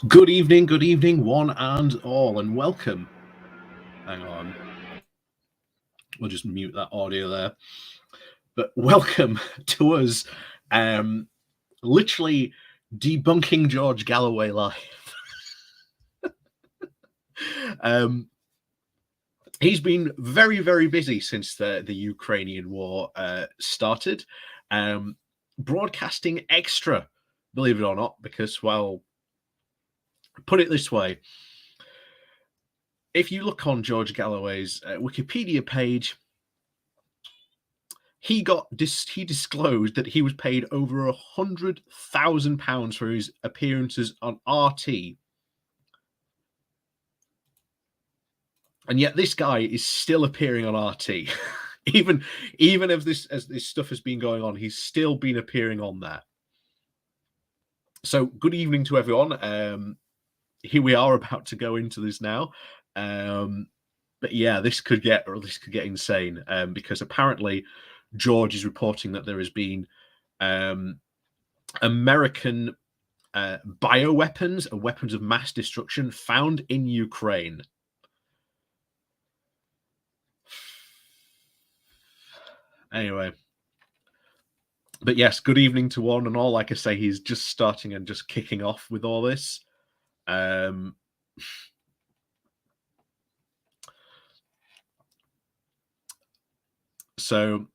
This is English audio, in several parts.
Good evening, one and all, and welcome. Hang on. We'll just mute that audio there. But welcome to us, literally debunking George Galloway live. He's been very, very busy since the Ukrainian war started, broadcasting extra, believe it or not, because, well, put it this way. If you look on George Galloway's Wikipedia page, he disclosed that he was paid over £100,000 for his appearances on RT, and yet this guy is still appearing on RT. even as this stuff has been going on, he's still been appearing on there. So, good evening to everyone. Here we are about to go into this now. But yeah, this could get insane because apparently George is reporting that there has been American bioweapons and weapons of mass destruction found in Ukraine. Anyway, but yes, good evening to one and all. Like I say, he's just starting and just kicking off with all this. So,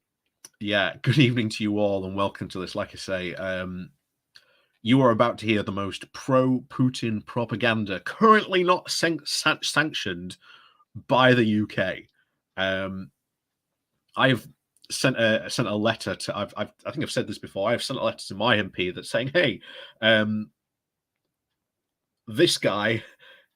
yeah, good evening to you all and welcome to this. Like I say, you are about to hear the most pro-Putin propaganda currently not sanctioned by the UK. I've sent a letter to. I think I've said this before. I've sent a letter to my MP that's saying, "Hey, this guy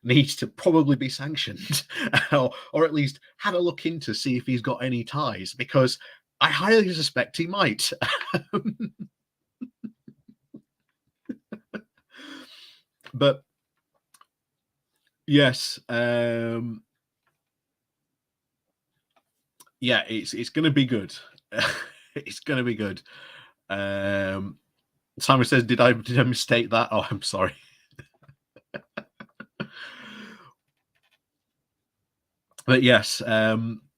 needs to probably be sanctioned, or at least have a look into see if he's got any ties, because I highly suspect he might." But yes, yeah, it's going to be good. It's going to be good. Simon says, "Did I mistake that?" Oh, I'm sorry. But yes,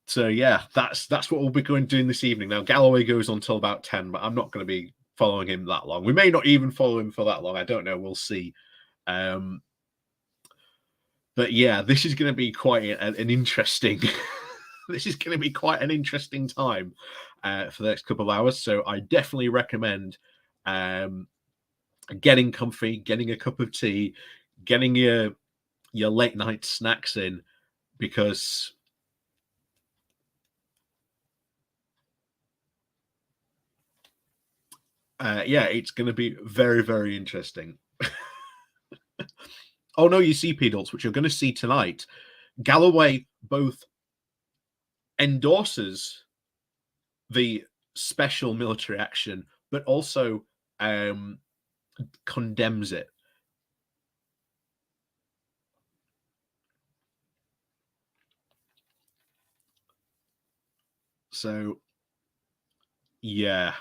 so yeah, that's what we'll be doing this evening. Now, Galloway goes on till about 10, but I'm not going to be following him that long. We may not even follow him for that long. I don't know. We'll see. But yeah, this is going to be quite an interesting. This is going to be quite an interesting time for the next couple of hours. So I definitely recommend getting comfy, getting a cup of tea, getting your late night snacks in, because yeah, it's going to be very, very interesting. Oh no, you see, Pedals, which you're going to see tonight. Galloway both endorses the special military action, but also condemns it. So, yeah.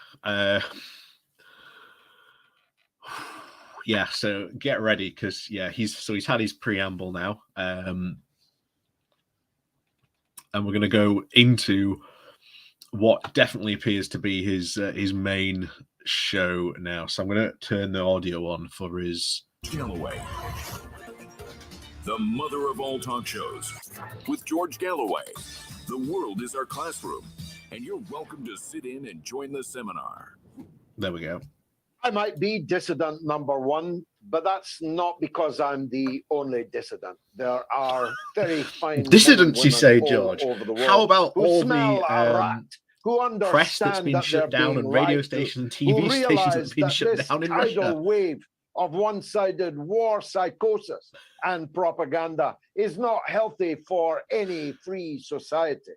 Yeah, so get ready, because yeah, he's had his preamble now. And we're going to go into what definitely appears to be his main show now. So I'm going to turn the audio on for his Galloway, the mother of all talk shows, with George Galloway. The world is our classroom, and you're welcome to sit in and join the seminar. There we go. I might be dissident number one, but that's not because I'm the only dissident. There are very fine dissidents, you say, George? Over the world. How about all the who press that's been shut down and radio stations and TV stations that's been shut down in Russia? Tidal wave of one-sided war psychosis and propaganda is not healthy for any free society.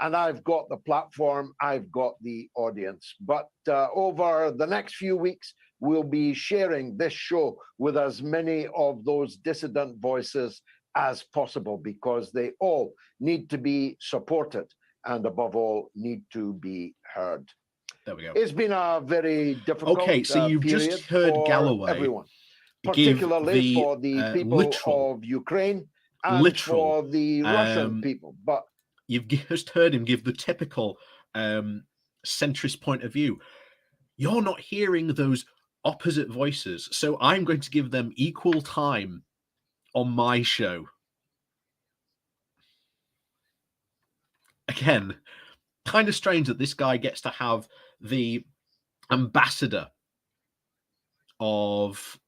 And I've got the platform, I've got the audience. But over the next few weeks, we'll be sharing this show with as many of those dissident voices as possible, because they all need to be supported and above all need to be heard. There we go. It's been a very difficult Okay, so you've just heard Galloway. Everyone. particularly for the people of Ukraine and for the Russian people. But you've just heard him give the typical centrist point of view. You're not hearing those opposite voices, so I'm going to give them equal time on my show. Again, kind of strange that this guy gets to have the ambassador of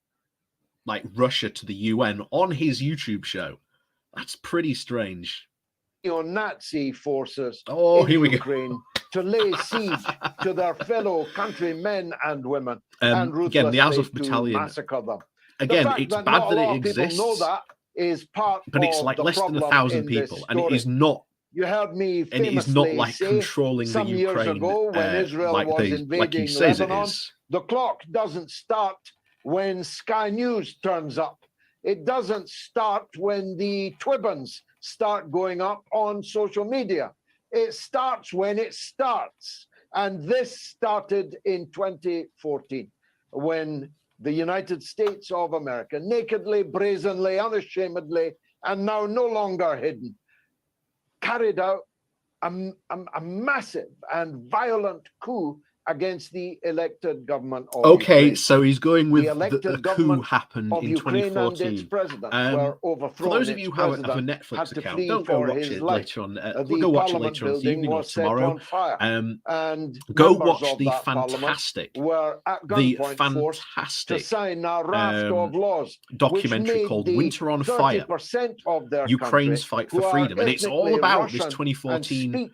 like Russia to the UN on his YouTube show. That's pretty strange. Neo-Nazi forces in Ukraine to lay siege to their fellow countrymen and women and ruthlessly again, the Azov Battalion, massacre them. Again, it's bad that it exists, know that is part but it's like less than 1,000 people, and it is not. You heard me and it is not like controlling the Ukraine years ago when Israel like was invading Lebanon. The clock doesn't start when Sky News turns up. It doesn't start when the Twibbons start going up on social media. It starts when it starts. And this started in 2014 when the United States of America, nakedly, brazenly, unashamedly, and now no longer hidden, carried out a massive and violent coup against the elected government of Ukraine. So he's going with the coup happened in 2014. For those of you who have a Netflix account, don't go watch it later on. We'll go watch it later on this evening or tomorrow. Go watch the fantastic documentary called Winter on Fire, Ukraine's Fight for Freedom. And it's all about this 2014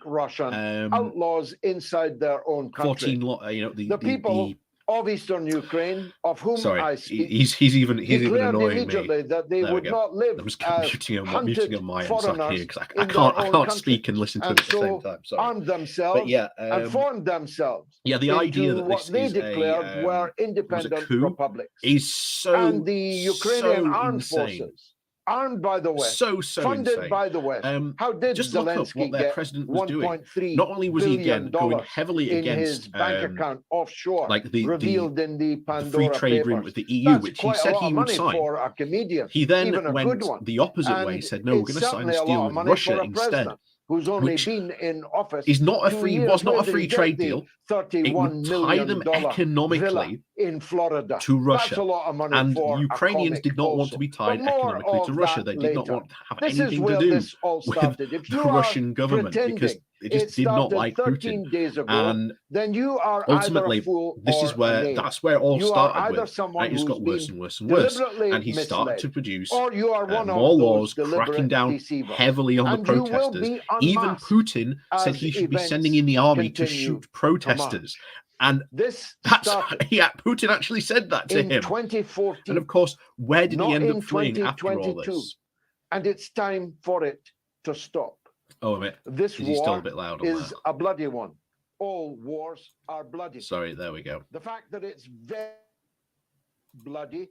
outlaws inside their own country. The people of Eastern Ukraine, of whom I speak, he's even annoying immediately me. that they would not live I'm just as muting on my end because I can't speak and listen to it at the same time. Sorry. Armed themselves and formed themselves. The idea that what this they is declared were independent republics is so and the Ukrainian armed insane. Forces. Armed by the West, funded insane. By the West. How did just Zelensky look up what their president was doing? Not only was he again going heavily in against his bank account offshore, like the in the Pandora free trade papers. agreement with the EU, which he said he would sign. For a comedian, he then went the opposite way. He said, "No, we're going to sign this deal with Russia instead." Who's only been in office? Was not a free trade deal. It would tie them economically in Florida to Russia. That's a lot of money and for Ukrainians did not want to be tied economically to Russia. They did not want to have anything to do with the Russian government because they just did not like Putin. Days ago, and then you are ultimately, that's where it all started with. And it just got worse and worse and worse. And he started to produce more laws cracking down heavily on the protesters. Even Putin said he should be sending in the army to shoot protesters. And Putin actually said that to him. 2014. And of course, where did he end up fleeing after all this? And it's time for it to stop. Oh, mate. This war still a bit loud is a bloody one. All wars are bloody. Sorry, there we go. The fact that it's very bloody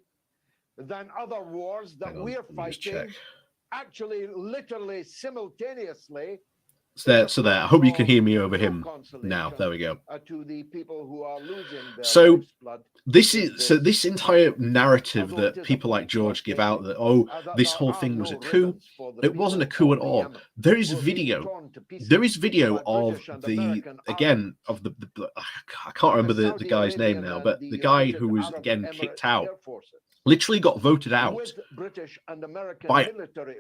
than other wars that we're fighting, actually, literally, simultaneously. So there. I hope you can hear me over him now. There we go. To the people who are losing their this entire narrative that people like George give out that this whole thing was a coup. It wasn't a coup at all. There is video. There is video of the I can't remember the guy's name now, but the guy who was again kicked out literally got voted out by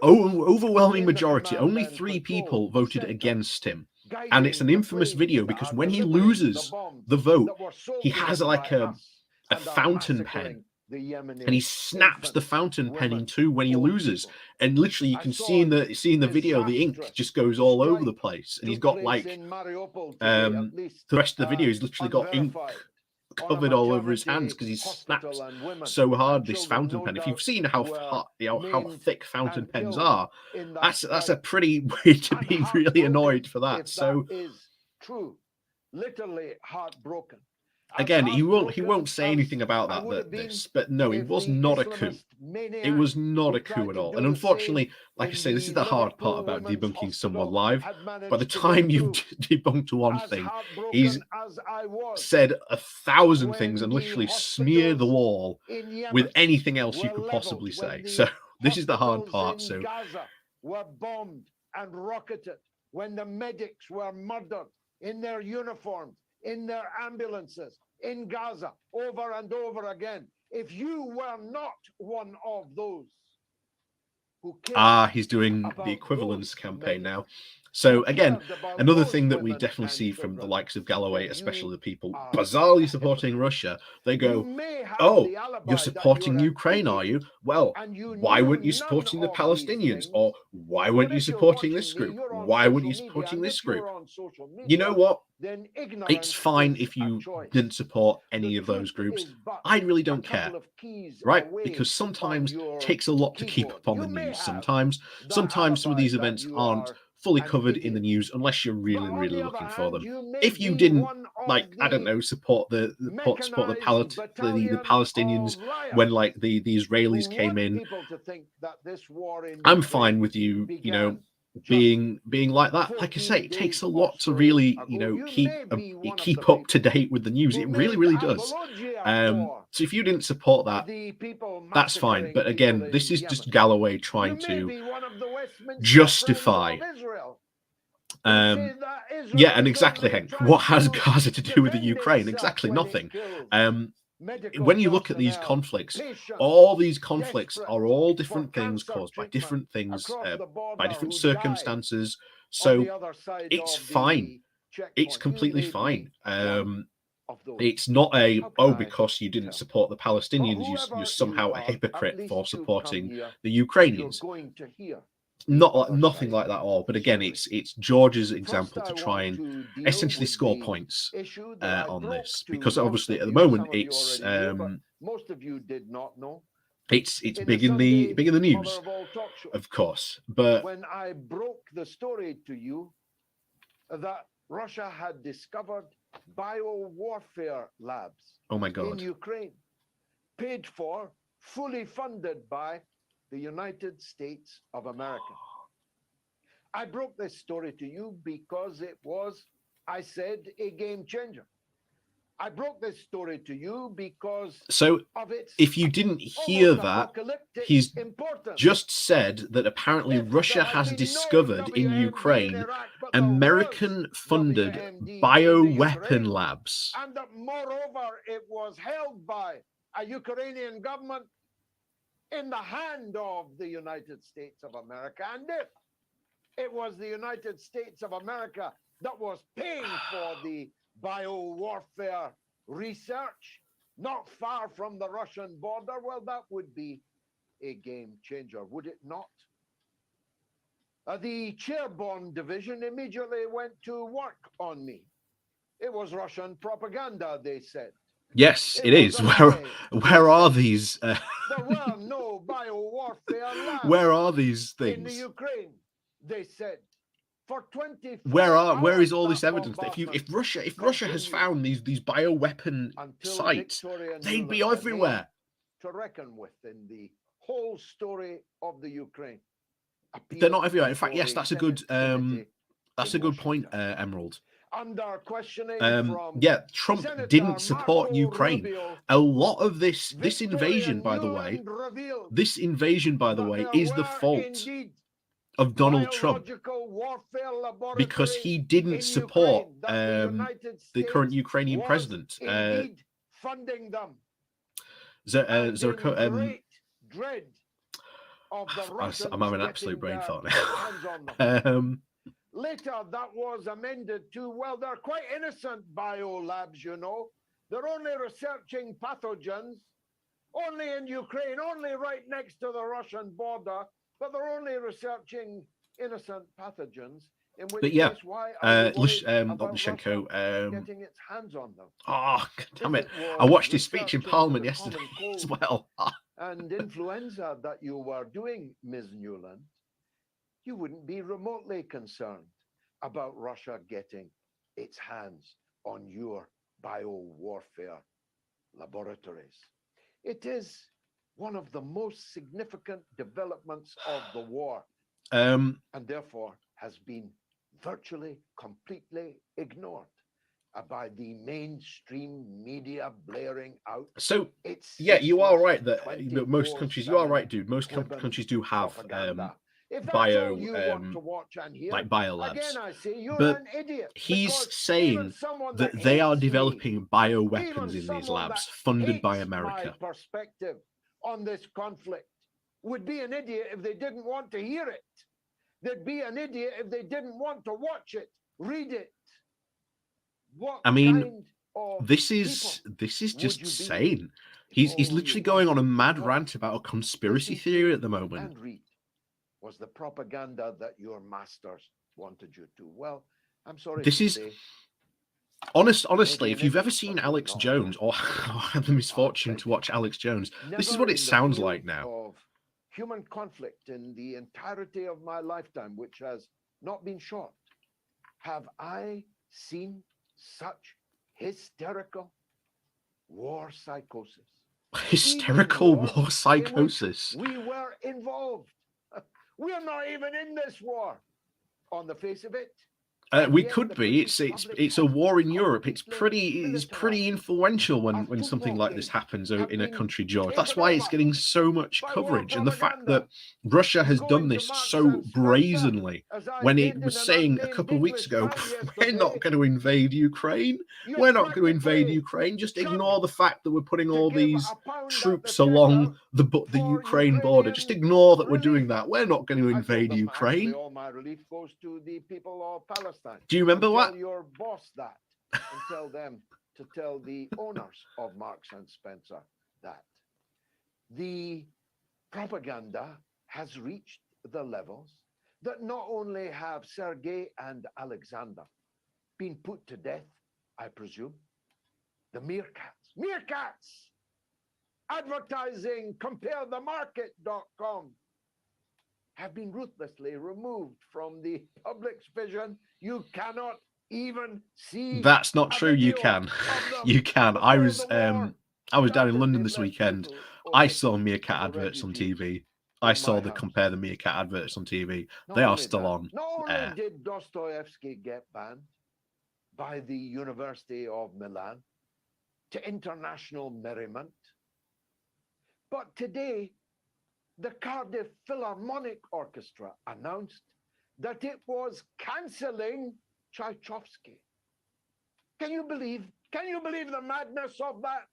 overwhelming majority. Only 3 people voted against him. And it's an infamous video because when he loses the vote, he has like a fountain pen. And he snaps the fountain pen in two when he loses. And literally you can see in the video the ink just goes all over the place. And he's got like the rest of the video, he's literally got ink covered all over his hands because he snaps so hard this fountain pen. If you've seen how thick fountain pens are, that's a pretty way to be really annoyed for that. So is true, literally heartbroken. again, he won't say anything about that. But no, it was not a coup. It was not a coup at all. And unfortunately, like I say, this is the hard part about debunking someone live. By the time you've debunked one thing, he's said 1,000 things and literally smeared the wall with anything else you could possibly say. So this is the hard part. So Gaza were bombed and rocketed, when the medics were murdered in their uniforms, in their ambulances, in Gaza, over and over again. If you were not one of those who cared he's doing about the equivalence those campaign medics, now. So who again, cared about another those thing that we women definitely and see from the children, likes of Galloway, then especially you the people are bizarrely a supporting hypocrite. Russia, they You go, may have "Oh, the you're alibi that supporting you're an Ukraine, are you? idiot, Well, and you why knew weren't you none supporting the of these Palestinians? things. Or why But weren't you if you're supporting this watching me, group? you're on Why weren't you social media, supporting and this if group?" you're on social media, You know what? then It's ignorance fine is if a you choice. didn't support The any of those truth groups. is but I really a don't care, couple of keys right? away Because on sometimes it your takes a lot to keep keyboard. up on the You may news. have Sometimes the some of alibi these that events you aren't are fully an covered in the idiot. news unless you're But really, on really the other looking for hand, them. you may If you be didn't, one of like, I don't the know, support the mechanized battalion Palestinians of liars when like the who Israelis came want in, people to think that this war in I'm Ukraine fine with you, began being like that. Like I 14 say, it takes days a or lot to so really, ago. You keep may be one of the up to people date with the news. who It really, made really does. apologia for So if you didn't support that, the people that's fine. massacring But people again, this in is Yemen. just Galloway You trying may to be one of the Westminster justify. Friends of Israel who Um, say that Israel yeah, and is exactly, only Hank. trying What has to Gaza to do with the defend Ukraine? itself Exactly when it nothing. kills medical When you look at these personnel, conflicts, patients, all these conflicts desperate are all for different things cancer caused by treatment different things, across the border by different who die circumstances. on the So other side it's of fine. the checkpoint. It's You completely may fine. be one of those. It's not How can I because you didn't tell? support the But Palestinians, you're whoever somehow you a are, at hypocrite least for you've come supporting here the and you're Ukrainians. going to hear the other Nothing side like that at all. But again, story. it's George's First, example I to try want and to deal essentially with score the points issue that I on broke this, to because most obviously of at the you. moment Some of you already knew, but most of you did not know. it's In big the in the Sunday Mother news, of all talk show, of course. But when I broke the story to you that Russia had discovered biowarfare labs oh my in god, Ukraine, paid for, fully funded by the United States of America. I broke this story to you because it was, I said, a game changer. I broke this story to you because so of its if you didn't hear almost that, apocalyptic he's importance. just said that apparently If Russia there had has been discovered no in WMD Ukraine Iraq, but there was American funded WMD in the bioweapon Ukraine, labs. and that moreover it was held by a Ukrainian government in the hand of the United States of America. And if it was the United States of America that was paying for the biowarfare research, not far from the Russian border, well, that would be a game changer, would it not? The Chairborne division immediately went to work on me. It was Russian propaganda, they said. Yes, it was is. a lie, Where are said. these? There were no biowarfare labs. Where are these in the things? Ukraine, they said. For 24 Where is hours, all this that evidence that if Russia has continued found these bioweapon until sites, Victoria they'd be Nuland, a everywhere. name to reckon with in the whole story of the Ukraine. They're not everywhere. In before fact, yes, a that's a good committee that's in a good point, Washington. Emerald. Under questioning from Yeah, Trump Senator didn't support Marco Ukraine. Rubio, A lot of this Victoria invasion, by the way, Nuland revealed is there the were fault indeed of Donald Trump, biological warfare because laboratories he didn't in support Ukraine, that the United the current States Ukrainian was president. indeed funding them. And Zerko, in great dread of the Russians I'm having an getting absolute brain their thought hands on them. now. Later, that was amended to, well, they're quite innocent biolabs, you know. They're only researching pathogens, only in Ukraine, only right next to the Russian border, but they're only researching innocent pathogens. In which But yeah, case, why are you worried about Lukashenko, Russia getting its hands on them? oh, damn If it. was I watched his speech in research into Parliament the yesterday common as cold well. and influenza that you were doing, Ms. Newland, you wouldn't be remotely concerned about Russia getting its hands on your biowarfare laboratories. It is one of the most significant developments of the war, and therefore has been virtually completely ignored by the mainstream media blaring out. So yeah, you are right that most countries, you are right, dude. Most countries do have bio like biolabs, but he's saying that they are developing bioweapons in these labs funded by America. Perspective on this conflict would be an idiot if they didn't want to hear it. They'd be an idiot if they didn't want to watch it, read it. What I mean, kind of this is just insane. He's literally going on a mad rant about a conspiracy theory at the moment. And read was the propaganda that your masters wanted you to. Well, I'm sorry. This is honestly, if you've ever seen Alex Jones or had the misfortune to watch Alex Jones, this is what it sounds like now. Of human conflict in the entirety of my lifetime, which has not been short, have I seen such hysterical war psychosis. Hysterical war psychosis. We were involved. We're not even in this war on the face of it. We could be. It's a war in Europe. It's pretty influential when something like this happens in a country, George. That's why it's getting so much coverage. And the fact that Russia has done this so brazenly, when it was saying a couple of weeks ago, we're not going to invade Ukraine. We're not going to invade Ukraine. Just ignore the fact that we're putting all these troops along the Ukraine border. Just ignore that we're doing that. We're not going to invade Ukraine. All my relief goes to the people of Palestine. Do you remember what? Tell your boss that, and tell them to tell the owners of Marks and Spencer that. The propaganda has reached the levels that not only have Sergei and Alexander been put to death, I presume, the meerkats, advertising comparethemarket.com have been ruthlessly removed from the public's vision. You cannot even see. That's not true. You can. You can. I was down in London this weekend. I saw meerkat adverts on TV. I saw the Compare the Meerkat adverts on TV. They are still on. Not only did Dostoevsky get banned by the University of Milan to international merriment, but today the Cardiff Philharmonic Orchestra announced that it was cancelling Tchaikovsky. Can you believe the madness of that?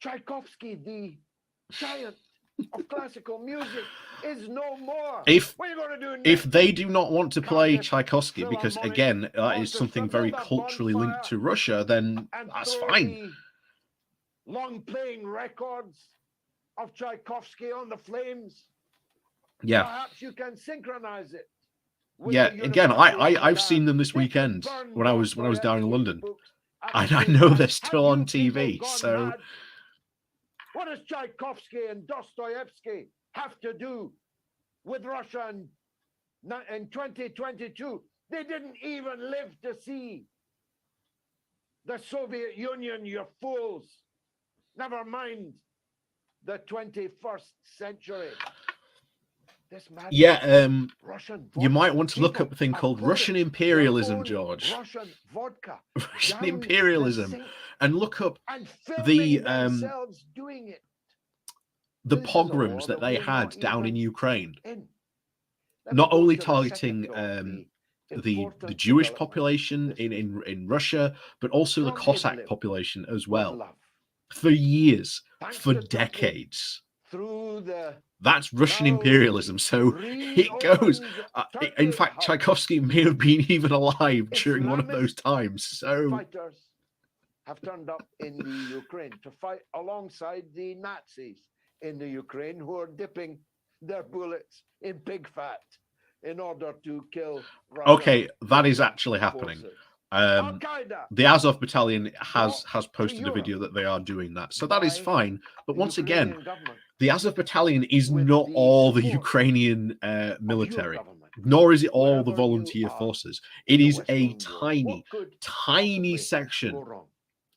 Tchaikovsky, the giant of classical music, is no more. If what are you going to do next? If they do not want to play Tchaikovsky, because again, that is something very culturally linked to Russia, then that's fine. Long playing records of Tchaikovsky on the flames. Yeah. Perhaps you can synchronize it. Yeah, again, I've seen them this weekend when I was down in London. I know they're still on TV. So what does Tchaikovsky and Dostoevsky have to do with Russia in 2022? They didn't even live to see the Soviet Union, you fools. Never mind the 21st century. Yeah, you might want to look up a thing called Russian imperialism, George. Russian vodka. Russian imperialism, and look up the pogroms that they had down in Ukraine. Not only targeting the Jewish population in Russia, but also the Cossack population as well. For years, for decades. That's Russian imperialism. So it goes. In fact, Tchaikovsky may have been even alive during one of those times. So fighters have turned up in the Ukraine to fight alongside the Nazis in the Ukraine, who are dipping their bullets in pig fat in order to kill Russian okay, that is actually happening. The Azov battalion has posted a video that they are doing that, so that is fine. But once again, the Azov battalion is not all the Ukrainian military. nor is it all the Wherever you volunteer are forces. in It the is a Western world, tiny, what could tiny possibly section go wrong?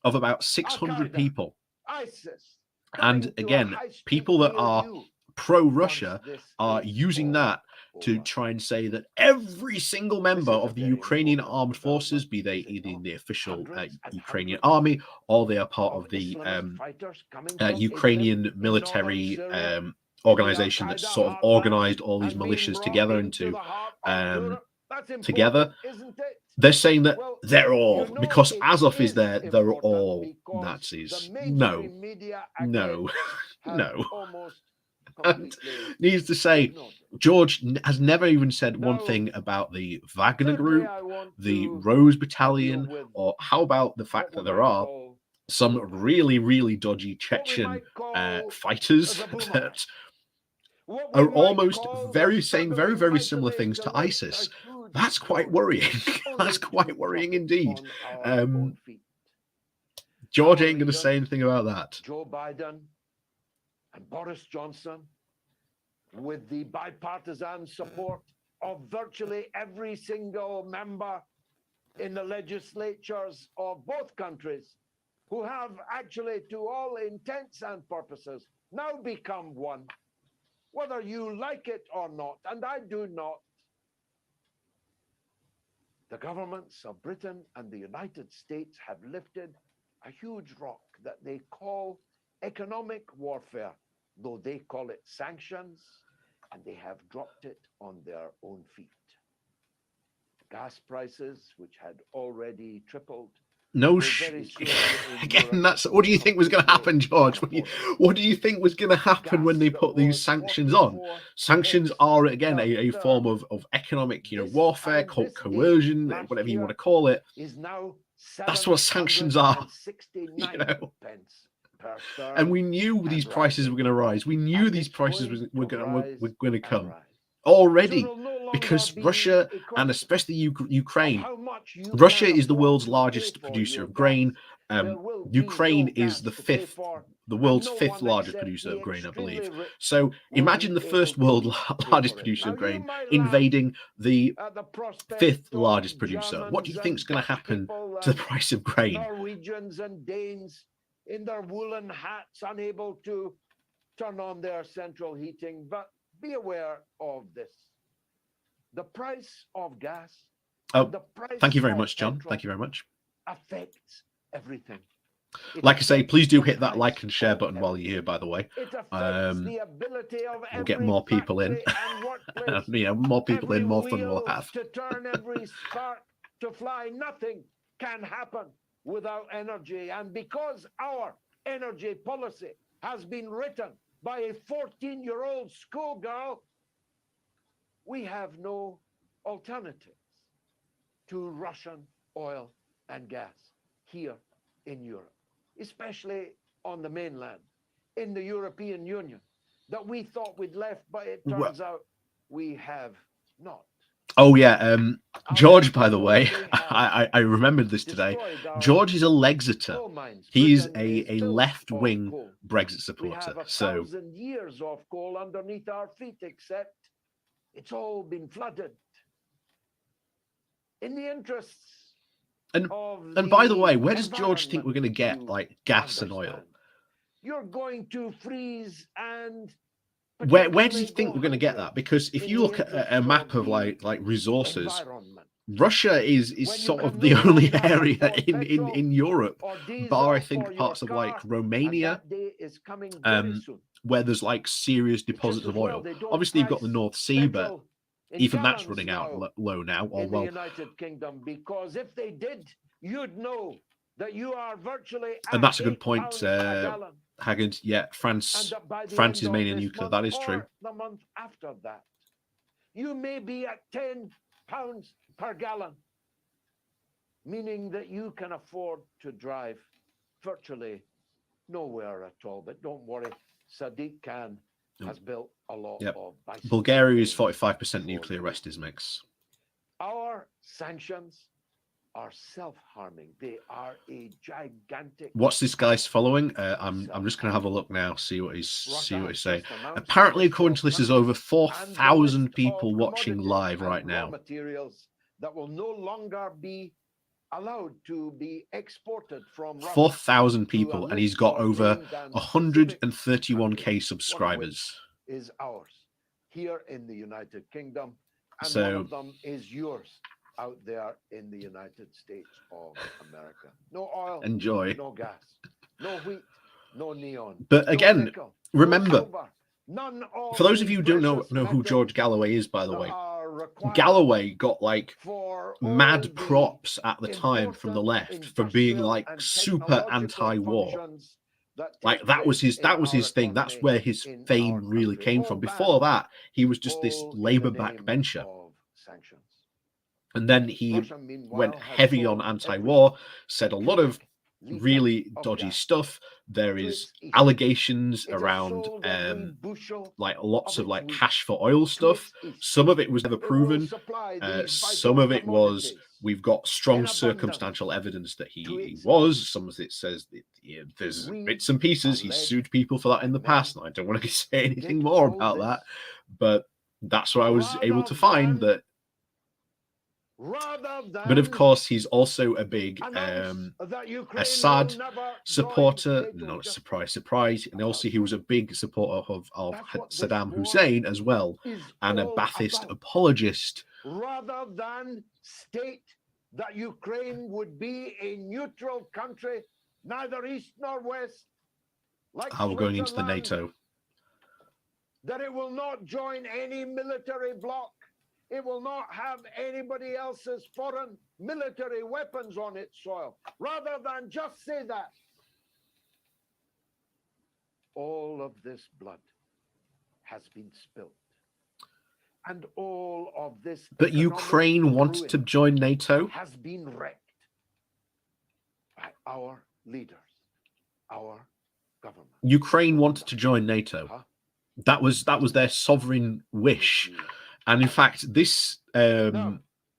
of about 600 Al-Qaeda, people. ISIS, And coming to a again, high street people that near are you pro-Russia once this are is using all that to over. try and say that every single member This is a of the very Ukrainian important armed forces, development, be they is it in not? the official Hundreds and Ukrainian hundreds army, or they are part of of the Islamist fighters coming from Ukrainian Idlib in northern military Syria, in the organization that's Al-Qaeda sort of heartland, organized all these and being militias brought together into into the heart of Europe. That's together. important, isn't it? They're saying that Well, they're all, you know because it Azov is is there, they're important all because the Nazis. mainstream No, media no, again have no. almost And completely needs to say, ignored it. George has never even said one Now, thing about the Wagner thirdly, group, I want the to Rose deal Battalion, with or how about the what fact we that there might are call some really, really dodgy what we Chechen might call fighters the boomerang. that What we are might almost call very the saying very, struggling very similar miserly things to to lift ISIS. a huge That's quite stone, worrying. only That's to quite drop worrying it indeed. on our own feet. George Our ain't going to say leaders, anything about that. Joe Biden and Boris Johnson, with the bipartisan support of virtually every single member in the legislatures of both countries, who have actually, to all intents and purposes, now become one, whether you like it or not, and I do not. The governments of Britain and the United States have lifted a huge rock that they call economic warfare, though they call it sanctions, and they have dropped it on their own feet. Gas prices, which had already tripled, No will very soon in again, Europe that's what do you think was going to happen, George? What do you think was going to happen when they gas put that these was sanctions on? 44 Sanctions pence are again per a third form of economic, this warfare, time, this date coercion, last whatever you want year to call it. is now That's what sanctions are. 769 pence per third, And we knew these prices were going to rise. We knew and these it's prices going were to going rise to and come rise. already, So it'll no longer because be Russia a and question especially of Ukraine. how much you Russia can is the afford world's to largest pay for producer your of grain. gas. There will be Ukraine no is gas the to pay fifth, for, the and world's no fifth one largest except producer the of grain, I extremely believe. rich So will imagine be the able first to world pay largest for it. producer Now, of you grain might laugh invading the at the prospect fifth of largest producer. What do you Germans think is and going to Dutch happen people to the and price of grain? Norwegians and Danes in their woolen hats, unable to turn on their central heating. But be aware of this. The price of gas and the price Thank you very of much, John. petrol Thank you very much. affects everything. Like I say, please do hit that price like and share of button while you're everything. here, by the way. It affects the ability of We'll get every more people in. factory and workplace, More people every in, more fun we'll wheel have. to turn, every spark to fly. Nothing can happen without energy. And because our energy policy has been written by a 14-year-old schoolgirl, we have no alternatives to Russian oil and gas here in Europe, especially on the mainland, in the European Union, that we thought we'd left, but it turns out we have not. Oh yeah, George, by the way, I remembered this today. George is a Lexiter. He's a left-wing Brexit supporter. We have 1,000 years of coal underneath our feet, except it's all been flooded. In the interests and by the way, where does George think we're going to get like gas and oil? You're going to freeze and where does he think we're going to get that? Because if you look at a map of like resources, Russia is sort of the only area in Europe, bar I think parts of like Romania, where there's like serious deposits of oil. Obviously, you've got the North Sea, but even that's running out low now. Or in the United Kingdom, because if they did, you'd know that you are virtually. And that's a good point, Haggard. Yeah, France is mainly nuclear. That is true. The month after that, you may be at £10 per gallon, meaning that you can afford to drive virtually nowhere at all. But don't worry, Sadiq Khan has built a lot of bicycles. Bulgaria is 45% nuclear, rest is mix. Our sanctions are self-harming. They are a gigantic. What's this guy's following? I'm just going to have a look now, see what he's saying. Apparently, according to this, there's over 4,000 people watching live right now. Materials that will no longer be allowed to be exported from 4,000 people, and he's got over 131k subscribers. Is ours here in the United Kingdom, and So, one of them is yours out there in the United States of America. No oil, enjoy. no gas, no wheat, no neon. But again, no nickel, remember, no silver, none of for those of you who don't precious know who metals George Galloway is, by the that way, are required Galloway got like for mad all the props at the time from the important left for being industrial like and super technological anti-war. functions that Like take that was place his in thing. our That's economy, where his in fame our really country. came All from. banned, Before that, he was just this all in the Labour name backbencher. of sanctions. And then he Russia, meanwhile, went has heavy on sold anti-war, said a lot of every really liter of dodgy gas stuff. There to is its east. allegations It has around sold every bushel like lots of of its like wheat cash for oil to stuff. its east. Some of it was never It will proven. supply these Some vital of it was commodities we've got strong in circumstantial abundance evidence that to he its was. east. Some of it says that, there's We bits and pieces. are He's led sued people for that in by the men past, and I don't want to say who anything did more all about this that. But that's what I was able to find. That, but of course, he's also a big Assad supporter. Not a surprise. And also, he was a big supporter of Saddam Hussein as well, and a Ba'athist apologist. Rather than state that Ukraine would be a neutral country, neither east nor west, like We're going into the NATO. That it will not join any military bloc. It will not have anybody else's foreign military weapons on its soil. Rather than just say that, all of this blood has been spilled. And all of this. But Ukraine wants to join NATO. Has been wrecked by our leaders, our government. Ukraine wanted to join NATO. That was their sovereign wish. And in fact, this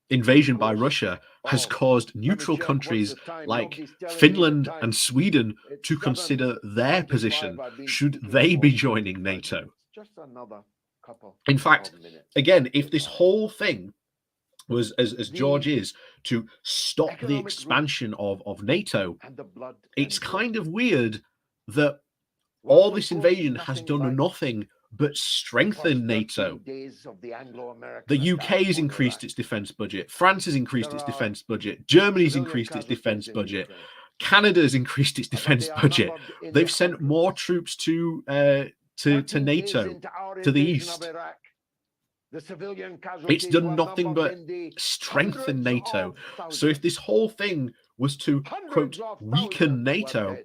invasion by Russia has caused neutral countries like Finland and Sweden to consider their position should they be joining NATO. Just another couple. In fact, again, if this whole thing was, as George is, to stop the expansion of NATO, it's kind of weird that all this invasion has done nothing but strengthen NATO. The UK has increased its defense budget. France has increased its defense budget. Germany's increased its defense budget. Canada's increased its defense budget. They've sent more troops to NATO, to the east. It's done nothing but strengthen NATO. So if this whole thing was to, quote, weaken NATO,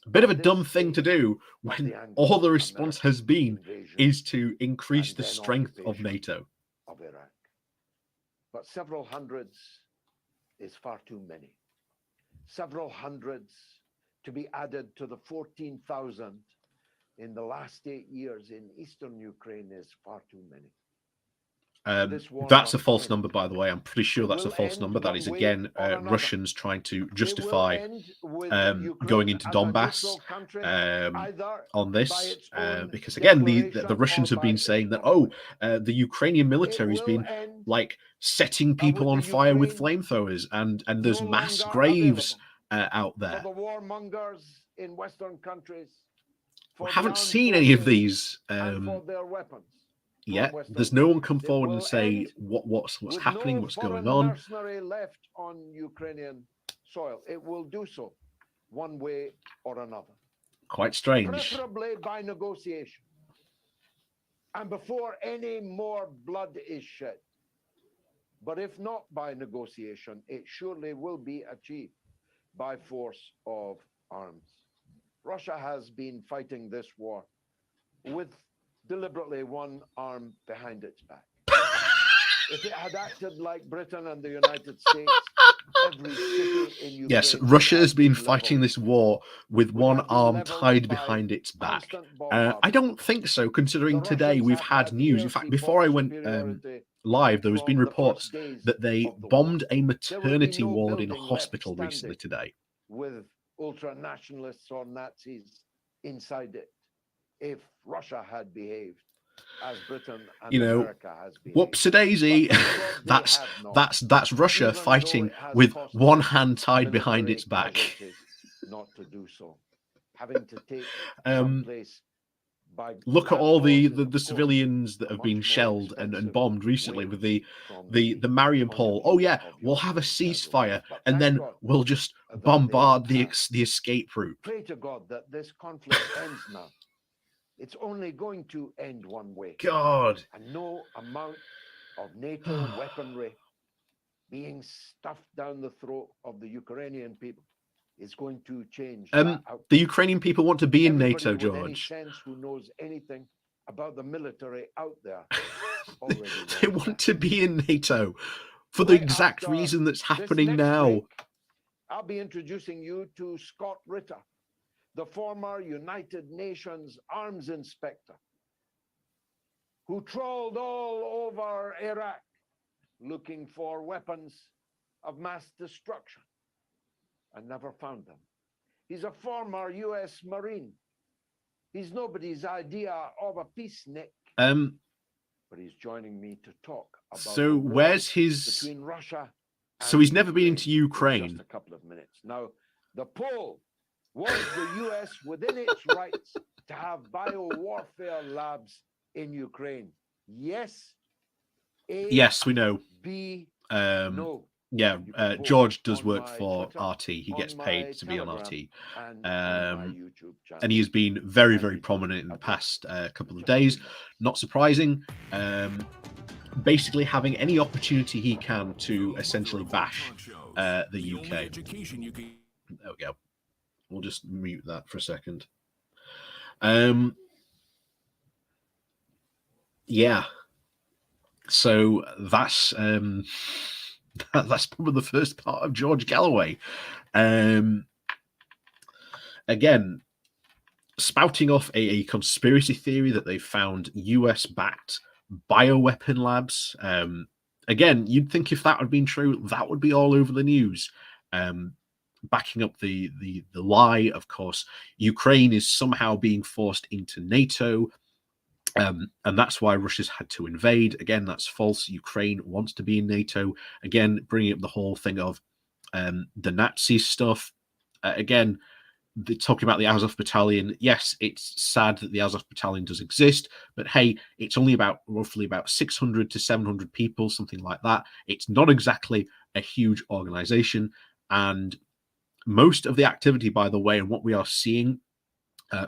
a bit of a dumb thing to do when all the response has been is to increase the strength of NATO. But several hundreds is far too many. Several hundreds to be added to the 14,000 in the last 8 years in eastern Ukraine is far too many. That's a false number, by the way. I'm pretty sure that's a false number. That is, again, Russians trying to justify going into Donbass on this. Because, again, the Russians have been saying that, the Ukrainian military has been, like, setting people on fire with flamethrowers, and there's mass graves out there. For the warmongers in Western countries. We haven't seen any of these. For their weapons. Yet there's no one come forward and say what's happening, what's going on. Mercenary left on Ukrainian soil. It will do so one way or another. Quite strange. Preferably by negotiation. And before any more blood is shed. But if not by negotiation, it surely will be achieved by force of arms. Russia has been fighting this war with deliberately one arm behind its back. If it had acted like Britain and the United States, every city in Ukraine. Yes, Russia has been fighting this war with one arm tied behind its back. I don't think so, considering today we've had news. In fact, before I went live, there has been from the reports first days that they of the war. bombed a There will be maternity no ward in a building left hospital recently standing today. with ultra-nationalists or Nazis inside it if Russia had behaved as Britain and You know, America has behaved. whoopsie-daisy. But thank God they have not, that's Russia even though fighting it has with cost one us hand tied behind military its back. casualties not to do so, having to take Um, someplace by Look at land all the forces, of course, civilians that a have been much more shelled and expensive bombed recently way with the from Mariupol. point of Oh view yeah, of we'll your have a own casualties. ceasefire But and thank then God we'll just that bombard they the escape route. pray to God that this conflict ends now. It's only going to end one way. God. And no amount of NATO weaponry being stuffed down the throat of the Ukrainian people is going to change that outcome. The Ukrainian people want to be in Everybody NATO, with any George. sense who knows anything about the military out there already They knows want that. to be in NATO for the Right exact after reason that's this happening next now. break, I'll be introducing you to Scott Ritter, the former United Nations arms inspector, who trawled all over Iraq looking for weapons of mass destruction and never found them. He's a former US Marine. He's nobody's idea of a peacenik, but he's joining me to talk about So the war where's his? between Russia So and he's never been into in Ukraine. just a couple of minutes. Now, the poll was the US within its rights to have biowarfare labs in Ukraine? Yes. A, Yes, we know. B, Yeah, no. You can vote George does on work my for Twitter, RT. He on gets my paid to be on Telegram, RT. and on my YouTube channel. And he has been very, And very we prominent in the update past couple of just a few days. minutes. Not surprising. Basically having any opportunity he can to essentially bash the UK. There we go. We'll just mute that for a second. Yeah. So that's that's probably the first part of George Galloway. Again, spouting off a conspiracy theory that they found US-backed bioweapon labs. Again, you'd think if that had been true, that would be all over the news. Backing up the lie, of course, Ukraine is somehow being forced into NATO. And that's why Russia's had to invade. Again, that's false. Ukraine wants to be in NATO. Again, bringing up the whole thing of the Nazi stuff. Again, talking about the Azov Battalion. Yes, it's sad that the Azov Battalion does exist, but hey, it's only roughly about 600 to 700 people, something like that. It's not exactly a huge organization. And most of the activity, by the way, and what we are seeing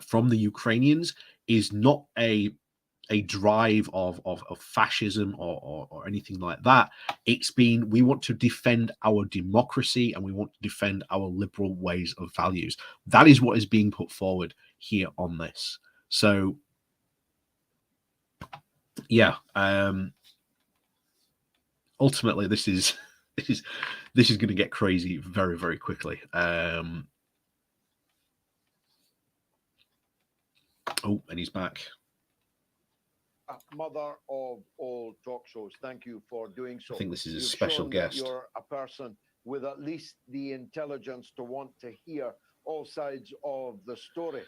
from the Ukrainians is not a drive of fascism or anything like that. It's been, we want to defend our democracy and we want to defend our liberal ways of values. That is what is being put forward here on this. So yeah, ultimately this is going to get crazy very, very quickly. Oh, and he's back. Mother of all talk shows, thank you for doing so. I think this is a You've special shown guest. That you're a person with at least the intelligence to want to hear all sides of the story.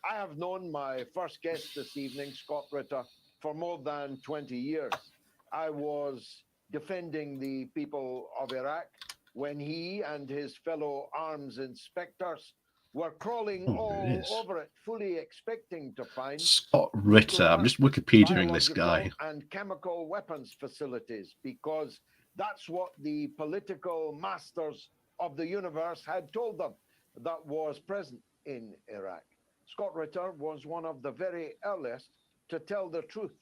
I have known my first guest this evening, Scott Ritter, for more than 20 years. I was defending the people of Iraq when he and his fellow arms inspectors were crawling all over it, fully expecting to find Scott Ritter. I'm just Wikipediaing this guy. And chemical weapons facilities, because that's what the political masters of the universe had told them that was present in Iraq. Scott Ritter was one of the very earliest to tell the truth,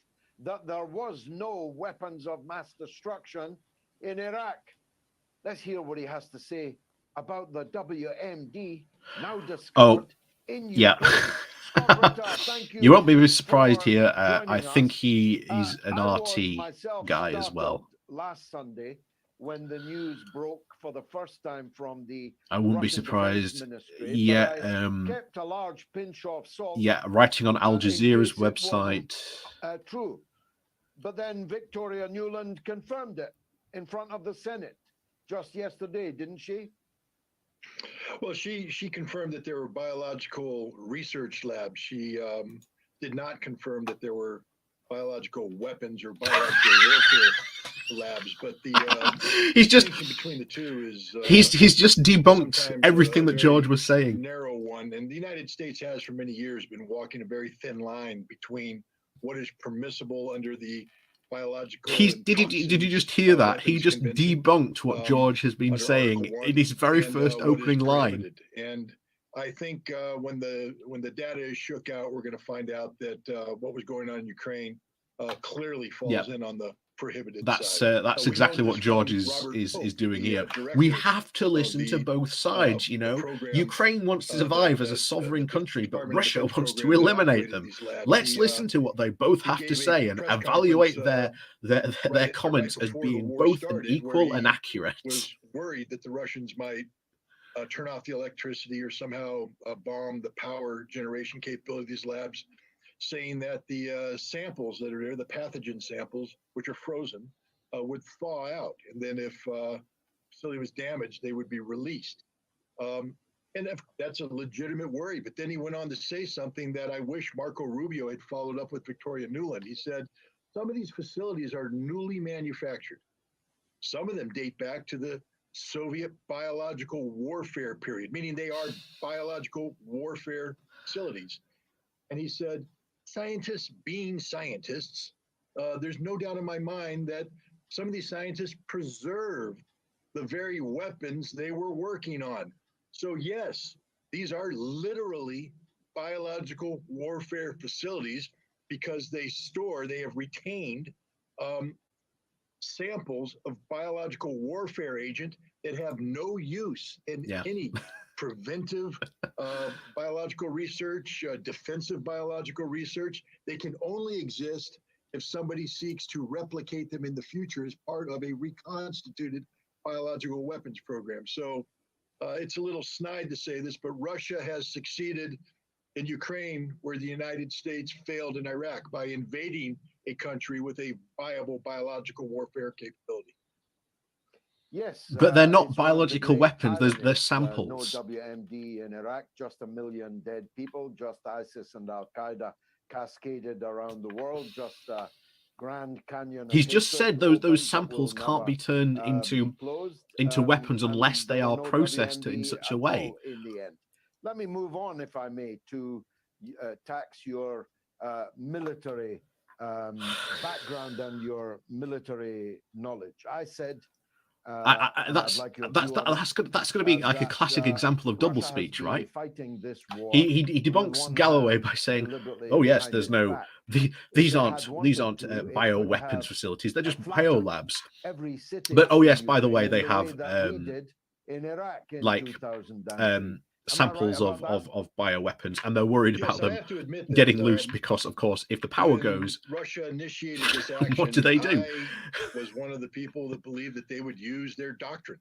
that there was no weapons of mass destruction in Iraq. Let's hear what he has to say about the WMD now discovered in Ukraine. Scott Ritter, thank you. You won't be surprised here. I think he is an RT guy as well. Last Sunday, when the news broke for the first time from the I wouldn't be surprised. Yeah, kept a large pinch of salt. Yeah, writing on Al Jazeera's website. True. But then Victoria Nuland confirmed it in front of the Senate just yesterday, didn't she? Well, she confirmed that there were biological research labs. She did not confirm that there were biological weapons or biological warfare labs. But the he's just distinction between the two is he's just debunked sometimes everything a that George very was saying. narrow one. And the United States has for many years been walking a very thin line between what is permissible under the biological. Did you just hear that? He just debunked what George has been saying in his very first opening line. And I think when the data is shook out, we're going to find out that what was going on in Ukraine clearly falls in on the prohibited side. That's exactly what George is doing here. We have to listen to both sides. You know, Ukraine wants to survive as a sovereign country, but Russia wants to eliminate them. Let's listen to what they both have to say and evaluate their comments as being both an equal and accurate. Was worried that the Russians might turn off the electricity or somehow bomb the power generation capability of these labs, saying that the samples that are there, the pathogen samples, which are frozen, would thaw out. And then if facility was damaged, they would be released. And if that's a legitimate worry. But then he went on to say something that I wish Marco Rubio had followed up with Victoria Nuland. He said, some of these facilities are newly manufactured. Some of them date back to the Soviet biological warfare period, meaning they are biological warfare facilities. And he said, scientists being scientists, there's no doubt in my mind that some of these scientists preserved the very weapons they were working on. So yes, these are literally biological warfare facilities because they have retained samples of biological warfare agent that have no use in any preventive biological research, defensive biological research. They can only exist if somebody seeks to replicate them in the future as part of a reconstituted biological weapons program. So it's a little snide to say this, but Russia has succeeded in Ukraine where the United States failed in Iraq by invading a country with a viable biological warfare capability. Yes, but they're not biological weapons. They're samples. No WMD in Iraq, just 1 million dead people, just ISIS and Al Qaeda cascaded around the world, just Grand Canyon. He's just said those samples can't be turned into weapons unless they are processed in such a way. In the end, let me move on, if I may, to tax your military background and your military knowledge. I said that's going to be like a classic example of double speech, right? He debunks Galloway by saying, "Oh yes, there's no these aren't bio weapons facilities; they're just bio labs." But oh yes, by the way, they have samples of bioweapons, and they're worried about them getting loose because, of course, if the power goes, Russia initiated this action. What do they do? I was one of the people that believed that they would use their doctrine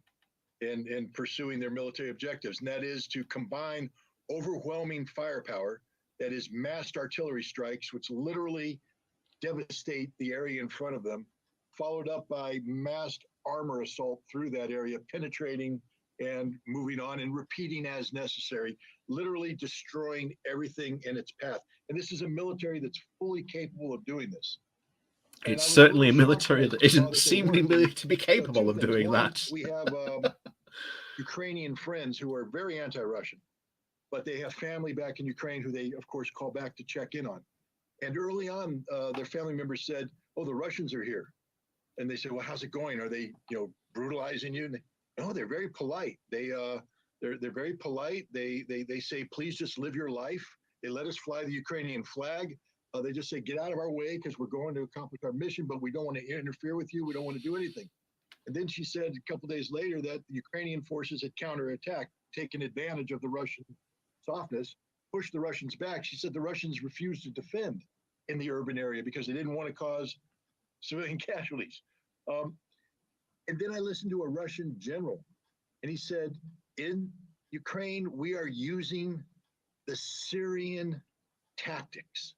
in pursuing their military objectives, and that is to combine overwhelming firepower, that is massed artillery strikes, which literally devastate the area in front of them, followed up by massed armor assault through that area, penetrating and moving on and repeating as necessary, literally destroying everything in its path. And this is a military that's fully capable of doing this. It's certainly a military that isn't seemingly to be capable of doing that. We have Ukrainian friends who are very anti-Russian, but they have family back in Ukraine who they, of course, call back to check in on. And early on, their family members said, "Oh, the Russians are here." And they said, "Well, how's it going? Are they, brutalizing you?" And no, they're very polite. They're very polite. They say, "Please just live your life." They let us fly the Ukrainian flag. They just say, "Get out of our way because we're going to accomplish our mission, but we don't want to interfere with you. We don't want to do anything." And then she said a couple days later that the Ukrainian forces had counterattacked, taken advantage of the Russian softness, pushed the Russians back. She said the Russians refused to defend in the urban area because they didn't want to cause civilian casualties. And then I listened to a Russian general, and he said, in Ukraine, we are using the Syrian tactics.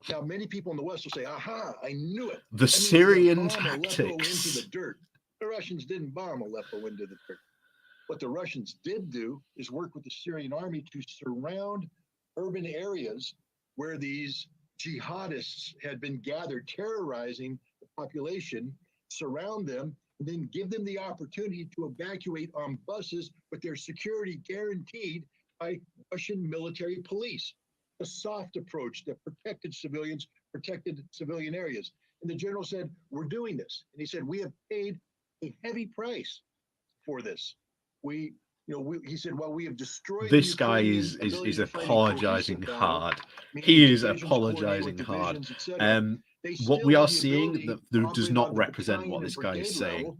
Now, many people in the West will say, aha, I knew it. The That means Syrian they'll bomb Aleppo into tactics. the dirt. The Russians didn't bomb Aleppo into the dirt. What the Russians did do is work with the Syrian army to surround urban areas where these jihadists had been gathered, terrorizing the population, surround them, and then give them the opportunity to evacuate on buses with their security guaranteed by Russian military police. A soft approach that protected civilians, protected civilian areas. And the general said, we're doing this. And he said, we have paid a heavy price for this. He said, well, we have destroyed This the guy Ukrainian is ability to fight a apologizing cohesive battle, hard. meaning He is divisions coordinate apologizing with hard. divisions, etc. They What still we have are the seeing ability that to does operate not on the represent battalion what and this guy is brigade saying. level,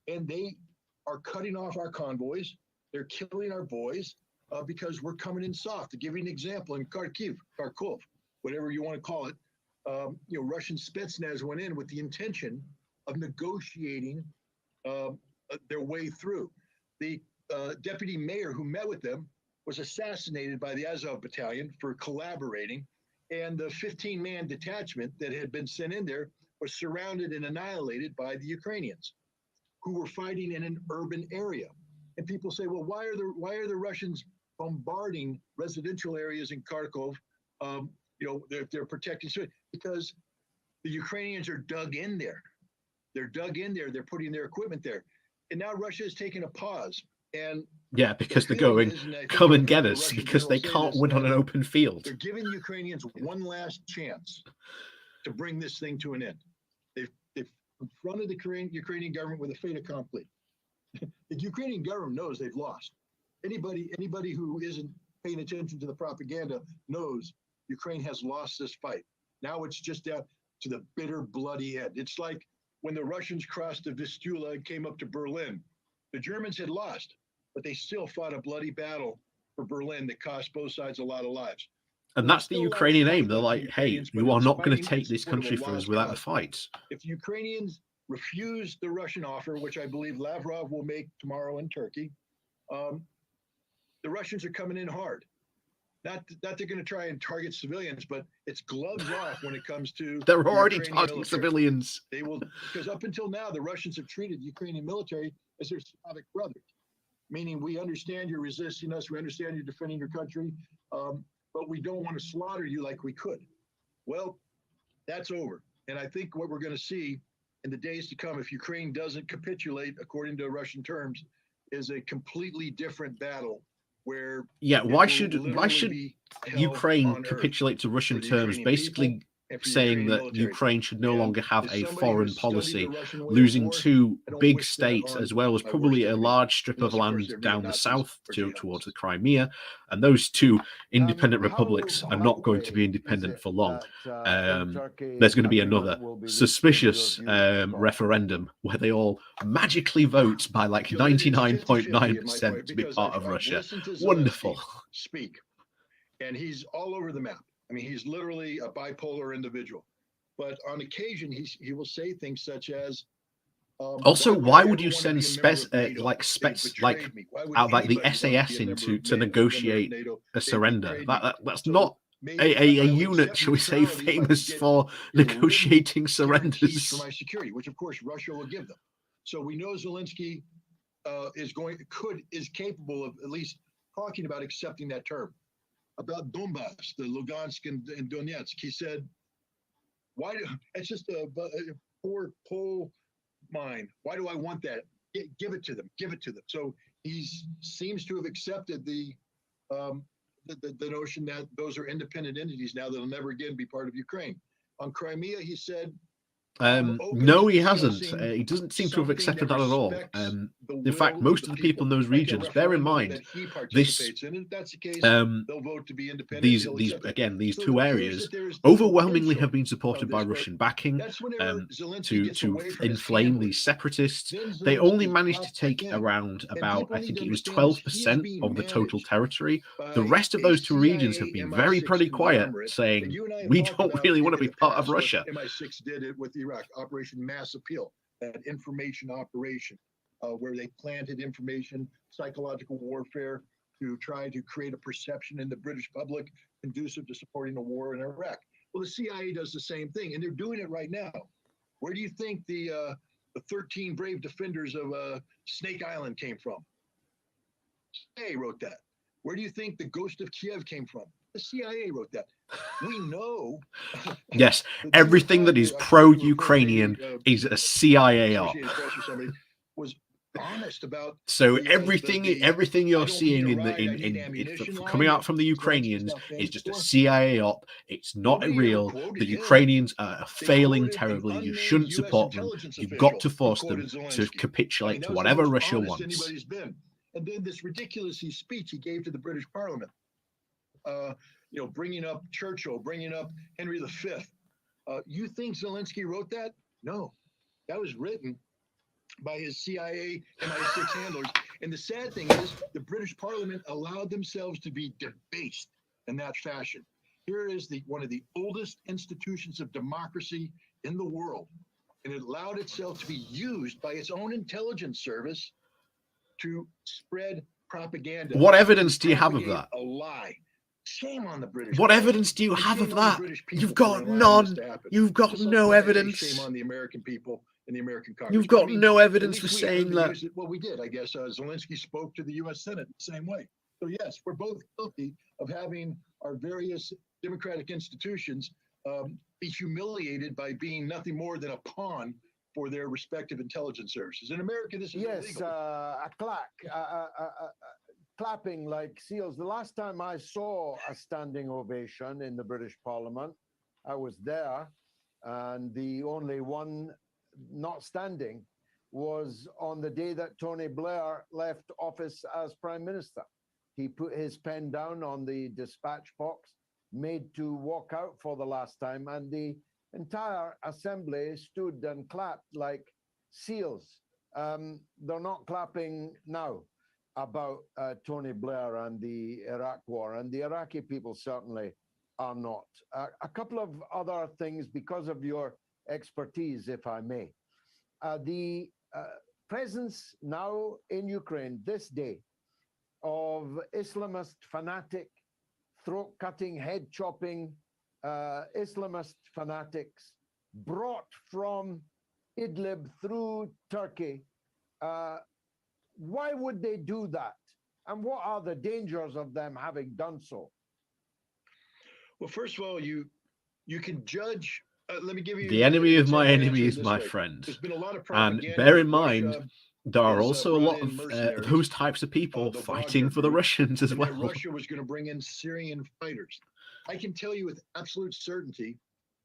and they are cutting off our convoys. They're killing our boys because we're coming in soft. To give you an example, in Kharkov, whatever you want to call it, Russian Spetsnaz went in with the intention of negotiating their way through. The deputy mayor who met with them was assassinated by the Azov battalion for collaborating, and the 15-man detachment that had been sent in there was surrounded and annihilated by the Ukrainians, who were fighting in an urban area. And people say, well, why are the Russians bombarding residential areas in Kharkov? They're protecting, because the Ukrainians are dug in there. They're dug in there. They're putting their equipment there. And now Russia is taking a pause. And yeah, because they're going, come and get us, because they can't win on an open field. They're giving the Ukrainians one last chance to bring this thing to an end. They've confronted the Ukrainian government with a fait accompli. The Ukrainian government knows they've lost. Anybody who isn't paying attention to the propaganda knows Ukraine has lost this fight. Now it's just down to the bitter, bloody end. It's like when the Russians crossed the Vistula and came up to Berlin. The Germans had lost, but they still fought a bloody battle for Berlin that cost both sides a lot of lives. And that's the Ukrainian aim. They're like, hey, you are not going to take this country from us without a fight. If the Ukrainians refuse the Russian offer, which I believe Lavrov will make tomorrow in Turkey, the Russians are coming in hard. Not they're going to try and target civilians, but it's gloves off when it comes to. They're already targeting civilians. They will, because up until now, the Russians have treated the Ukrainian military as their Slavic brothers, meaning we understand you're resisting us, we understand you're defending your country, but we don't want to slaughter you like we could. Well, that's over. And I think what we're going to see in the days to come, if Ukraine doesn't capitulate according to Russian terms, is a completely different battle. Where why should Ukraine capitulate to Russian terms, basically saying that Ukraine should no longer have a foreign policy, losing two big states as well as probably a large strip of land down the south towards the Crimea, and those two independent republics are not going to be independent for long. There's going to be another suspicious referendum where they all magically vote by like 99.9% to be part of Russia. Wonderful. Speak. And he's all over the map. I mean, he's literally a bipolar individual. But on occasion, he will say things such as, also, why would you send the SAS in to negotiate a surrender? That's not a unit, shall we say, famous for negotiating surrenders. For my security, which of course Russia will give them. So we know Zelensky is capable of at least talking about accepting that term. About Donbass, the Lugansk and Donetsk, he said, it's just a poor coal mine. Why do I want that? Give it to them. So he seems to have accepted the notion that those are independent entities now that'll never again be part of Ukraine. On Crimea, he said, no, he hasn't. He doesn't seem to have accepted that at all. In fact, most of the people in those regions, bear in mind, these two areas overwhelmingly have been supported by Russian backing to inflame these separatists. They only managed to take around about, I think it was 12% of the total territory. The rest of those two regions have been pretty quiet, saying, we don't really want to be part of Russia. MI6 did it with Iraq, Operation Mass Appeal, that information operation where they planted information, psychological warfare to try to create a perception in the British public conducive to supporting the war in Iraq. Well, the CIA does the same thing, and they're doing it right now. Where do you think the 13 brave defenders of Snake Island came from? CIA wrote that. Where do you think the Ghost of Kiev came from? The CIA wrote that. We know. Yes, everything that is pro-Ukrainian is a CIA op. Was honest about. So everything you're seeing in coming out from the Ukrainians is just a CIA op. It's not real. The Ukrainians are failing terribly. You shouldn't support them. You've got to force them to capitulate to whatever Russia wants. And then this ridiculous speech he gave to the British Parliament, bringing up Churchill, bringing up Henry V. You think Zelensky wrote that? No, that was written by his CIA MI6 handlers. And the sad thing is, the British Parliament allowed themselves to be debased in that fashion. Here is one of the oldest institutions of democracy in the world, and it allowed itself to be used by its own intelligence service to spread propaganda. What evidence do you have of that? A lie. Shame on the British. What evidence do you have of that? You've got none. You've got no evidence. Shame on the American people and the American Congress. You've got no evidence for saying that. Well, we did, I guess. Zelensky spoke to the U.S. Senate the same way. So yes, we're both guilty of having our various democratic institutions be humiliated by being nothing more than a pawn for their respective intelligence services. In America, this is illegal. A clapping like seals. The last time I saw a standing ovation in the British Parliament, I was there, and the only one not standing was on the day that Tony Blair left office as Prime Minister. He put his pen down on the dispatch box, made to walk out for the last time, and the entire assembly stood and clapped like seals. They're not clapping now about Tony Blair and the Iraq war, and the Iraqi people certainly are not. A couple of other things because of your expertise, if I may. The presence now in Ukraine this day of Islamist fanatic, throat-cutting, head-chopping Islamist fanatics brought from Idlib through Turkey. Why would they do that? And what are the dangers of them having done so? Well, first of all, you can judge. Let me give you the enemy of my enemy is my friend. There's been a lot of and bear in mind, there are also a lot of those types of people fighting for the Russians as well. Russia was going to bring in Syrian fighters. I can tell you with absolute certainty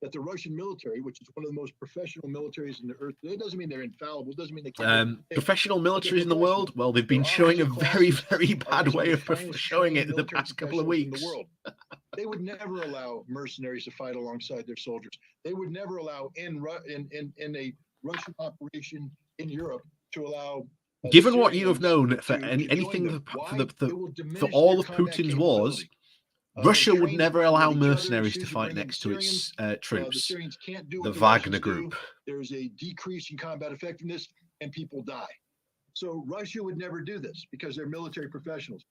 that the Russian military, which is one of the most professional militaries in the earth, it doesn't mean they're infallible. It doesn't mean they can't. Professional militaries in the world, well, they've been showing a very, very bad way of showing it in the past couple of weeks. They would never allow mercenaries to fight alongside their soldiers. They would never allow in a Russian operation in Europe to allow. Given what you have known for anything for all of Putin's wars, Russia would never allow mercenaries to fight next to its troops. The Wagner group. There's a decrease in combat effectiveness and people die. So Russia would never do this because they're military professionals.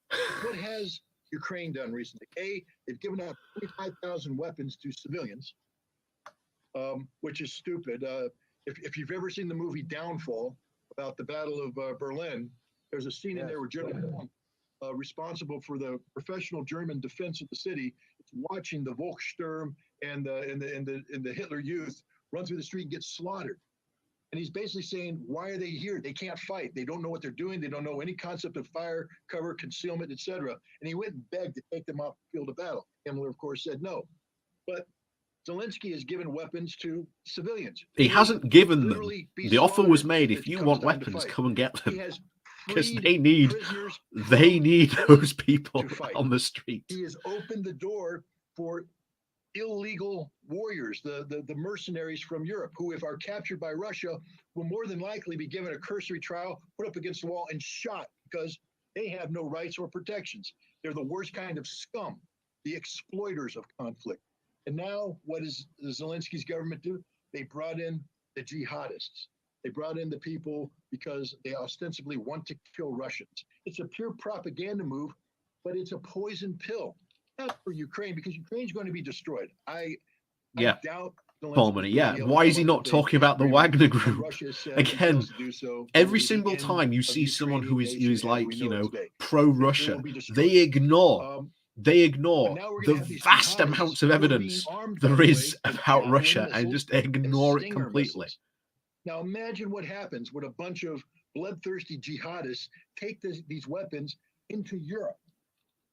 What has Ukraine done recently? They've given out 45,000 weapons to civilians, which is stupid. If you've ever seen the movie Downfall about the Battle of Berlin, there's a scene in there where German responsible for the professional German defense of the city is watching the Volkssturm and the Hitler Youth run through the street and get slaughtered. And he's basically saying, why are they here? They can't fight. They don't know what they're doing. They don't know any concept of fire, cover, concealment, etc. And he went and begged to take them off the field of battle. Himmler, of course, said no. But Zelensky has given weapons to civilians. He hasn't given them. The offer was made, if you want weapons, come and get them. Because they need those people on the street. He has opened the door for illegal warriors, the mercenaries from Europe, who, if are captured by Russia, will more than likely be given a cursory trial, put up against the wall, and shot because they have no rights or protections. They're the worst kind of scum, the exploiters of conflict. And now, what does Zelensky's government do? They brought in the jihadists. They brought in the people because they ostensibly want to kill Russians. It's a pure propaganda move, but it's a poison pill. Not for Ukraine, because Ukraine's going to be destroyed. I Yeah. I doubt Paul money. Yeah. Why is he not talking about the Wagner Group? Again, every single time you see someone who is like, you know, pro-Russia, they ignore the vast amounts of evidence there is about Russia and just ignore it completely. Now imagine what happens when a bunch of bloodthirsty jihadists take these weapons into Europe.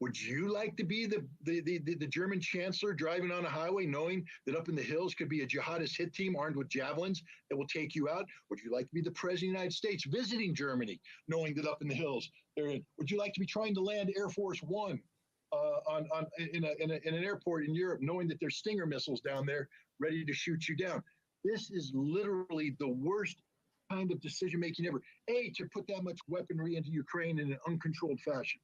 Would you like to be the German chancellor driving on a highway knowing that up in the hills could be a jihadist hit team armed with javelins that will take you out? Would you like to be the president of the United States visiting Germany knowing that up in the hills they're in? Would you like to be trying to land Air Force One in an airport in Europe knowing that there's Stinger missiles down there ready to shoot you down? This is literally the worst kind of decision making ever. To put that much weaponry into Ukraine in an uncontrolled fashion.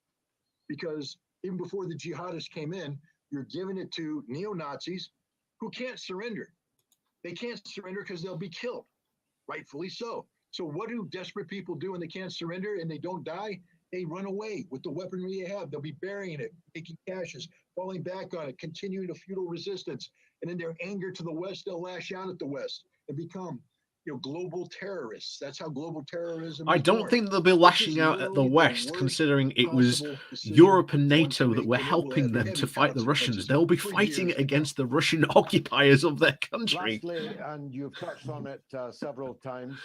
Because even before the jihadists came in, you're giving it to neo-Nazis who can't surrender. They can't surrender because they'll be killed, rightfully so. So what do desperate people do when they can't surrender and they don't die? They run away with the weaponry they have. They'll be burying it, making caches, falling back on it, continuing a futile resistance. And in their anger to the West, they'll lash out at the West and become global terrorists. That's how global terrorism is I don't born. think they'll be lashing out at the West, considering it was Europe and NATO that were helping them to fight the Russians. They'll be fighting against the Russian occupiers of their country. Lastly, and you've touched on it several times,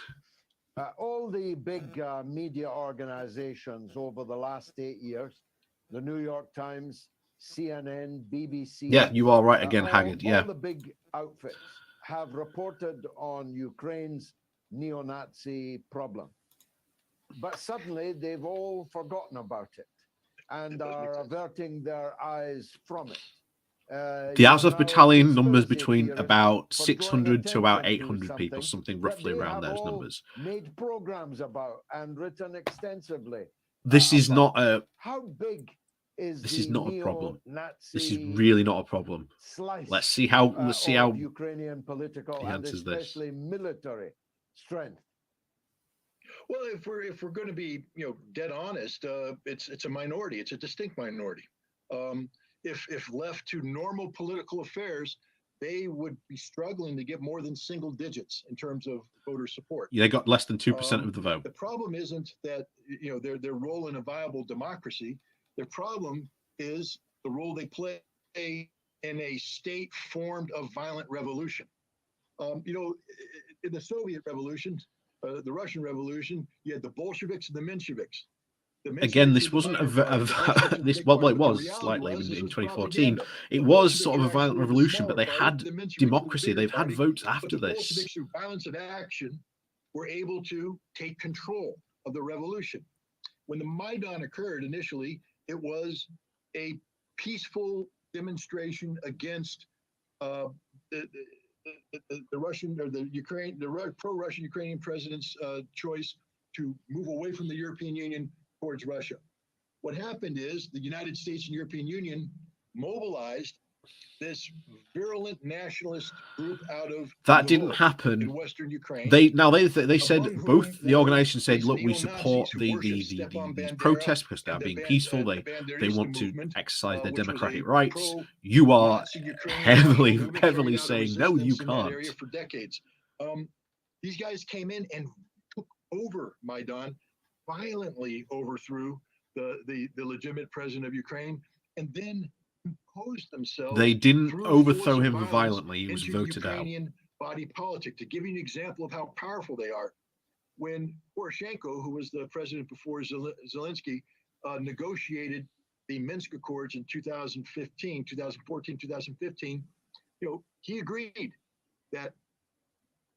all the big media organizations over the last 8 years, the New York Times, CNN, BBC. Yeah, you are right again, Haggard. Yeah. All the big outfits have reported on Ukraine's neo-Nazi problem. But suddenly they've all forgotten about it and are averting their eyes from it. The Azov battalion numbers between about 600 to about 800 people, something roughly around those numbers. Made programs about and written extensively. This is not a... How big is this is not a problem. Nazi this is really not a problem. Let's see how Ukrainian political and especially military strength. Well, if we're going to be dead honest, it's a minority. It's a distinct minority. If left to normal political affairs, they would be struggling to get more than single digits in terms of voter support. Yeah, they got less than 2% of the vote. The problem isn't that their role in a viable democracy. Their problem is the role they play in a state formed of violent revolution. In the Soviet Revolution, the Russian Revolution, you had the Bolsheviks and the Mensheviks. Again, this wasn't well, it was slightly in 2014. It was sort of a violent revolution, but they had democracy. They've had votes after this. The Bolsheviks, through violence of action, were able to take control of the revolution. When the Maidan occurred initially, it was a peaceful demonstration against the Russian or the pro-Russian Ukrainian president's choice to move away from the European Union towards Russia. What happened is the United States and European Union mobilized this virulent nationalist group out of that didn't happen in Western Ukraine. They said both the organizations said, look, we support the protests because they are being peaceful. They want to exercise their democratic rights. You are heavily saying no, you can't. For decades, these guys came in and took over Maidan, violently overthrew the legitimate president of Ukraine, and then imposed themselves. They didn't overthrow him violently. He was voted Ukrainian body politic. To give you an example of how powerful they are, when Poroshenko, who was the president before Zelensky, negotiated the Minsk Accords in 2014, 2015, he agreed that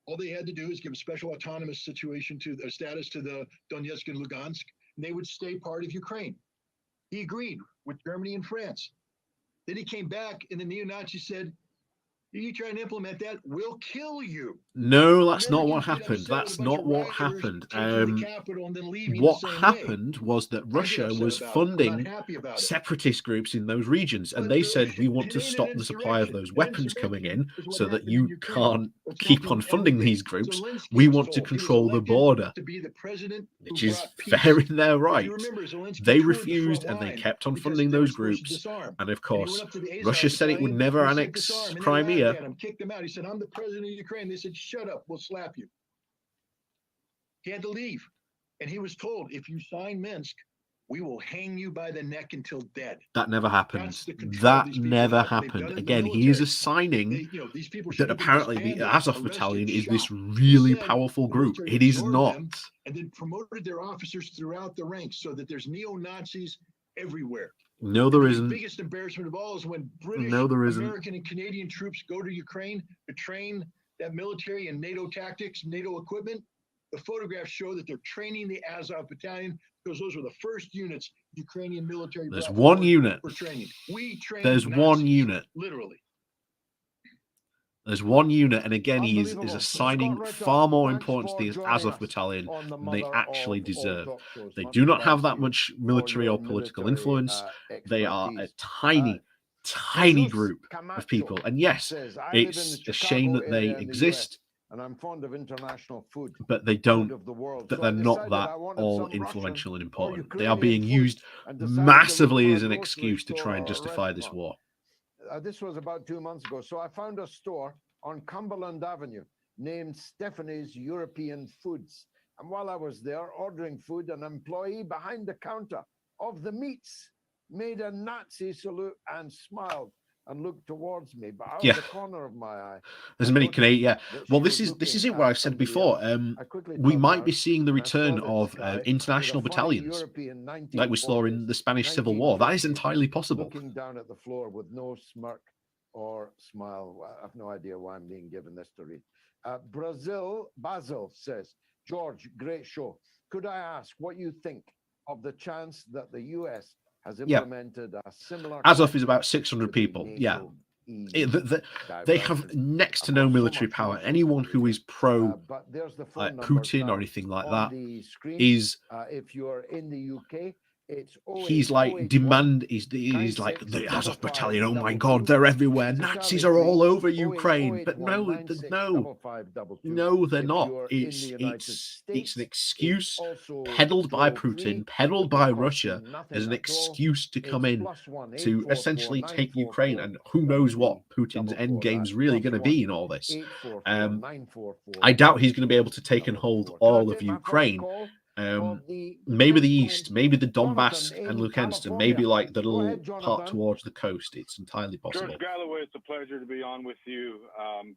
all they had to do is give a special autonomous status to the Donetsk and Lugansk, and they would stay part of Ukraine. He agreed with Germany and France. Then he came back and the neo-Nazis said, you try and implement that, we'll kill you. No, that's not what happened. That's not what happened. What happened was that Russia was funding separatist groups in those regions, and they said, we want to stop the supply of those weapons coming in so that you can't keep on funding these groups. We want to control the border, which is fair in their right. They refused, and they kept on funding those groups. And of course, Russia said it would never annex Crimea. here. At him, kicked him out. He said, "I'm the president of Ukraine." They said, "Shut up, we'll slap you." He had to leave. And he was told, if you sign Minsk, we will hang you by the neck until dead. That never happened. That's the control That these people never have, and they've done happened. it in the Again, he is military. assigning These people should that have been apparently the disbanded, Azov arrested, battalion is shot. this really Instead, powerful the group. military It is absorbed not. them and then promoted their officers throughout the ranks so that there's neo-Nazis everywhere. No, there The isn't. biggest embarrassment of all is when British, No, there isn't. American, and Canadian troops go to Ukraine to train that military and NATO tactics, NATO equipment. The photographs show that they're training the Azov battalion because those were the first units Ukrainian military. There's brought one forward unit. for training. We trained There's Nazis, one unit. literally. There's one unit, and again, he is Unbelievable. assigning Scott Ritter, far more thanks importance for to the joining Azov us battalion on the than they mother actually of all deserve. talk shows. They Much do not thanks have to that you much for military your or political military, influence. They are a expertise. tiny, tiny Jesus group of Camacho people. And yes, says, I live in it's the a shame Chicago that they area in the exist, US, and I'm fond of international food, but they food don't, of the world. that So they're I not decided that I wanted all some influential and Russian or important. They are Ukrainian being food used and decided to look massively for as a an grocery excuse to store try and or a justify this restaurant. war. This was about 2 months ago. So I found a store on Cumberland Avenue named Stephanie's European Foods. And while I was there ordering food, an employee behind the counter of the meats made a Nazi salute and smiled and looked towards me. But out Yeah. of the corner of my eye, There's I many noticed Canadian. Yeah. that Well, she this was is looking it. What at I've said somebody before. else. I quickly We turned might round be seeing the and I saw return this of guy with a international funny battalions, European like we saw in 1940s, the Spanish Civil War. That is 1950s, entirely possible. looking down at the floor with no smirk or smile. Well, I have no idea why I'm being given this to read. Basil says, George, great show. Could I ask what you think of the chance that the US has implemented a similar... Azov is about 600 people. Yeah. They have next to no military power. Anyone who is pro Putin or anything like that is... if you're in the UK, he's like demand is like the Azov battalion. Oh my God, they're everywhere. Nazis are all over Ukraine. But no, they're not. It's an excuse peddled by Putin, peddled by Russia as an excuse to come in to essentially take Ukraine. And who knows what Putin's end game's really going to be in all this. I doubt he's going to be able to take and hold all of Ukraine. Maybe the east, maybe the Donbass and Luhansk, maybe like the little part towards the coast. It's entirely possible. George Galloway, it's a pleasure to be on with you.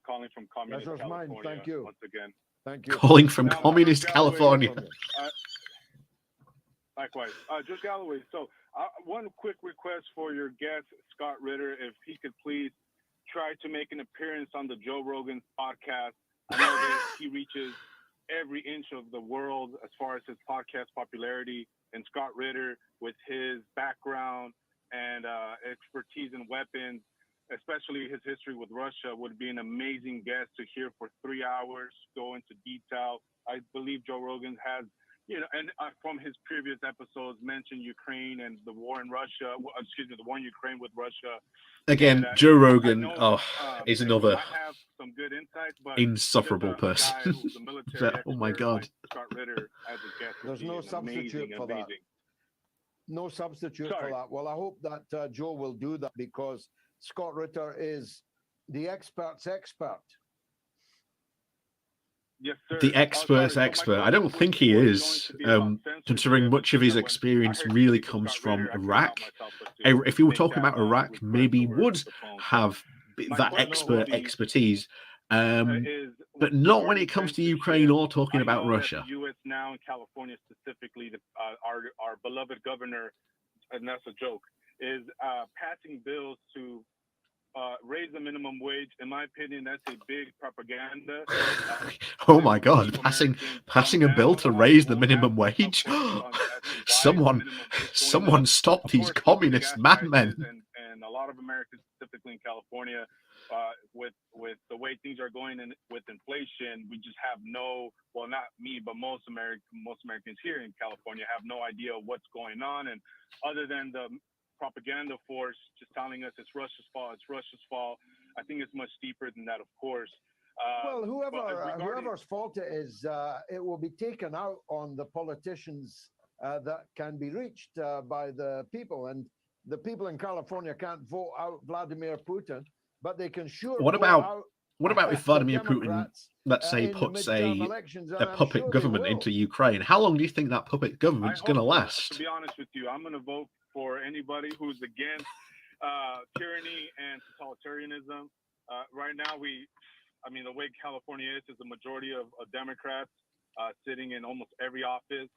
Calling from communist California. Thank you. Once again. Thank you. Calling from Now, communist Galloway, California. Likewise. George Galloway, so one quick request for your guest, Scott Ritter, if he could please try to make an appearance on the Joe Rogan podcast. I know that he reaches every inch of the world as far as his podcast popularity, and Scott Ritter, with his background and expertise in weapons, especially his history with Russia, would be an amazing guest to hear for 3 hours, go into detail. I believe Joe Rogan has, and from his previous episodes, mentioned Ukraine and the war in Russia, the war in Ukraine with Russia. Again, and, Joe Rogan is he another might have some good insights, but insufferable person. A guy who's a military Oh my God. like Scott Ritter as a guest. There's no substitute for that. No substitute for that. Well, I hope that Joe will do that, because Scott Ritter is the expert's expert. Yes, sir. The expert's expert. I don't think he is, considering much of his experience really comes from Iraq. If you were talking about Iraq, maybe he would have that expertise, but not when it comes to Ukraine or talking about Russia. The U.S. now and California specifically, our beloved governor, and that's a joke, is passing bills to raise the minimum wage. In my opinion, that's a big propaganda. Oh my God, passing a bill to raise the minimum wage. Someone stop these communist madmen. And a lot of Americans, specifically in California, with the way things are going and with inflation, we just have not me, but most Americans here in California have no idea what's going on. And other than the propaganda force just telling us it's Russia's fault, I think it's much deeper than that, of course. Well, whoever's fault it is, it will be taken out on the politicians that can be reached by the people. And the people in California can't vote out Vladimir Putin. but they can sure. What about if Vladimir Putin, let's say, puts a puppet government into Ukraine? How long do you think that puppet government's going to last? To be honest with you, I'm going to vote for anybody who's against tyranny and totalitarianism. Right now, the way California is a majority of Democrats sitting in almost every office.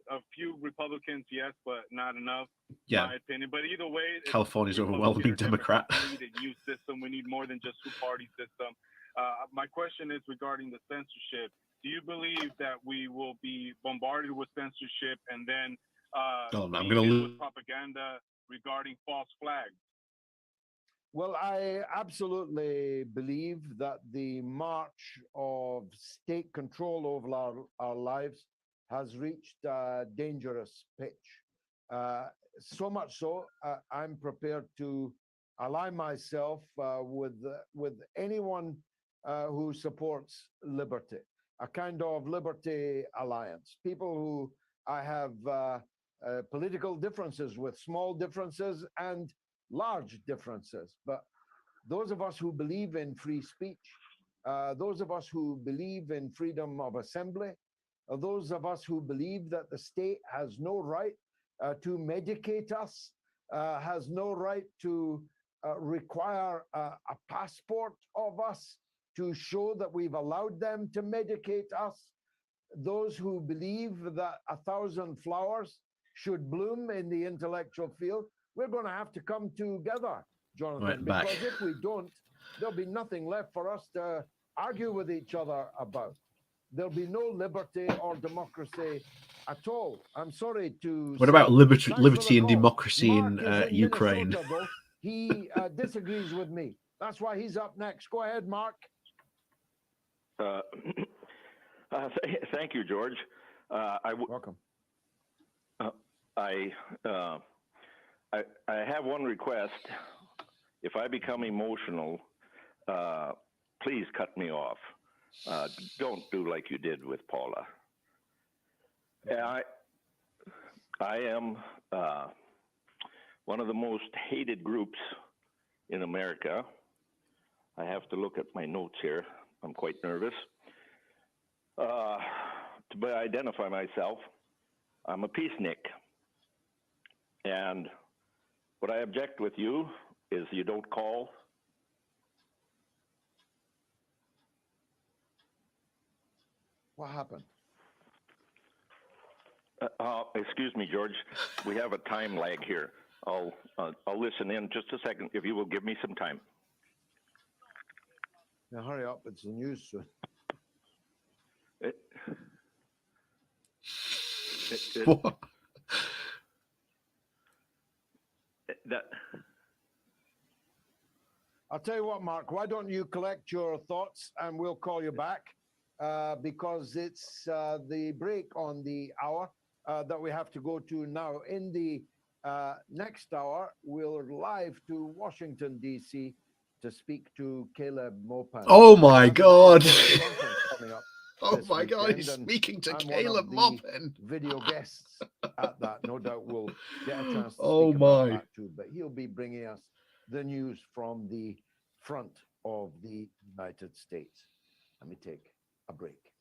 A few Republicans, yes, but not enough, in my opinion. But either way, California's overwhelming Democrat. We need a new system. We need more than just two-party system. My question is regarding the censorship. Do you believe that we will be bombarded with censorship and then with propaganda regarding false flags? Well, I absolutely believe that the march of state control over our lives has reached a dangerous pitch. So much so, I'm prepared to ally myself with anyone who supports liberty, a kind of liberty alliance. People who I have political differences with, small differences and large differences. But those of us who believe in free speech, those of us who believe in freedom of assembly, those of us who believe that the state has no right to medicate us, has no right to require a passport of us to show that we've allowed them to medicate us. Those who believe that 1,000 flowers should bloom in the intellectual field, we're going to have to come together, Jonathan, because if we don't, there'll be nothing left for us to argue with each other about. There'll be no liberty or democracy at all. I'm sorry to. What about liberty and democracy in Ukraine? Minnesota, he disagrees with me. That's why he's up next. Go ahead, Mark. Thank you, George. Welcome. I have one request. If I become emotional, please cut me off. Don't do like you did with Paula. I am one of the most hated groups in America. I have to look at my notes here. I'm quite nervous. To identify myself, I'm a peacenik. And what I object with you is you don't call. What happened? Excuse me, George. We have a time lag here. I'll listen in just a second if you will give me some time. Now hurry up! It's the news soon. What? I'll tell you what, Mark. Why don't you collect your thoughts and we'll call you back because it's the break on the hour that we have to go to now. In the next hour, we're live to Washington, D.C. to speak to Caleb Maupin. Oh, my God. Oh, my God. He's speaking to Caleb Maupin. Video guests at that. No doubt we'll get a chance to speak about that too. But he'll be bringing us the news from the front of the United States. Let me take a break.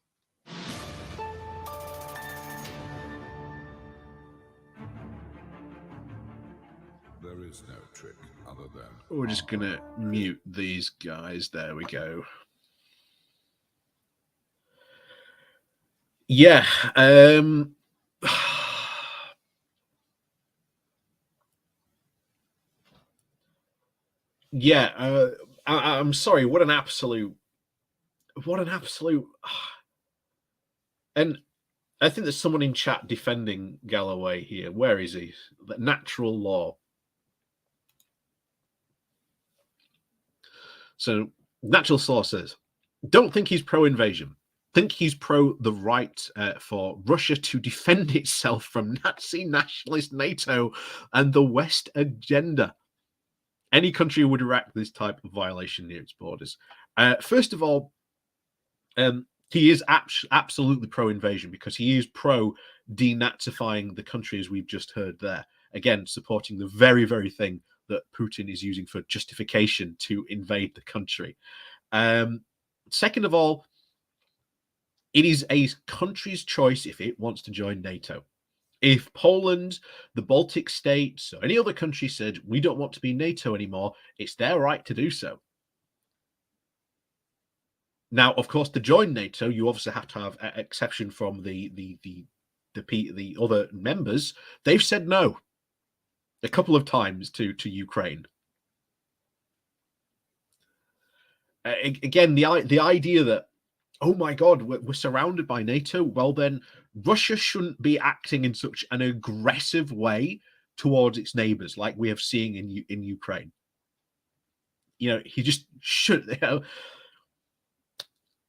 There is no trick other than... We're just going to mute these guys. There we go. Yeah. Yeah. I'm sorry. What an absolute... And I think there's someone in chat defending Galloway here. Where is he? Natural law. So natural law says, don't think he's pro-invasion. Think he's pro the right for Russia to defend itself from Nazi nationalist NATO and the West agenda. Any country would erect this type of violation near its borders. First of all, he is absolutely pro-invasion because he is pro-denazifying the country, as we've just heard there. Again, supporting the very, very thing that Putin is using for justification to invade the country. Second of all, it is a country's choice if it wants to join NATO. If Poland, the Baltic states, or any other country said, we don't want to be NATO anymore, it's their right to do so. Now, of course, to join NATO, you obviously have to have an exception from the other members. They've said no a couple of times to Ukraine. Again, the idea that, oh my God, we're surrounded by NATO. Well, then Russia shouldn't be acting in such an aggressive way towards its neighbors, like we have seen in Ukraine. You know, he just should. You know.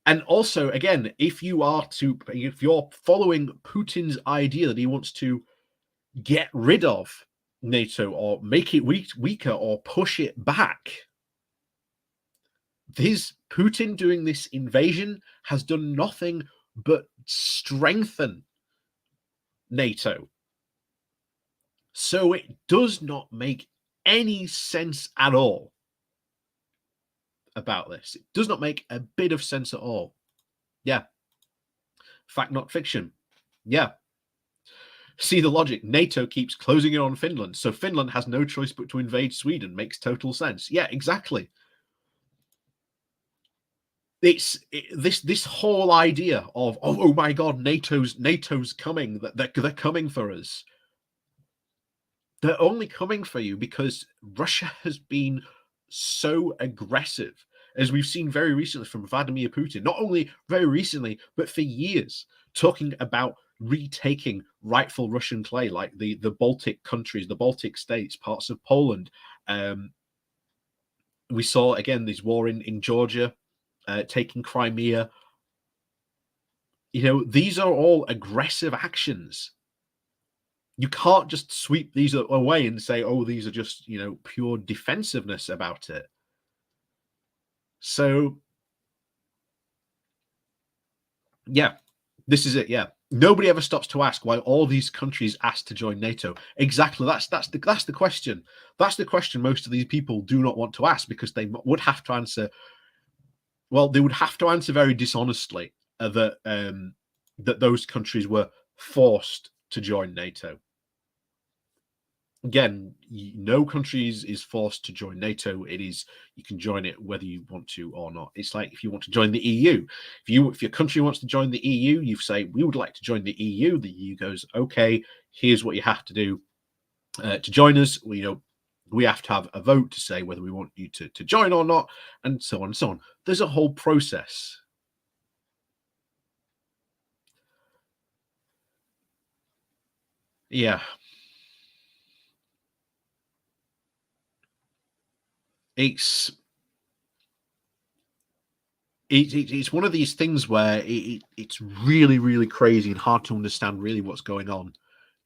And also, again, if you're following Putin's idea that he wants to get rid of NATO or make it weaker or push it back, Putin doing this invasion has done nothing but strengthen NATO. So it does not make any sense at all about this. It does not make a bit of sense at all. Yeah. Fact, not fiction. Yeah. See the logic. NATO keeps closing in on Finland, so Finland has no choice but to invade Sweden. Makes total sense. Yeah, exactly. This whole idea of oh my God, NATO's coming. They're coming for us. They're only coming for you because Russia has been so aggressive, as we've seen very recently from Vladimir Putin. Not only very recently, but for years, talking about retaking rightful Russian clay, like the Baltic countries, the Baltic states, parts of Poland. We saw again this war in Georgia, taking Crimea. You know, these are all aggressive actions. You can't just sweep these away and say, oh, these are just, you know, pure defensiveness about it. So, yeah, this is it. Yeah. Nobody ever stops to ask why all these countries asked to join NATO. Exactly. That's the question. That's the question most of these people do not want to ask, because they would have to answer. Well, they would have to answer very dishonestly that those countries were forced to join NATO. Again, no country is forced to join NATO. It is, you can join it whether you want to or not. It's like if you want to join the EU. If your country wants to join the EU, you say, we would like to join the EU. The EU goes, okay, here's what you have to do to join us. We have to have a vote to say whether we want you to join or not, and so on and so on. There's a whole process. Yeah. It's one of these things where it's really, really crazy and hard to understand really what's going on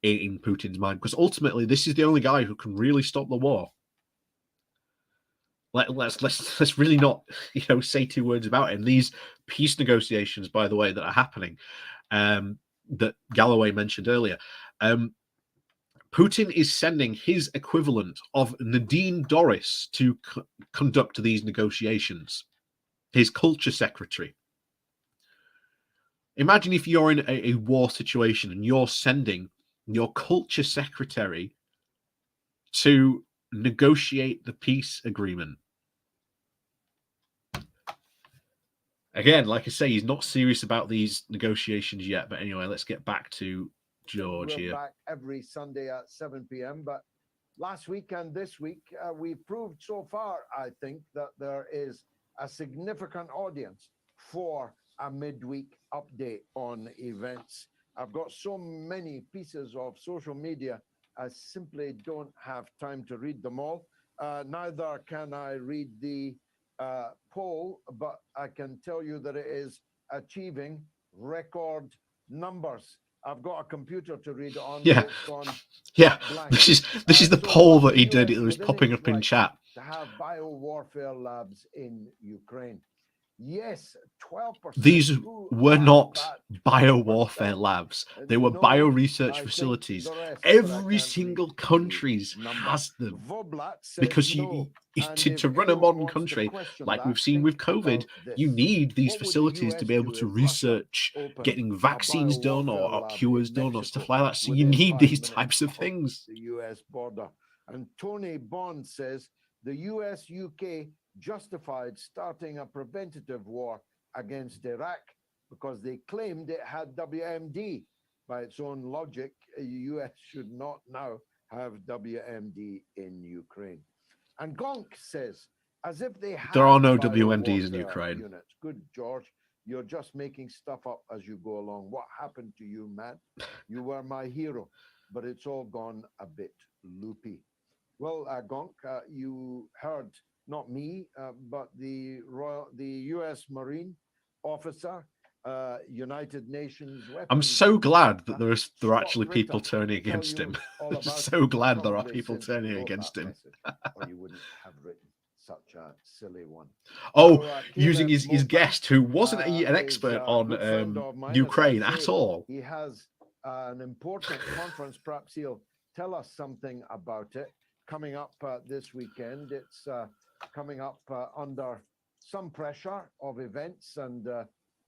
in Putin's mind, because ultimately this is the only guy who can really stop the war. Let's really not, say two words about it. And these peace negotiations, by the way, that are happening, that Galloway mentioned earlier, Putin is sending his equivalent of Nadine Dorris to conduct these negotiations, his culture secretary. Imagine if you're in a war situation and you're sending your culture secretary to negotiate the peace agreement. Again, like I say, he's not serious about these negotiations yet. But anyway, let's get back to George here. We're back every Sunday at 7 p.m. But last week and this week, we've proved so far, I think, that there is a significant audience for a midweek update on events. I've got so many pieces of social media, I simply don't have time to read them all. Neither can I read the poll, but I can tell you that it is achieving record numbers. I've got a computer to read it on. Yeah, yeah. This is the poll that he did. It was popping up in chat. To have biowarfare labs in Ukraine. Yes, 12%. These Who were are not that biowarfare 12%? labs. They were No, bioresearch I think facilities. the rest, but I Every can't single read the countries number. has them Voblat says because no. And to if run a anyone modern wants to country question like that, we've seen think with COVID, about this. you need these What would the facilities to US be able do to if Russia research opened getting a vaccines done biowarfare or lab cures in done or Mexico stuff like that. So you within need 5 these minutes types of of things. the US border? And Tony Bond says the US UK justified starting a preventative war against Iraq because they claimed it had WMD. By its own logic, the US should not now have WMD in Ukraine. And Gonk says, as if they have There are no WMDs in biowarfare Ukraine. units. Good, George. You're just making stuff up as you go along. What happened to you, man? You were my hero, but it's all gone a bit loopy. Well, Gonk, you heard not me, but the U.S. Marine officer, United Nations weapons. I'm so glad that there are Scott actually people Ritter turning will tell against you him. all I'm about so it, glad there are probably people since you turning wrote against that him. message, or you wouldn't have written such a silly one. Oh, Now, using Caleb his Maupin, guest, who wasn't an is expert a good friend on of mine, as I Ukraine at say. all. He has an important conference. Perhaps he'll tell us something about it coming up this weekend. It's coming up under some pressure of events and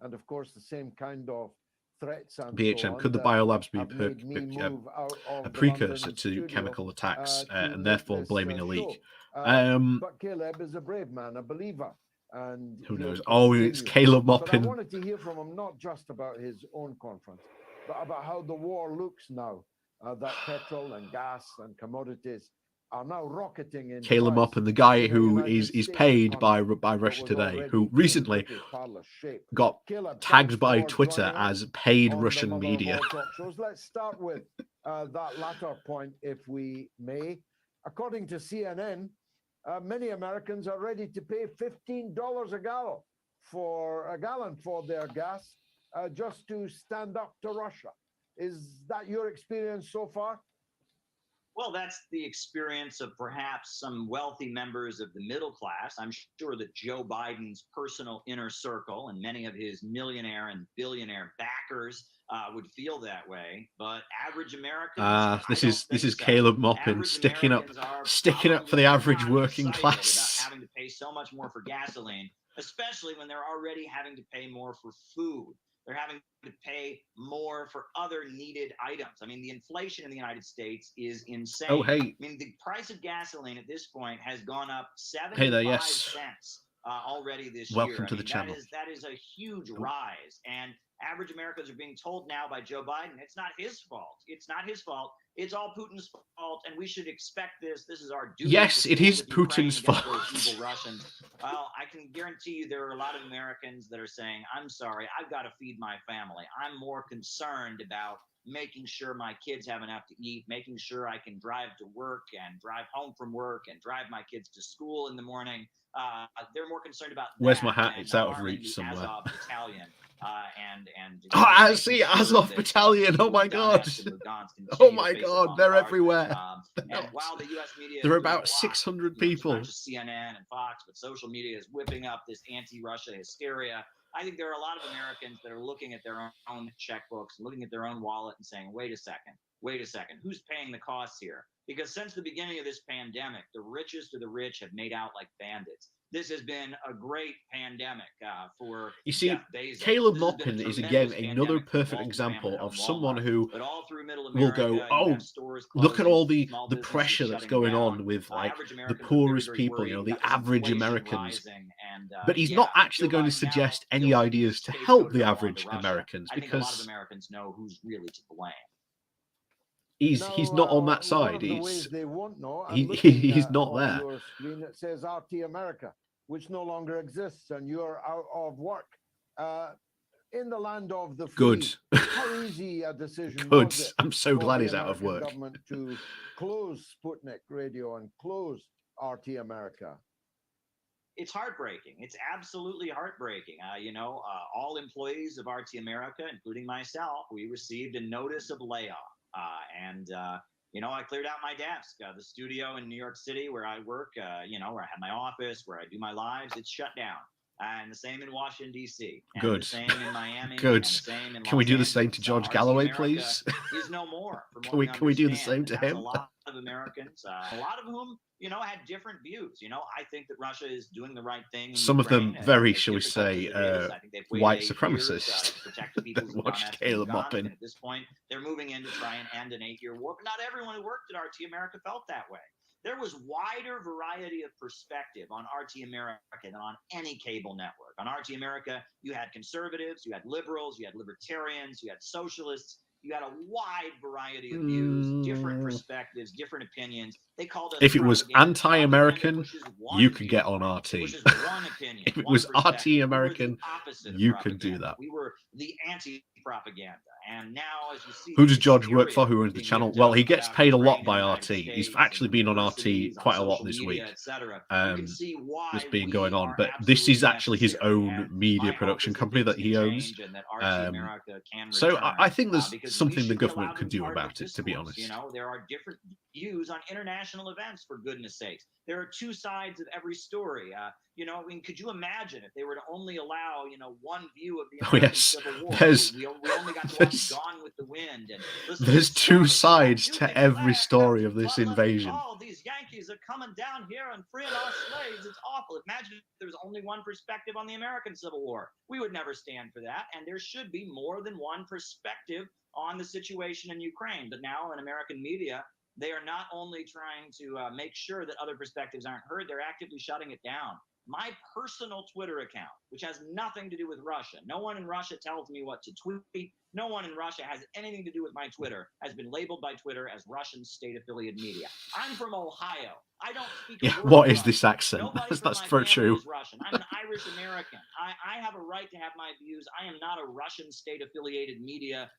of course the same kind of threats and so BHM, on could the that biolabs be have made me move out of a the precursor London to studio, chemical attacks to and make therefore this, blaming a show. leak? But Caleb is a brave man, a believer, and Who he'll knows? Oh, it's continue. Caleb But I Maupin. wanted to hear from him not just about his own conference, but about how the war looks now that petrol and gas and commodities are now rocketing in Caleb price Maupin, the guy in a who United is States paid by economy that Russia was Today, already who in recently pretty parlous shape. got Caleb, tagged thanks by for Twitter joining us as paid on the Russian Mother of media. All talk shows. Let's start with that latter point, if we may. According to CNN, many Americans are ready to pay $15 a gallon for their gas just to stand up to Russia. Is that your experience so far? Well, that's the experience of perhaps some wealthy members of the middle class. I'm sure that Joe Biden's personal inner circle and many of his millionaire and billionaire backers would feel that way. But average Americans, This I is don't think so. Caleb Maupin Average sticking up Americans are for the probably average not working excited class. about having to pay so much more for gasoline, especially when they're already having to pay more for food. They're having to pay more for other needed items. I mean, the inflation in the United States is insane. Oh, hey. I mean, the price of gasoline at this point has gone up 75 Hey there, yes. cents already this year. Welcome to the channel. That is a huge rise. And average Americans are being told now by Joe Biden, it's not his fault. It's not his fault. It's all Putin's fault, and we should expect this. This is our duty. Yes, it is Putin's fault. Those evil Russians. Well, I can guarantee you there are a lot of Americans that are saying, I'm sorry, I've got to feed my family. I'm more concerned about making sure my kids have enough to eat, making sure I can drive to work and drive home from work and drive my kids to school in the morning. They're more concerned about that. Where's my hat? It's out of reach somewhere. Azov Battalion, oh, I see Azov Battalion. Oh my God. Oh my God. They're everywhere. And while the U.S. media there are about 600 people. Not just CNN and Fox, but social media is whipping up this anti-Russia hysteria. I think there are a lot of Americans that are looking at their own checkbooks, looking at their own wallet and saying, wait a second, who's paying the costs here? Because since the beginning of this pandemic, the richest of the rich have made out like bandits. This has been a great pandemic for you see, Jeff Bezos. Caleb Maupin is again another perfect example of someone who will go, oh, look at all the pressure that's going on with like the poorest people, you know, the average Americans. But he's not actually going to suggest any ideas to help the average Americans, because a lot of Americans know who's really to blame. He's not on that side. They won't know. He's not there. Your screen, it says RT America, which no longer exists, and you're out of work. In the land of the free, good. How easy a decision good. was it I'm so glad he's American out of work. Government to close Sputnik Radio and close RT America. It's heartbreaking. It's absolutely heartbreaking. All employees of RT America, including myself, we received a notice of layoff. I cleared out my desk. The studio in New York City where I work, where I have my office, where I do my lives, it's shut down. and the same in Washington, D.C., and Good. the same in Miami, Good. and the same in Can we Los do the same Angeles. to George RT Galloway, America please? is no more. From Can we do the same to and that's him? a lot of Americans, a lot of whom, you know, had different views. You know, I think that Russia is doing the right thing. In Some Ukraine, of them very, as shall we difficult say, as it is. I think they've waited white 8 years, supremacists to protect the people that who've watched Donetsk Caleb and Lugansk, Maupin. and at this point, they're moving in to try and end an 8-year war. But not everyone who worked at RT America felt that way. There was wider variety of perspective on RT America than on any cable network. On RT America, you had conservatives, you had liberals, you had libertarians, you had socialists, you had a wide variety of views, different perspectives, different opinions. They called us If it was propaganda. anti-American, Propaganda pushes one you could get on viewpoint, RT. pushes one opinion, If it one was perspective. We were the RT-American, opposite of you could do propaganda. that. We were the anti-propaganda. And now, as you see, Who the does George work for? hysteria Who owns the being channel? whipped Well, up he gets about paid a Ukraine lot in by the RT. United He's States, actually in been on RT universities, quite a on lot social this media, week. etc. You can see why That's been we going on. are But this is absolutely actually his necessary. own And media my hope production is that company things that he can owns. change and that RT America can So return, I think there's because we something the should be government allowed could to be do part of about the it, to be discourse. honest. You know, there are different views on international events, for goodness sakes. There are two sides of every story. You know, I mean, could you imagine if they were to only allow, you know, one view of the American Civil War? We only got to watch Gone with the Wind and listen to there's the two songs. sides Do to things every like story of this Butler, invasion. oh, these Yankees are coming down here and freeing our slaves. It's awful. Imagine if there was only one perspective on the American Civil War. We would never stand for that. And there should be more than one perspective on the situation in Ukraine. But now in American media, they are not only trying to make sure that other perspectives aren't heard, they're actively shutting it down. My personal Twitter account, which has nothing to do with Russia, no one in Russia tells me what to tweet, no one in Russia has anything to do with my Twitter, has been labeled by Twitter as Russian state-affiliated media. I'm from Ohio. I don't speak a word What of is this Russian. accent? Nobody That's from my very family true. is Russian. I'm an Irish American. I have a right to have my views. I am not a Russian state-affiliated media.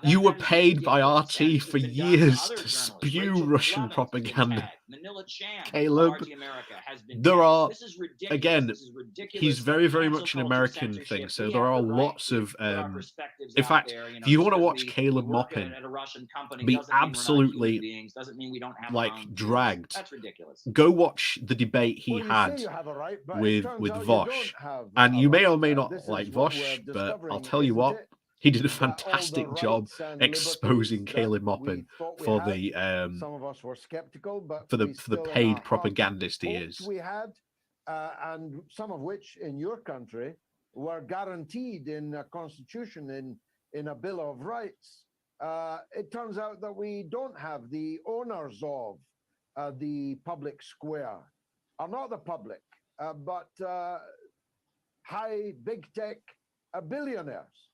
You were that is paid by ridiculous. And RT this for has been done years other to journalists. spew Rachel Russian McLevin's been propaganda. tagged. Manila Chan Caleb, of RT America has been there tagged. are, This is ridiculous. again, This is ridiculous. he's very, very Cancel much an culture, American censorship. thing. So We there have are the right lots to of, put our perspectives in out fact, there. You know, if you just want to 'cause watch Caleb we work Maupin at a Russian company be doesn't mean we're not absolutely human beings, doesn't mean we don't have like our own views. dragged, That's ridiculous. go watch the debate he Well, you had say you have a right, but with it turns out you Vosh, don't have and a you may right. or may not This is like what Vosh, we're but I'll discovering, tell you isn't what, it? he did a That all the fantastic job rights and exposing liberties that Caleb we Maupin thought we for had, the some of us were skeptical, but for the we still in our paid hearts propagandist he hoped is. we had, and some of which in your country were guaranteed in a constitution, in a Bill of Rights. It turns out that we don't have. The owners of the public square are not the public, but high big tech billionaires.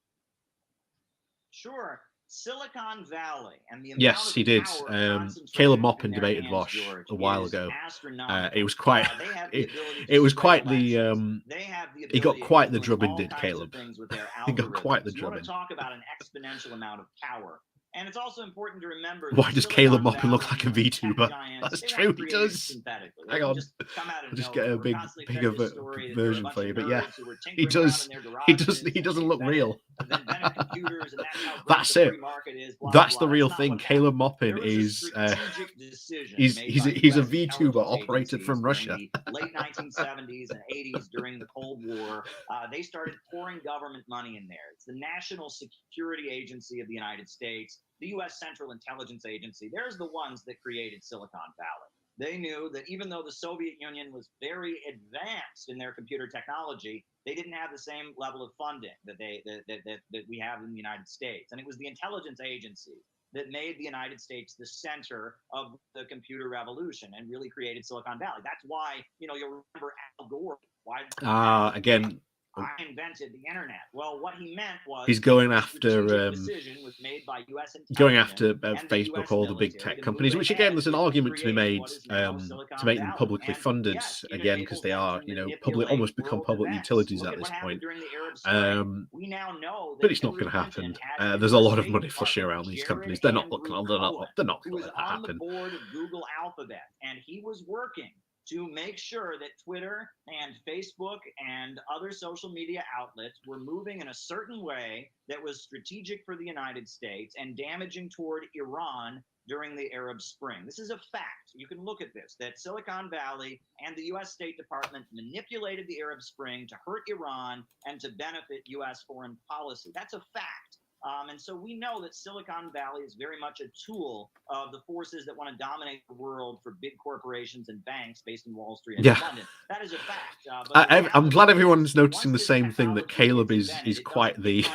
Sure. Silicon Valley and the amount Yes, of he did. power concentrated Caleb in Maupin their debated hands, Vosh George, a while is ago. astronomical. It was quite. They have the ability to It was sway quite the. elections. They have the He got ability to quite the influence drubbing, all did kinds Caleb? of things with their He got quite the algorithms. You want drubbing. to talk about an exponential amount of power. And it's also important to remember Why that does Silicon Caleb Maupin look Valley like a and tech VTuber? giants, That's they true, weren't he created does. synthetically. Hang They on, just come out of I'll just nowhere. get a We're big, constantly bigger fed this story that there are a version bunch for of you. But yeah, nerds who were he tinkering around does. in their He garages does. He and doesn't they look real. invented computers, and that's how great That's the it. free market is. Blah, That's blah, the blah. real That's not thing. what Caleb happened. Maupin There was a is. strategic decision He's made he's by he's a US VTuber intelligence operated agencies from Russia. during the late 1970s and 80s during the Cold War. They started pouring government money in there. It's the National Security Agency of the United States, the U.S. Central Intelligence Agency. There's the ones that created Silicon Valley. They knew that even though the Soviet Union was very advanced in their computer technology, they didn't have the same level of funding that we have in the United States. And it was the intelligence agencies that made the United States the center of the computer revolution and really created Silicon Valley. That's why, you'll remember Al Gore. Why? Again, I invented the internet. Well, what he meant was he's going the after decision was made by U.S. going after and the Facebook, US all the big military tech to companies. move Which ahead again, there's an with argument to be creating made what is now to Silicon make them Valley. publicly And funded yes, it again, because enabled they them are, to public, manipulate almost become world public events. utilities Look at at this what point. happened during the Arab Spring. We now know that But it's not Hillary going to Clinton happen. had in There's a her lot of State money flushing Department around these Jared companies. They're not Andrew looking. Cohen, They're not who going was to let that on the happen. board of Google Alphabet, and he was working to make sure that Twitter and Facebook and other social media outlets were moving in a certain way that was strategic for the United States and damaging toward Iran during the Arab Spring. This is a fact. You can look at this, that Silicon Valley and the U.S. State Department manipulated the Arab Spring to hurt Iran and to benefit U.S. foreign policy. That's a fact. And so we know that Silicon Valley is very much a tool of the forces that want to dominate the world for big corporations and banks based in Wall Street and London. That is a fact. I'm glad everyone's noticing the same thing, that Caleb is quite the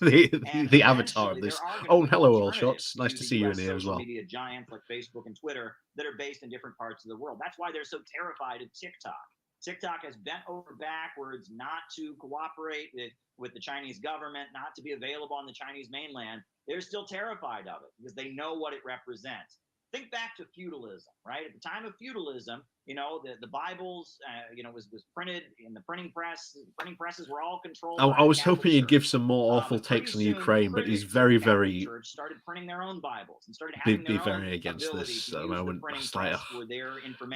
the avatar of this. Oh, hello, all shots. Nice to see you in here as well. Social media giants like Facebook and Twitter that are based in different parts of the world. That's why they're so terrified of TikTok. TikTok has bent over backwards not to cooperate with the Chinese government, not to be available on the Chinese mainland. They're still terrified of it because they know what it represents. Think back to feudalism, right? At the time of feudalism, you know, the Bibles, was printed in the printing press. The printing presses were all controlled. I was hoping he'd give some more awful takes on Ukraine, but he's very, very Church started printing their own Bibles and started having be their very own against this at the moment. Like,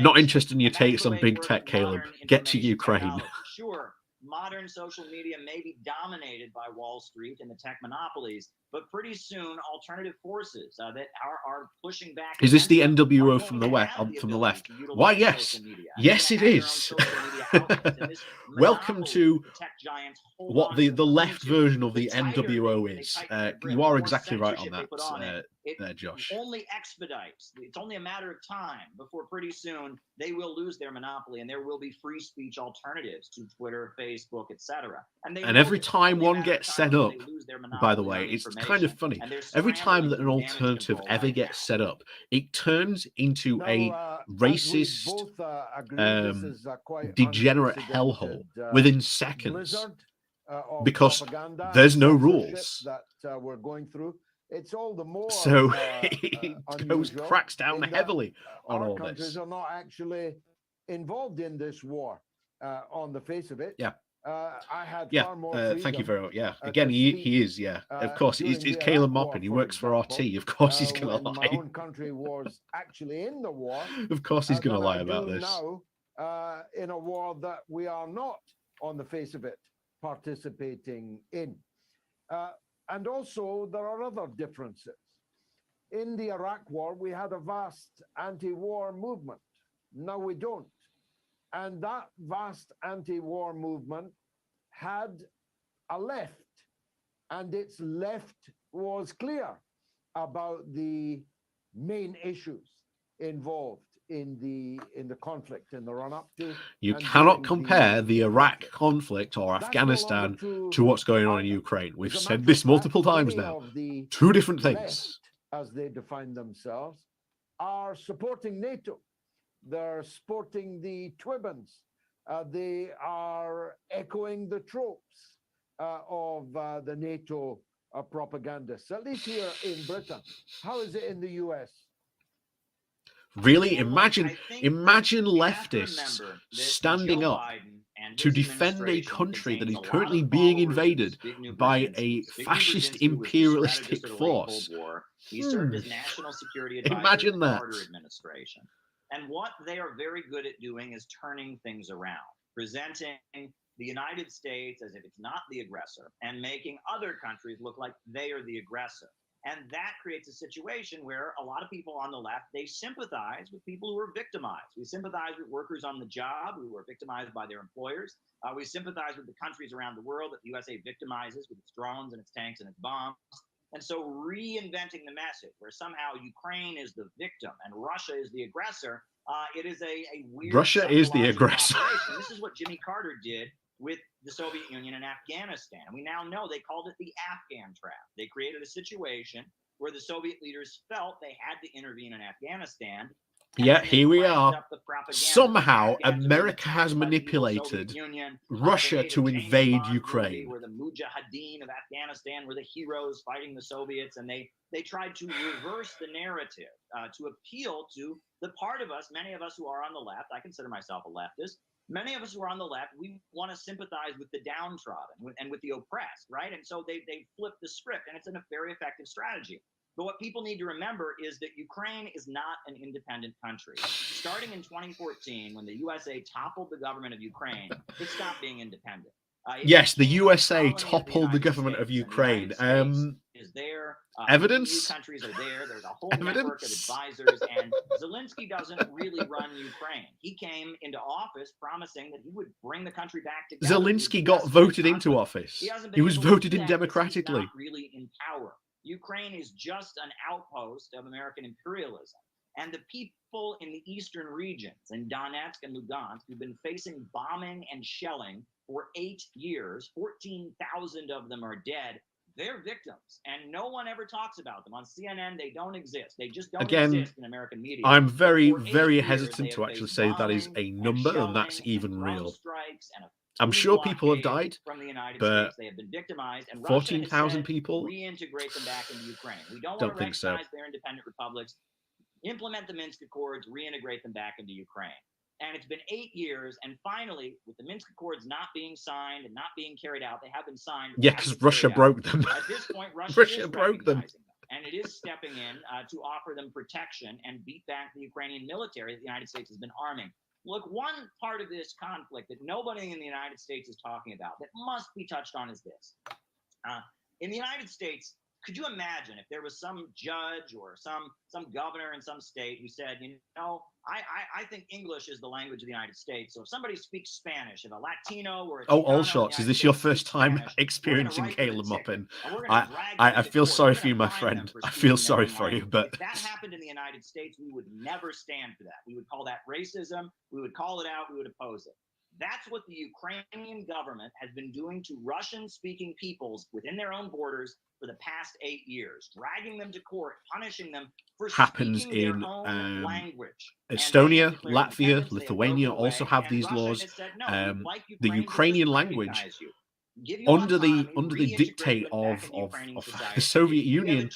not interested in your takes on big tech, Caleb. Get to Ukraine. Technology. Sure, modern social media may be dominated by Wall Street and the tech monopolies, but pretty soon alternative forces that are pushing back. Is this the NWO from the left? Why, yes. Yes, it is. Welcome to what the left version of the NWO is. You are exactly right on that, there, Josh. Only expedites. It's only a matter of time before pretty soon they will lose their monopoly and there will be free speech alternatives to Twitter, Facebook, etc. And every time one gets set up, by the way, it's kind of funny. Every time that an alternative ever gets set up, it turns into a racist, degenerate hellhole within seconds because there's no rules. That we're going through. It's all the more so it cracks down heavily on all this. Our countries are not actually involved in this war on the face of it. Yeah. I had far more thank you very much. Yeah, again, he is. Yeah, of course, it's Caleb Maupin. He works for RT. Of course, he's going to lie. My own country was actually in the war. Of course, he's going to lie about this. Now, in a war that we are not, on the face of it, participating in. And also, there are other differences. In the Iraq war, we had a vast anti-war movement. Now we don't. And that vast anti-war movement had a left, and its left was clear about the main issues involved in the conflict, in the run-up to. You cannot compare the Iraq conflict or Afghanistan to what's going on in Ukraine. We've said this multiple times now. Two different things. As they define themselves, are supporting NATO. They're supporting the Twibbons. They are echoing the tropes of the NATO propagandists, at least here in Britain. How is it in the US? Really, imagine leftists standing up to defend a country that is currently being invaded by a fascist imperialistic force. He served as national security advisor Imagine in the that. Carter administration. And what they are very good at doing is turning things around, presenting the United States as if it's not the aggressor and making other countries look like they are the aggressor. And that creates a situation where a lot of people on the left, they sympathize with people who are victimized. We sympathize with workers on the job who are victimized by their employers. We sympathize with the countries around the world that the USA victimizes with its drones and its tanks and its bombs. And so reinventing the message where somehow Ukraine is the victim and Russia is the aggressor, it is a weird... Russia is the aggressor. This is what Jimmy Carter did with the Soviet Union and Afghanistan. We now know they called it the Afghan trap. They created a situation where the Soviet leaders felt they had to intervene in Afghanistan. Yeah, here we are. Somehow, America has manipulated Russia to invade Ukraine. Where the Mujahideen of Afghanistan were the heroes fighting the Soviets, and they tried to reverse the narrative to appeal to the part of us, many of us who are on the left. I consider myself a leftist. Many of us who are on the left, we want to sympathize with the downtrodden and with the oppressed, right? And so they flip the script, and it's a very effective strategy. But what people need to remember is that Ukraine is not an independent country. Starting in 2014, when the USA toppled the government of Ukraine, it stopped being independent. Yes, the USA toppled the government of Ukraine. Is there evidence? EU countries are there. There's a whole Evidence? network of advisors, and Zelensky doesn't really run Ukraine. He came into office promising that he would bring the country back together. Zelensky got voted into office. He was voted in democratically. He's not really in power. Ukraine is just an outpost of American imperialism. And the people in the eastern regions, in Donetsk and Lugansk, who've been facing bombing and shelling for 8 years, 14,000 of them are dead. They're victims, and no one ever talks about them. On CNN, they don't exist. They just don't exist in American media. I'm very, very hesitant to actually say that is a number and that's even real. I'm sure people have died, from the United but States. They have been victimized, and 14,000 people? Reintegrate them back into Ukraine. We don't Don't want to think so. recognize their independent republics. Implement the Minsk Accords, reintegrate them back into Ukraine. And it's been 8 years, and finally, with the Minsk Accords not being signed and not being carried out, they have been signed. Yeah, because Russia broke them. At this point, Russia broke them. And it is stepping in to offer them protection and beat back the Ukrainian military that the United States has been arming. Look, one part of this conflict that nobody in the United States is talking about that must be touched on is this. In the United States, could you imagine if there was some judge or some governor in some state who said, you know, I think English is the language of the United States. So if somebody speaks Spanish, if a Latino or a all shots. Is this your first time experiencing Caleb Maupin? I feel sorry for you, my friend. I feel sorry for you, but if that happened in the United States, we would never stand for that. We would call that racism. We would call it out. We would oppose it. That's what the Ukrainian government has been doing to Russian-speaking peoples within their own borders for the past 8 years, dragging them to court, punishing them for speaking their own language. Estonia, Latvia, Lithuania also have these laws. The Ukrainian language, under the dictate of the Soviet Union,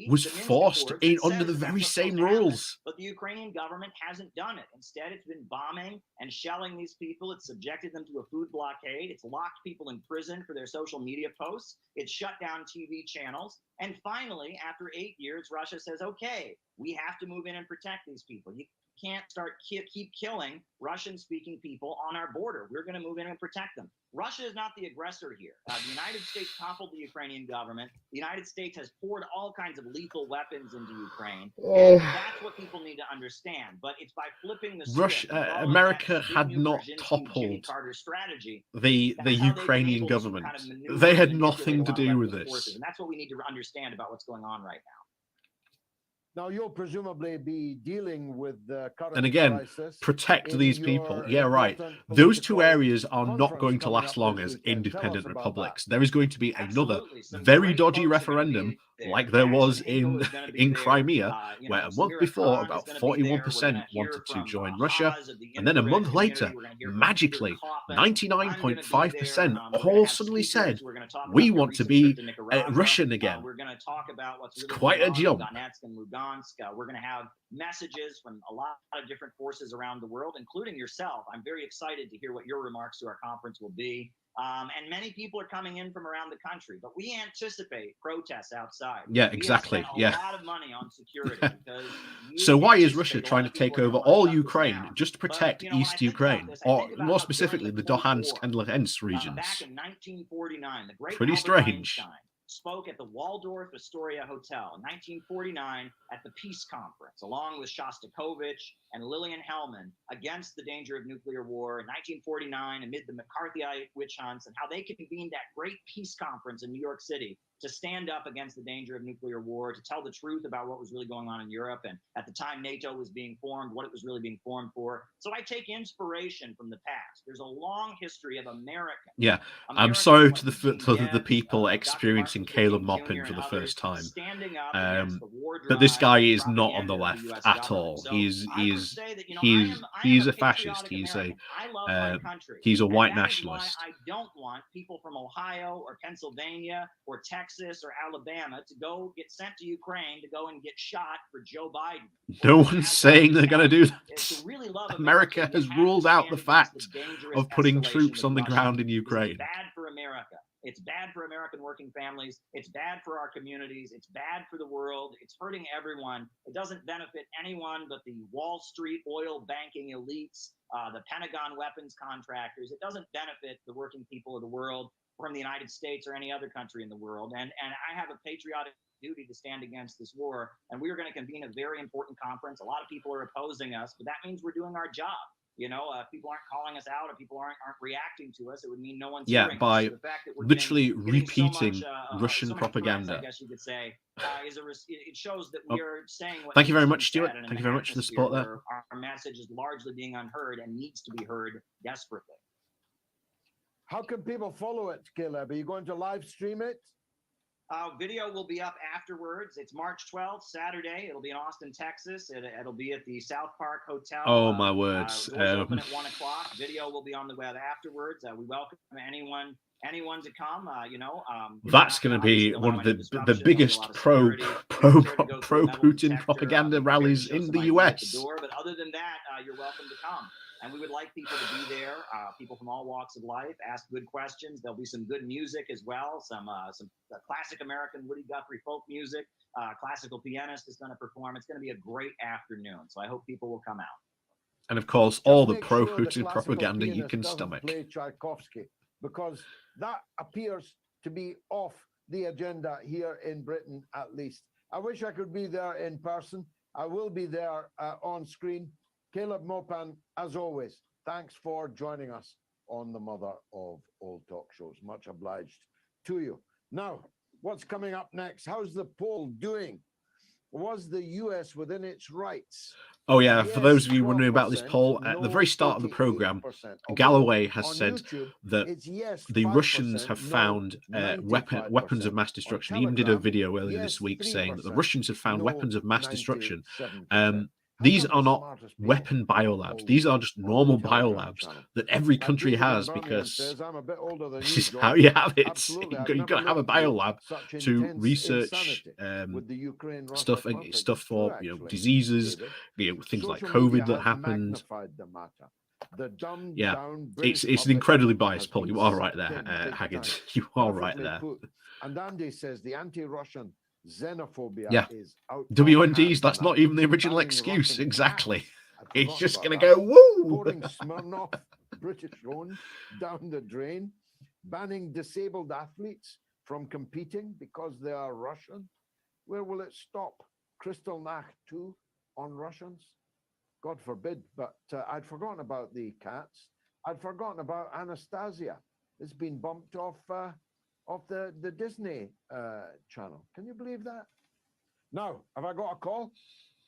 was forced in under the very same rules. But the Ukrainian government hasn't done it. Instead, it's been bombing and shelling these people. It's subjected them to a food blockade. It's locked people in prison for their social media posts. It's shut down TV channels. And finally, after 8 years, Russia says, okay, we have to move in and protect these people. You can't keep killing Russian-speaking people on our border. We're going to move in and protect them. Russia is not the aggressor here. The United States toppled the Ukrainian government. The United States has poured all kinds of lethal weapons into Ukraine. And that's what people need to understand. But it's by flipping the script. America had not toppled the Ukrainian government. They had nothing to do with this. And that's what we need to understand about what's going on right now. Now, you'll presumably be dealing with the current and again, crisis protect these people. Yeah, right. Those two areas are not going to last long as independent republics. There is going to be another very dodgy referendum like there was in Crimea, where a month before about 41% wanted to join Russia, and then a month later, magically, 99.5% all suddenly said, we want to be Russian again. We're going to talk about what's really quite a jump. Donetsk and Lugansk. We're going to have messages from a lot of different forces around the world, including yourself. I'm very excited to hear what your remarks to our conference will be. And many people are coming in from around the country, but we anticipate protests outside. Yeah, exactly. We have spent a lot of money on security. Because so why is Russia trying to take over all Ukraine just to protect East Ukraine, or more specifically the Donetsk and Luhansk regions? Back in 1949, the great pretty strange. Spoke at the Waldorf Astoria Hotel in 1949 at the Peace Conference, along with Shostakovich and Lillian Hellman, against the danger of nuclear war in 1949 amid the McCarthyite witch hunts, and how they convened that great peace conference in New York City to stand up against the danger of nuclear war, to tell the truth about what was really going on in Europe. And at the time NATO was being formed, what it was really being formed for. So I take inspiration from the past. There's a long history of American. Yeah, I'm sorry to the people experiencing Caleb Maupin for the first time. But this guy is not on the left at all. He's a fascist. He's a white nationalist. I don't want people from Ohio or Pennsylvania or Texas or Alabama to go get sent to Ukraine to go and get shot for Joe Biden. No one's saying they're going to do that. America has ruled out the fact of putting troops on the ground in Ukraine. Bad for America. It's bad for American working families. It's bad for our communities. It's bad for the world. It's hurting everyone. It doesn't benefit anyone but the Wall Street oil banking elites, the Pentagon weapons contractors. It doesn't benefit the working people of the world from the United States or any other country in the world. And I have a patriotic duty to stand against this war. And we are going to convene a very important conference. A lot of people are opposing us, but that means we're doing our job. You know, if people aren't calling us out, if people aren't reacting to us, it would mean no one's hearing by us. So the fact that we're literally getting repeating so much, Russian so many propaganda. threats, I guess you could say, it shows that we are saying what Thank you very needs to much, be Stuart. said, and Thank you in very an much for the atmosphere support there. where our message is largely being unheard and needs to be heard desperately. How can people follow it, Caleb? Are you going to live stream it? Video will be up afterwards. It's March 12th, Saturday. It'll be in Austin, Texas. It'll be at the South Park Hotel. Oh, my words. Doors open at 1 o'clock. Video will be on the web afterwards. We welcome anyone to come. That's going to be one of the biggest pro Putin propaganda rallies in the US. But other than that, you're welcome to come. And we would like people to be there, people from all walks of life, ask good questions. There'll be some good music as well, some classic American Woody Guthrie folk music. Classical pianist is going to perform. It's going to be a great afternoon. So I hope people will come out. And of course, all the pro-Putin propaganda you can stomach. Play Tchaikovsky, because that appears to be off the agenda here in Britain, at least. I wish I could be there in person. I will be there on screen. Caleb Maupin, as always, thanks for joining us on the Mother of All Talk Shows. Much obliged to you. Now, what's coming up next? How's the poll doing? Was the US within its rights? Oh, yeah. Yes, For those of you wondering about this 12%, poll, at the very start of the program, Galloway has said that the Russians have found weapons of mass destruction. He even did a video earlier this week saying that the Russians have found weapons of mass destruction. These are not weapon biolabs. These are just normal biolabs that every country has, because this is how you have it. You've got to have a biolab to research stuff for diseases, things like COVID that happened. Yeah, it's an incredibly biased poll. You are right there, Haggard. You are right there. And Andy says the anti-Russian xenophobia is out. WNDs, that's not even the original excuse. Exactly. It's just going to go, woo! Pouring Smirnoff, British-owned, down the drain. Banning disabled athletes from competing because they are Russian. Where will it stop? Crystal Nacht 2 on Russians? God forbid. But I'd forgotten about the cats. I'd forgotten about Anastasia. It's been bumped off the Disney channel. Can you believe that? Now, have I got a call?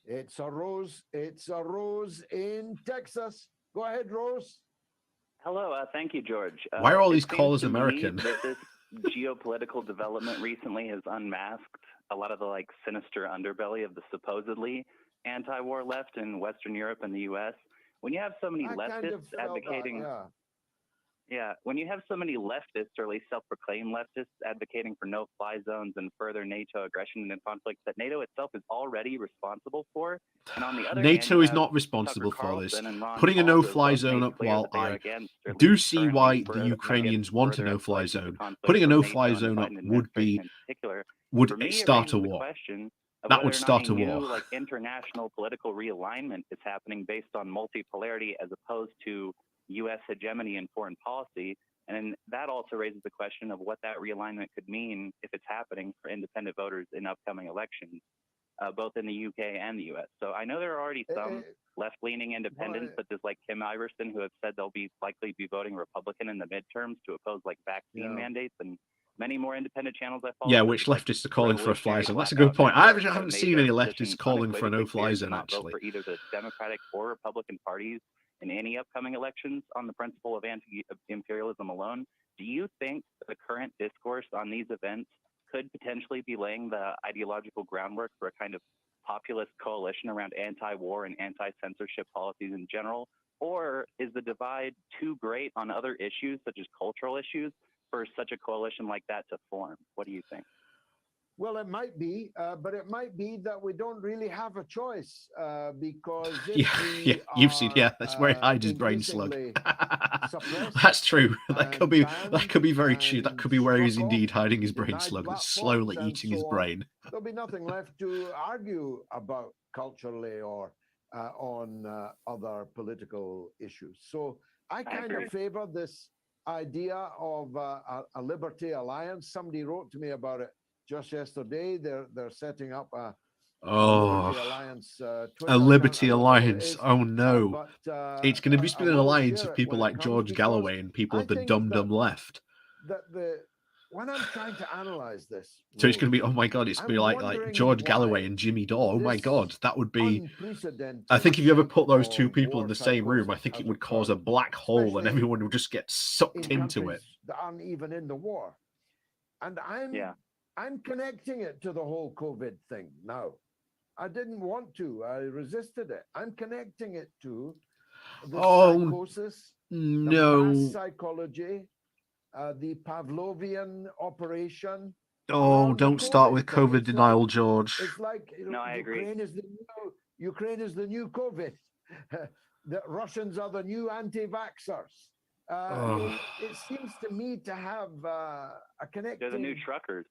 It's a Rose. It's a Rose in Texas. Go ahead, Rose. Hello. Thank you, George. Why are all these callers American? This geopolitical development recently has unmasked a lot of the sinister underbelly of the supposedly anti-war left in Western Europe and the U.S. When you have so many leftists advocating, when you have so many leftists, or at least self-proclaimed leftists, advocating for no-fly zones and further NATO aggression and conflicts that NATO itself is already responsible for, and on the other NATO hand, is not responsible for this. Putting a no-fly zone up, while I do see why the Ukrainians want a no-fly zone, putting a no-fly zone up would start a war. That would start a war. International political realignment is happening based on multipolarity as opposed to U.S. hegemony in foreign policy. And that also raises the question of what that realignment could mean if it's happening for independent voters in upcoming elections, both in the UK and the U.S. So I know there are already some left-leaning independents, such as Kim Iverson, who have said they'll likely be voting Republican in the midterms to oppose vaccine mandates, and many more independent channels I follow. Yeah, which leftists are calling for a fly zone? That's a good point. I haven't seen any leftists calling for a no-fly zone, actually. For either the Democratic or Republican parties in any upcoming elections on the principle of anti-imperialism alone. Do you think the current discourse on these events could potentially be laying the ideological groundwork for a kind of populist coalition around anti-war and anti-censorship policies in general? Or is the divide too great on other issues, such as cultural issues, for such a coalition like that to form? What do you think? Well, it might be, but it might be that we don't really have a choice because yeah, you've seen, that's where he hides his brain slug. That's true. That could be very true. That could be where he's indeed hiding his brain slug, that's slowly eating his brain. There'll be nothing left to argue about culturally or on other political issues. So I kind of favor this idea of a Liberty Alliance. Somebody wrote to me about it just yesterday. They're setting up a Liberty Alliance. A Liberty Alliance. Oh no! It's going to be an alliance of people like George Galloway and people of the dumb left. When I'm trying to analyze this, so it's going to be, oh my god, it's going to be like George Galloway and Jimmy Dore. Oh my god, that would be. I think if you ever put those two people in the same room, I think it would cause a black hole and everyone would just get sucked into it. That aren't even in the war, and I'm connecting it to the whole COVID thing now. I didn't want to. I resisted it. I'm connecting it to the psychosis, the mass psychology, the Pavlovian operation. Oh, don't start with COVID denial, George. It's like I agree. Ukraine is the new COVID. The Russians are the new anti-vaxxers. It seems to me to have a connection. They're the new truckers.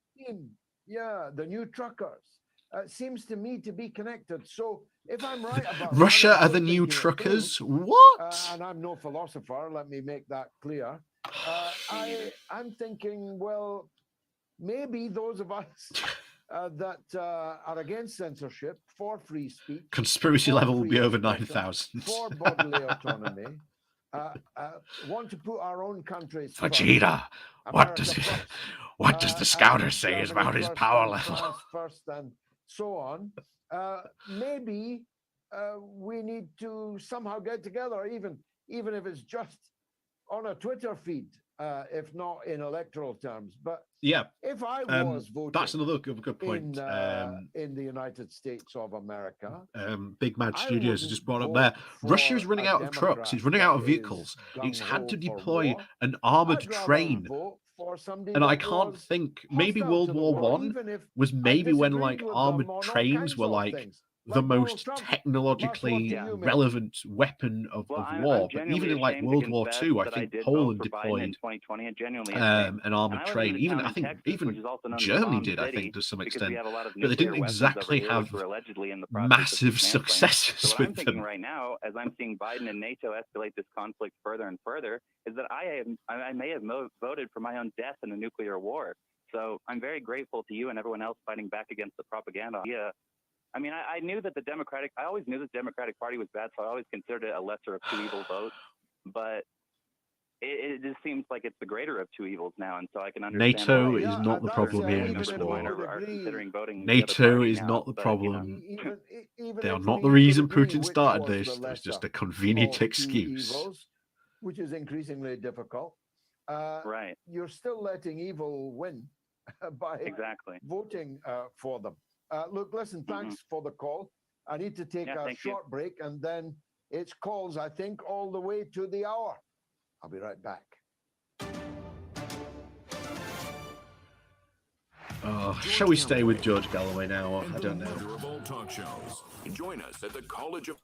Yeah, the new truckers. Seems to me to be connected. So if I'm right about Russia are the new truckers, what? And I'm no philosopher, let me make that clear. I'm thinking, well, maybe those of us that are against censorship, for free speech, conspiracy level will be over 9,000. For bodily autonomy, want to put our own countries Vegeta, what does the scouter say about his power level? First and so on. Maybe we need to somehow get together, even if it's just on a Twitter feed, if not in electoral terms. But yeah, if I was voting, that's another good point. In the United States of America, Big Mad Studios has just brought up there. Russia's running out of trucks. It's running out of vehicles. It's had to deploy an armored train. And I can't think, maybe World War One was maybe when like armored trains were like the most technologically relevant weapon of war. But even in like World War II, I think Poland deployed an armored train. I think even Germany did, I think, to some extent. But they didn't exactly have massive successes with them. Right now, as I'm seeing Biden and NATO escalate this conflict further and further, is that I may have voted for my own death in a nuclear war. So I'm very grateful to you and everyone else fighting back against the propaganda. Yeah. I mean, I knew that I always knew that the Democratic Party was bad, so I always considered it a lesser of two evil votes. But it just seems like it's the greater of two evils now, and so I can understand. NATO is not the problem here in this war. NATO is not the problem. They are not the reason Putin started this. There's just a convenient excuse. Which is increasingly difficult. Right. You're still letting evil win by voting for them. Look, listen, thanks for the call. I need to take a short break, and then it's calls, I think, all the way to the hour. I'll be right back. Shall we stay with George Galloway now? I don't know. Mother of all talk shows. Join us at the College of...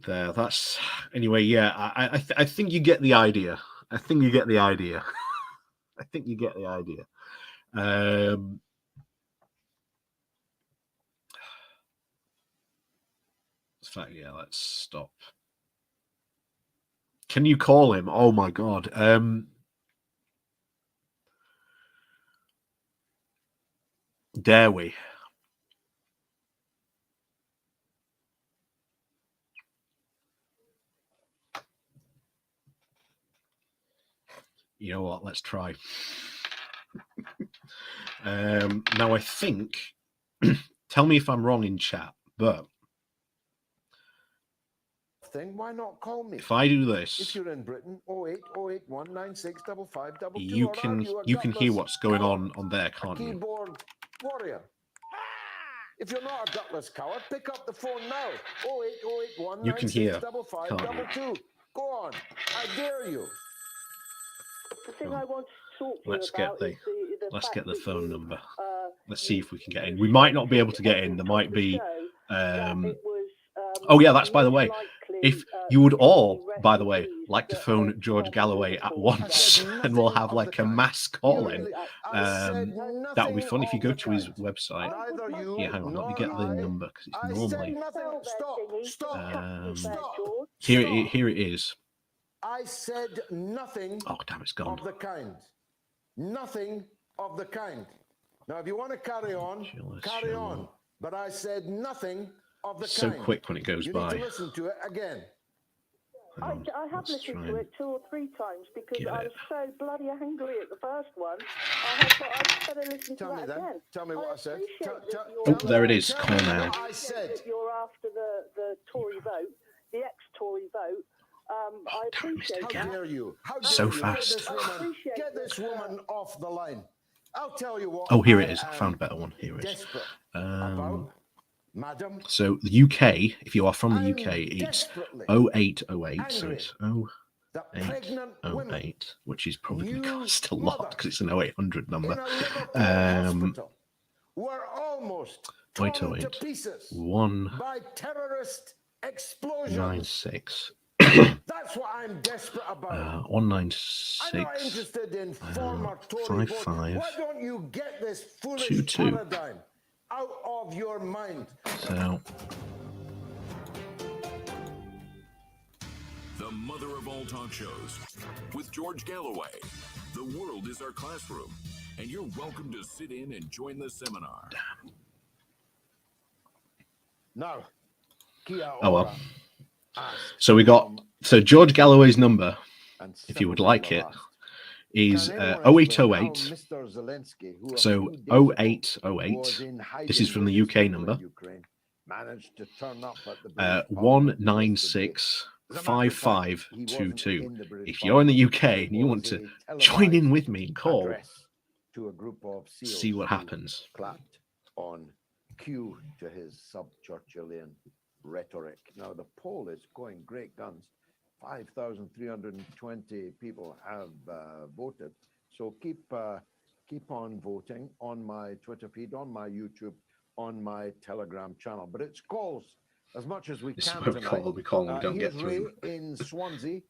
There, that's... Anyway, yeah, I think you get the idea. I think you get the idea. In fact, yeah, let's stop. Can you call him? Oh my god. Dare we? You know what? Let's try. Now I think, tell me if I'm wrong in chat, but why not call me? If I do this, if you're in Britain, 08081965522, you can hear what's going on there, can't you? Keyboard warrior. If you're not a gutless coward, pick up the phone now. 08081965522. You can hear, can't you? Go on, I dare you. The thing I wanted to Let's get the phone number. Let's see if we can get in. We might not be able to get in. There might be. Oh yeah, that's by the way. If you would all, by the way, like to phone George Galloway at once, and we'll have like a mass call in. That would be fun if you go to his website. Yeah, hang on, let me get the number because it's normally. Here it is. I said nothing. Oh damn, it's gone. Of the kind. Nothing of the kind. Now, if you want to carry on, carry on. But I said nothing of the so kind. So quick when it goes by. You need to listen to it again. I have listened to it 2 or 3 times because I was so bloody angry at the first one. I thought I'd better listen to that again. Tell me what I said. Oh, there it is. Call now. I said you're after the Tory vote, the ex-Tory vote. I appreciate How dare you? How dare so you? fast. Get this woman off the line. I'll tell you what. Oh, here it is. I found a better one. Here it is. Madam. So the UK, if you are from the UK, it's 0808. So it's 0808, which is probably going to cost a lot because it's an 0800 number. We're almost 0808 1 by terrorist explosions. 96. That's what I'm desperate about. 196. I'm not interested in former Tory 55. Why don't you get this foolish 22. paradigm out of your mind? So the mother of all talk shows with George Galloway. The world is our classroom, and you're welcome to sit in and join the seminar. Now, oh well. So we got George Galloway's number, if you would like it, is 0808. So 0808. This is from the UK number. 196 5522. If you're in the UK and you want to join in with me and call, see what happens. Clapped on cue to his sub-Churchillian rhetoric. Now the poll is going great guns. 5,320 people have voted. So keep on voting on my Twitter feed, on my YouTube, on my Telegram channel. But it's calls as much as we can tonight. We call and we don't get Ray through. in Swansea,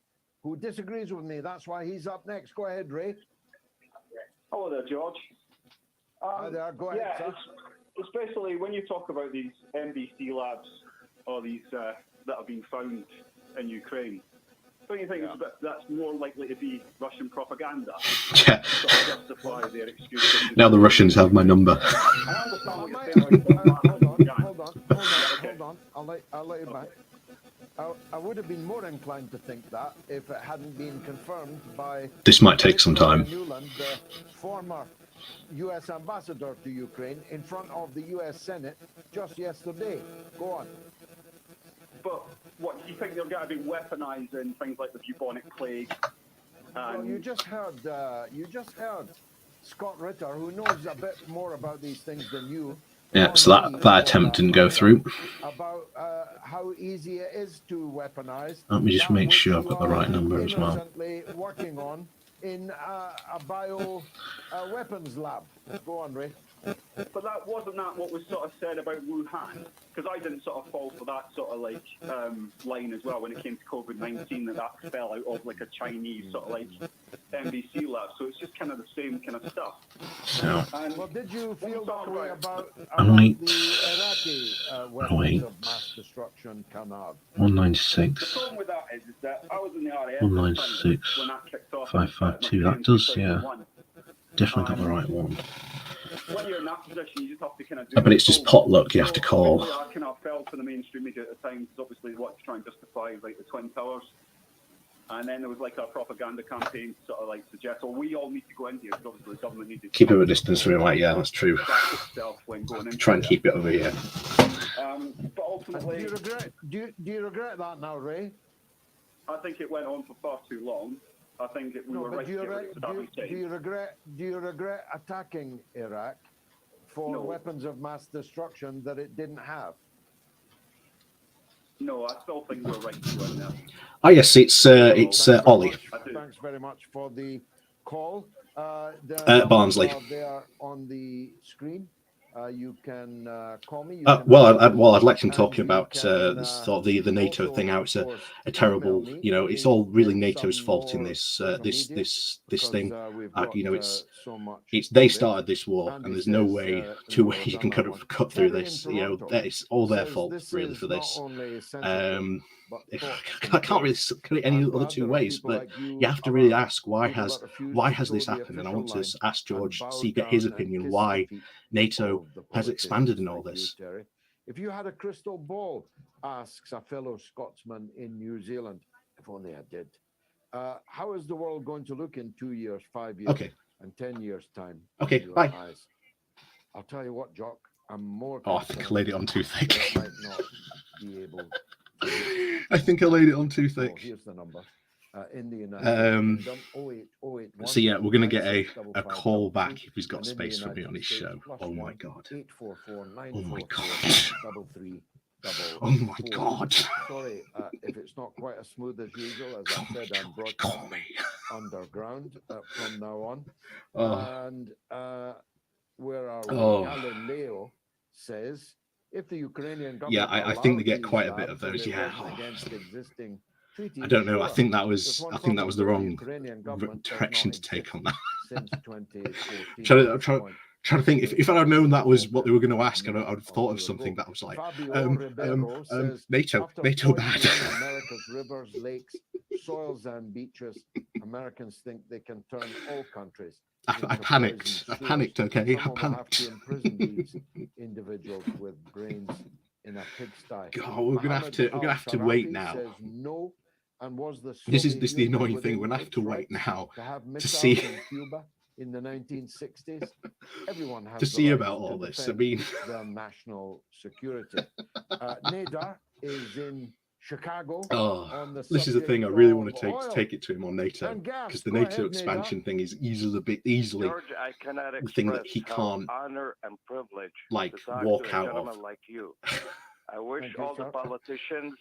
who disagrees with me. That's why he's up next. Go ahead, Ray. Hello there, George. Hi there. Go ahead, sir. Especially when you talk about these NBC labs or these that have been found in Ukraine. Don't you think that's more likely to be Russian propaganda? Yeah. To justify their excuse. Now the Russians have my number. I understand what you're saying. Hold on. I'll let you back. I would have been more inclined to think that if it hadn't been confirmed by... This might take some time. Newland, the former U.S. ambassador to Ukraine, in front of the U.S. Senate just yesterday. Go on. But what, do you think they're going to be weaponizing things like the bubonic plague? Well, you just heard Scott Ritter, who knows a bit more about these things than you. Yeah, so that attempt didn't go through. About how easy it is to weaponize. Let me just make sure I've got the right number as well. Working on in a bio weapons lab. Go on, Ray. But wasn't what was sort of said about Wuhan? Because I didn't sort of fall for that sort of like line as well when it came to COVID-19, that fell out of like a Chinese sort of like NBC lab. So it's just kind of the same kind of stuff. So, well, did you feel that way about the Iraqi weapons of mass destruction canard? 196. The problem with that is that I was in the RAF 196 when that kicked off. 552. That does, yeah. Definitely got the right one. When you're in that position, you just have to kind of do. But it's just potluck. You have to call. I kind of fell for the mainstream media at the time because obviously what to try and justify like the Twin Towers, and then there was like a propaganda campaign to sort of like suggest, "Oh, we all need to go in here because obviously the government needs to keep it a distance from it." Like, yeah, that's true. When going in try and keep it over here. But ultimately, do you regret that now, Ray? I think it went on for far too long. I think we were right. Do you regret attacking Iraq for weapons of mass destruction that it didn't have? No, I still think we're right to go in there. Oh yes, it's Ollie. Thanks very much for the call. The Barnsley. numbers are there on the screen. You can call me. Well, I'd like him talking about sort of the NATO thing. How it's a terrible, you know, it's all really NATO's fault in this this thing. You know, it's they started this war, and there's no way you can cut through this. You know, it's all their fault really for this. I can't really cut it any other two ways, but you have to really ask why has this happened, and I want to ask George, get his opinion why NATO has expanded in all this. If you had a crystal ball, asks a fellow Scotsman in New Zealand, if only I did, how is the world going to look in 2 years, 5 years, and 10 years' time? Okay, bye. Eyes? I'll tell you what, Jock, I'm more. Oh, I think I laid it on too thick. I might not be able to. I think I laid it on too thick. Here's the number. In the United Kingdom, 0881. So yeah, we're gonna get a call back if he's got space for me on his show. Oh my god. Oh my god. Oh my god. Sorry if it's not quite as smooth as usual. As I said, I'm broadcasting underground from now on. And where are we? Galileo says if the Ukrainian government I think they get quite a bit of those. Yeah. Against existing treaties, I don't know. I think that was the wrong direction to take on that. Since 2014. Trying to think if I had known that was what they were going to ask, I would have thought of something that was like NATO bad. America's rivers, lakes, soils, and beaches. Americans think they can turn all countries. I panicked. Okay, I panicked. To imprison these individuals with brains in a pigsty. God, we're gonna have to wait now. No, and was this is the annoying thing. We're gonna have to wait now to see. In the 1960s, everyone has to see about all this. I mean, their national security. Nadar is in Chicago. This is the thing I really want to take it to him on NATO, because the NATO expansion thing is easily George, I cannot the thing that he can't honor and privilege like to talk walk to a out gentleman of. like you. I wish all the politicians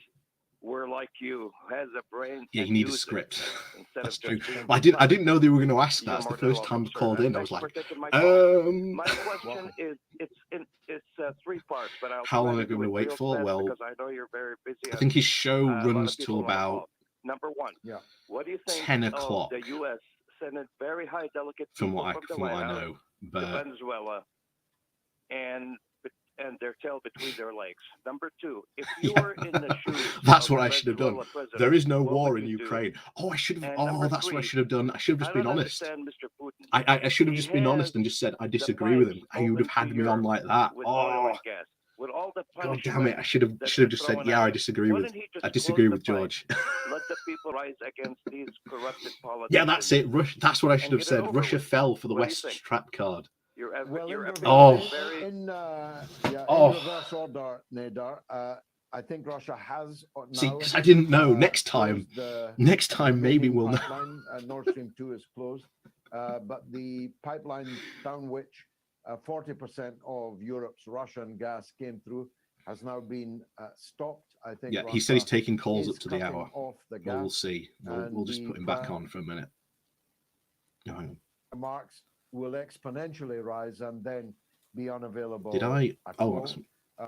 were like you, has a brain. Yeah, you need a script. That's true. Well, I didn't know they were going to ask that. It's the first time I called in. I was like, my question is, it's 3 parts, but I'll how long are we going to wait for? Well, because I know you're very busy. I think his show runs till about number 1. What do you think 10 o'clock. The U.S. Senate very high delegate from what I know, but Venezuela and their tail between their legs. Number 2, if you were in the shoes, that's what I should have done. There is no war in Ukraine. Oh, I should have. That's what I should have done. I should have just been honest. I should have just been honest and just said I disagree with him. You would have had me on like that. Oh, God damn it! I should have just said, yeah, I disagree with George. Let the people rise against these corrupted politicians. Yeah, that's it. That's what I should have said. Russia fell for the West trap card. In reverse order, Nadar, I think Russia has. See, because I didn't know. Next time maybe we'll know. Nord Stream 2 is closed, but the pipeline down which 40% of Europe's Russian gas came through has now been stopped. I think. Yeah, he said he's taking calls up to the hour. We'll see. We'll just put him back on for a minute. No, hang on. Marks will exponentially rise and then be unavailable. Did I?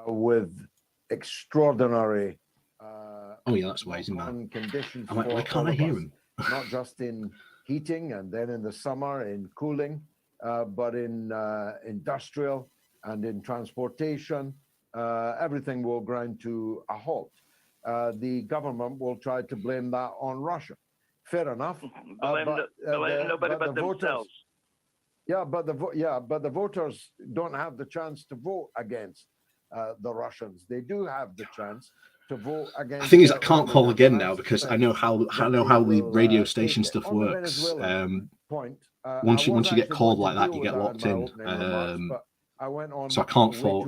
With extraordinary. Oh yeah, that's why he's in that. Conditions. Why can't I hear him? Not just in heating and then in the summer in cooling, but in industrial and in transportation. Everything will grind to a halt. The government will try to blame that on Russia. Fair enough. Blame nobody but themselves. But the voters don't have the chance to vote against the Russians. They do have the chance to vote against. The thing is, I can't call again now because I know how the radio station stuff works. Once you get called like that, you get locked in. So I can't fall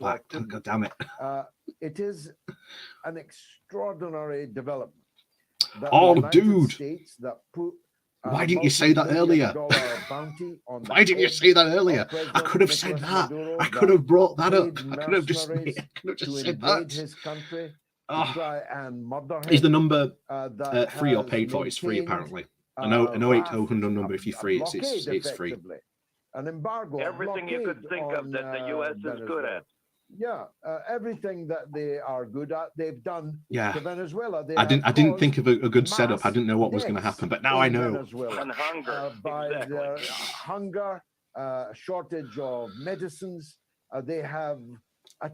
back. God damn it! It is an extraordinary development. Oh, dude! Why didn't you say that earlier? Why didn't you say that earlier? I could have said that. I could have brought that up. I could have just said that. Is the number free or paid for? It's free, apparently. an 08000 rafts, number. If you're free, it's free. effectively. An embargo, Everything you could think of that the U.S. is good at. Yeah, everything that they are good at, they've done to Venezuela. I didn't think of a good setup. I didn't know what was going to happen, but now I know. Venezuela. And hunger, by exactly. their hunger, shortage of medicines. They have.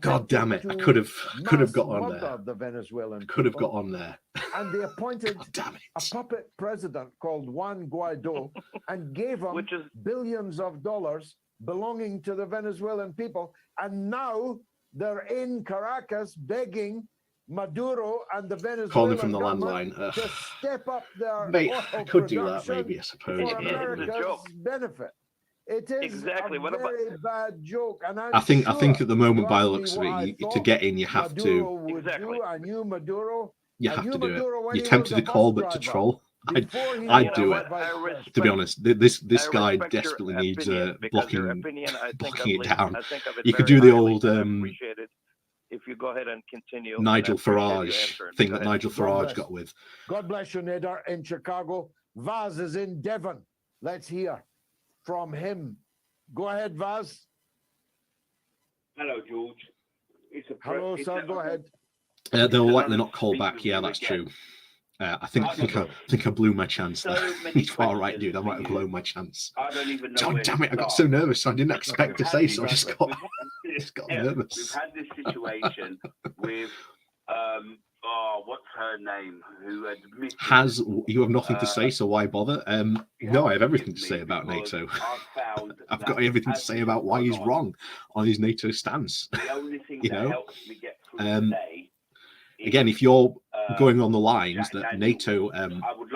God damn it! I could have got on there. The Venezuelan could have got on there. And they appointed a puppet president called Juan Guaido and gave him billions of dollars belonging to the Venezuelan people. And now they're in Caracas begging Maduro and the Venezuelan calling from the government landline to step up their mate, oil I could do that, production maybe, I suppose. for America's benefit. It is exactly. a very bad joke, and I think at the moment, by the looks of it, to get in, you have to. Exactly. I knew Maduro. You have to do it. You're tempted to call, but to troll. I'd do it. To be honest, this guy desperately needs blocking it down. You could do the old if you go ahead and continue. Nigel Farage thing that Nigel Farage got with. God bless you, Nader, in Chicago. Vaz is in Devon. Let's hear from him. Go ahead, Vaz. Hello, George. Hello, sir. Go ahead. They'll likely not call back. Yeah, that's true. I think I blew my chance there. He's far right, dude. I might have blown my chance. I don't even know. God damn it! I got so nervous. I didn't expect to say so. I just got nervous. We've had this situation with what's her name? Who admitted, you have nothing to say, so why bother? No, I have everything to say about NATO. I've got everything to say about why he's wrong on his NATO stance. The only thing that helps me get through today. Again, if you're going on the lines that NATO,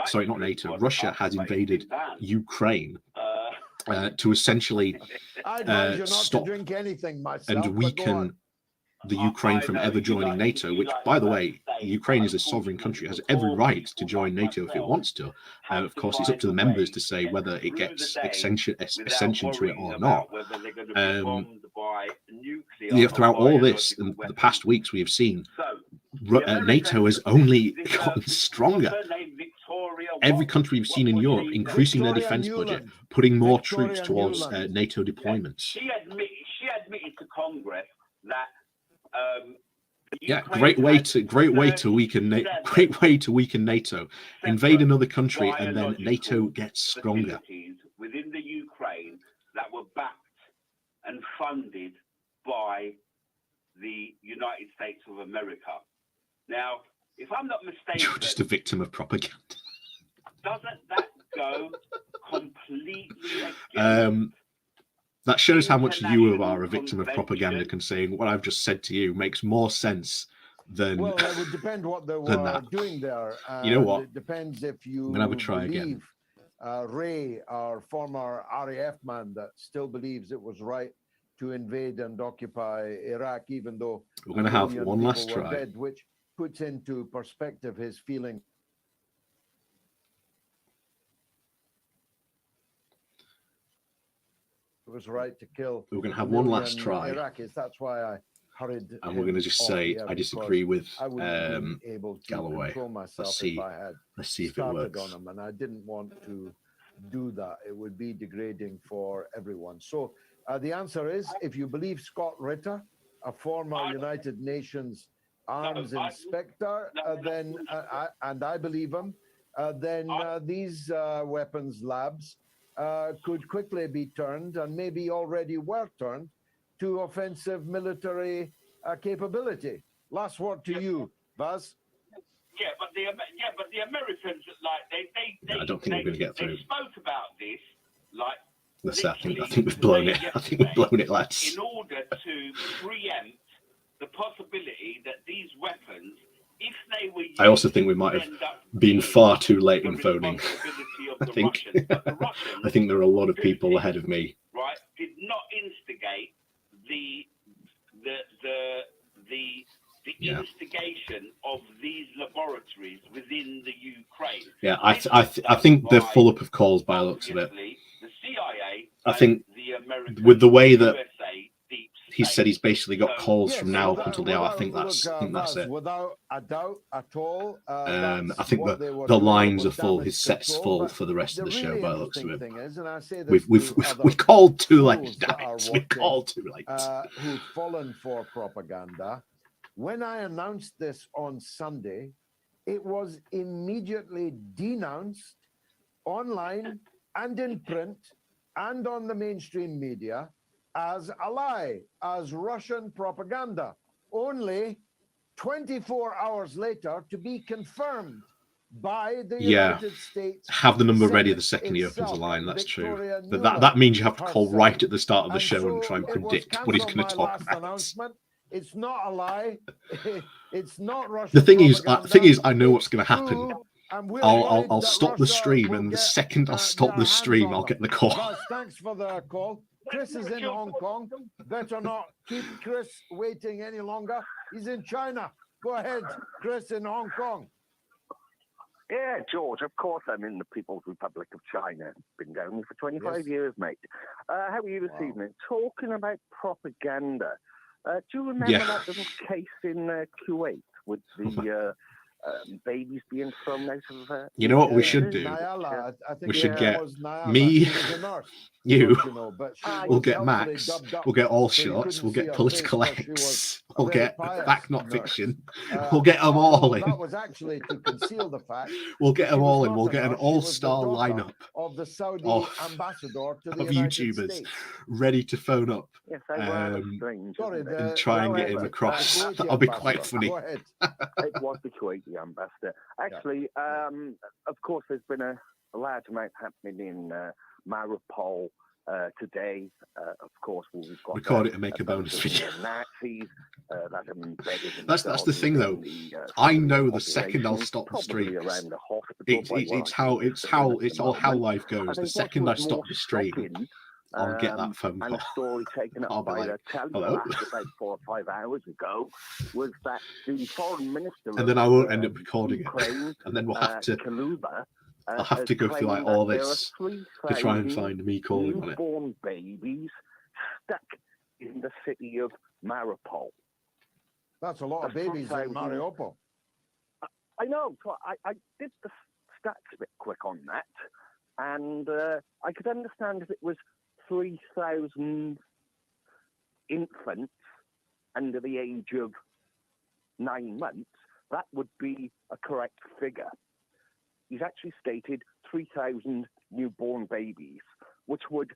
sorry, not NATO, Russia has invaded Ukraine to essentially stop drink anything myself, and weaken the Ukraine from ever joining NATO, which, by the way, Ukraine is a sovereign country, has every right to join NATO if it wants to. Of course, it's up to the members to say whether it gets accession to it or not. Throughout all this, in the past weeks, we have seen NATO has only gotten stronger. Every country we've seen in Europe increasing their defense budget, putting more troops towards NATO deployments. She admitted to Congress that. Great way to weaken NATO. Invade another country and then NATO gets stronger. Within the Ukraine that were backed and funded by the United States of America. Now, if I'm not mistaken, you're just a victim of propaganda. Doesn't that go completely against? That shows how much you are a victim of propaganda, saying what I've just said to you makes more sense than. Well, it would depend what they were doing there. You know what? It depends if you I'm gonna have a try again. Ray, our former RAF man, that still believes it was right to invade and occupy Iraq, even though we're going to have one last try, dead, which puts into perspective his feeling. It was right to kill. We're going to have one last try. Iraqis. That's why I hurried. And we're going to just say I disagree with Galloway. Let's see if it works. On him, and I didn't want to do that. It would be degrading for everyone. So the answer is, if you believe Scott Ritter, a former United Nations arms inspector, then and I believe him, then these weapons labs could quickly be turned, and maybe already were turned, to offensive military capability. Last word to you, Vaz. Yeah, but the Americans, like they I don't think we're going to get through. They spoke about this, like. I think we've blown it. I think we've blown it, lads. In order to preempt the possibility that these weapons, if they were used, I also think we might have been far too late in phoning. I think there are a lot of people ahead of me. Right, did not instigate the instigation of these laboratories within the Ukraine. Yeah, I think they're full up of calls by the looks of it. The CIA, I think the American, with the way that he said he's basically got calls Yes, from now up without- until the hour. I without- think that's look, Vaz, it. Without a doubt at all. I that's think what they were the doing lines with are full. damage His set's control, full but for the rest of the show really by the looks of interesting it. thing is, and I say this We to called too late, fools damn that are it. We watching, called too late. who've fallen for propaganda. When I announced this on Sunday, it was immediately denounced online and in print and on the mainstream media as a lie, as Russian propaganda. Only 24 hours later to be confirmed by the United States. Have the number ready Senate the second he opens the itself, line. That's Victoria true. But Nuland that means you have to call herself. right at the start of the show so and try and it was predict what he's cancelled, going to my talk last about. announcement. It's not a lie. It's not Russian The thing is, propaganda. I know what's It's going to happen. true, and we're I'll worried that stop the Russia stream, will and the get, second I'll stop their the hands stream, on I'll them. get the call. Guys, thanks for the call. Chris is in Hong Kong. Better not keep Chris waiting any longer. He's in China. Go ahead, Chris in Hong Kong. Yeah, George, of course I'm in the People's Republic of China. Been down here for 25 Yes. years, mate. How are you this evening? Talking about propaganda. Do you remember that little case in Kuwait with the babies being thrown out of... You know what we should do? Nyala, I think We should her get name was Nyala. me, She was a nurse, you, don't know, but she we'll was get helpfully Max, dubbed up we'll get all so you shots, couldn't we'll see get her Political face, but she X, was a we'll very get pious Fact Not nurse. Fiction, we'll get them all in. That was actually to conceal the fact. We'll get that them she all was in. not We'll a get an nurse, she was the all-star daughter lineup of the Saudi ambassador to the of United YouTubers States. ready to phone up Yes, strange, Sorry, and try and get him across. That'll be quite funny. Go ahead. It was the Kuwaiti ambassador. Actually, of course, there's been a large amount happening in Mariupol today. Of course, we've got record it and make a bonus video. Nazis that are embedded in That's the thing, though. I know the second I'll stop the streams, it's all how life goes. The second I stop the stream, I'll get that phone call. And a story taken up by the Telegraph about 4 or 5 hours ago was that the foreign minister, and then I won't end up recording it, and then we'll have to. Kaluba, I'll have to go through like all this to try and find me calling on it. Newborn babies stuck in the city of Mariupol. That's a lot of babies in Mariupol. I know. So I did the stats a bit quick on that, and I could understand if it was 3,000 infants under the age of 9 months, that would be a correct figure. He's actually stated 3,000 newborn babies, which would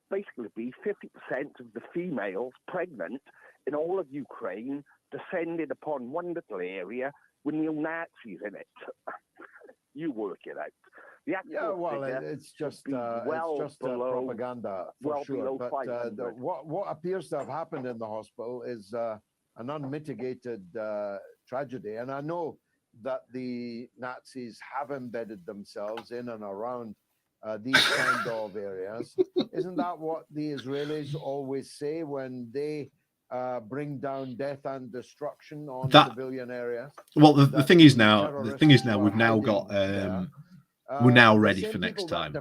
basically be 50% of the females pregnant in all of Ukraine descended upon one little area with neo-Nazis in it. You work it out. It's just propaganda for sure. But what appears to have happened in the hospital is an unmitigated tragedy. And I know that the Nazis have embedded themselves in and around these kind of areas. Isn't that what the Israelis always say when they bring down death and destruction on civilian areas? Well, the thing is now, we've now got. We're now ready for next time.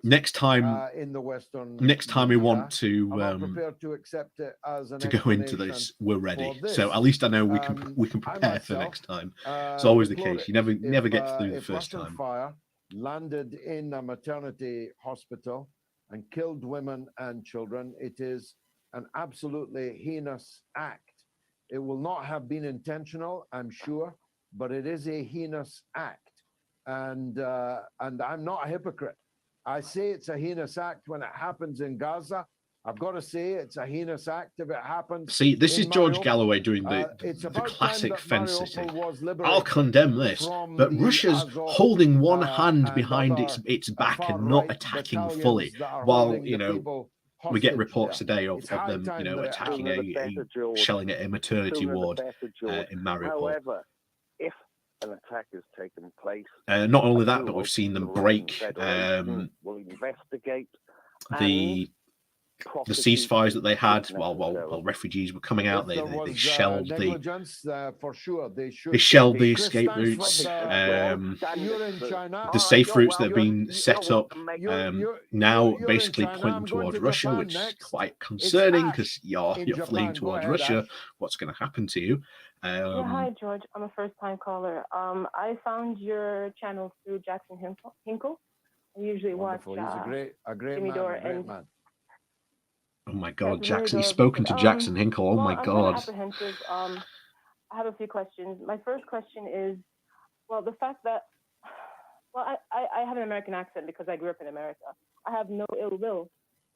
Next time, in the Western next time we want to accept it as to go into this, we're ready. So at least I know we can prepare for next time. It's always the case. You never get through the first time. Fire landed in a maternity hospital and killed women and children. It is an absolutely heinous act. It will not have been intentional, I'm sure, but it is a heinous act. And I'm not a hypocrite. I say it's a heinous act when it happens in Gaza. I've got to say it's a heinous act if it happens. See, this is George Galloway doing the classic fence sitting. I'll condemn this, but Russia's holding one hand behind its back and not attacking fully, while we get reports today of them attacking shelling at a maternity ward in Mariupol. However, if an attack has taken place, not only that, but we've seen them break we'll investigate the the ceasefires that they had while refugees were coming out. They shelled for sure. they shelled the escape routes, the safe routes that have been set up. Now basically pointing towards Russia, which is quite concerning because you're fleeing towards Russia. What's going to happen to you? Yeah, hi George. I'm a first-time caller. I found your channel through Jackson Hinkle. I usually watch. He's a great Jimmy man, Dore a great and man. Oh my God, Jackson! You've spoken to Jackson Hinkle. Oh my I'm God. kind of apprehensive. I have a few questions. My first question is, well, the fact that, well, I have an American accent because I grew up in America. I have no ill will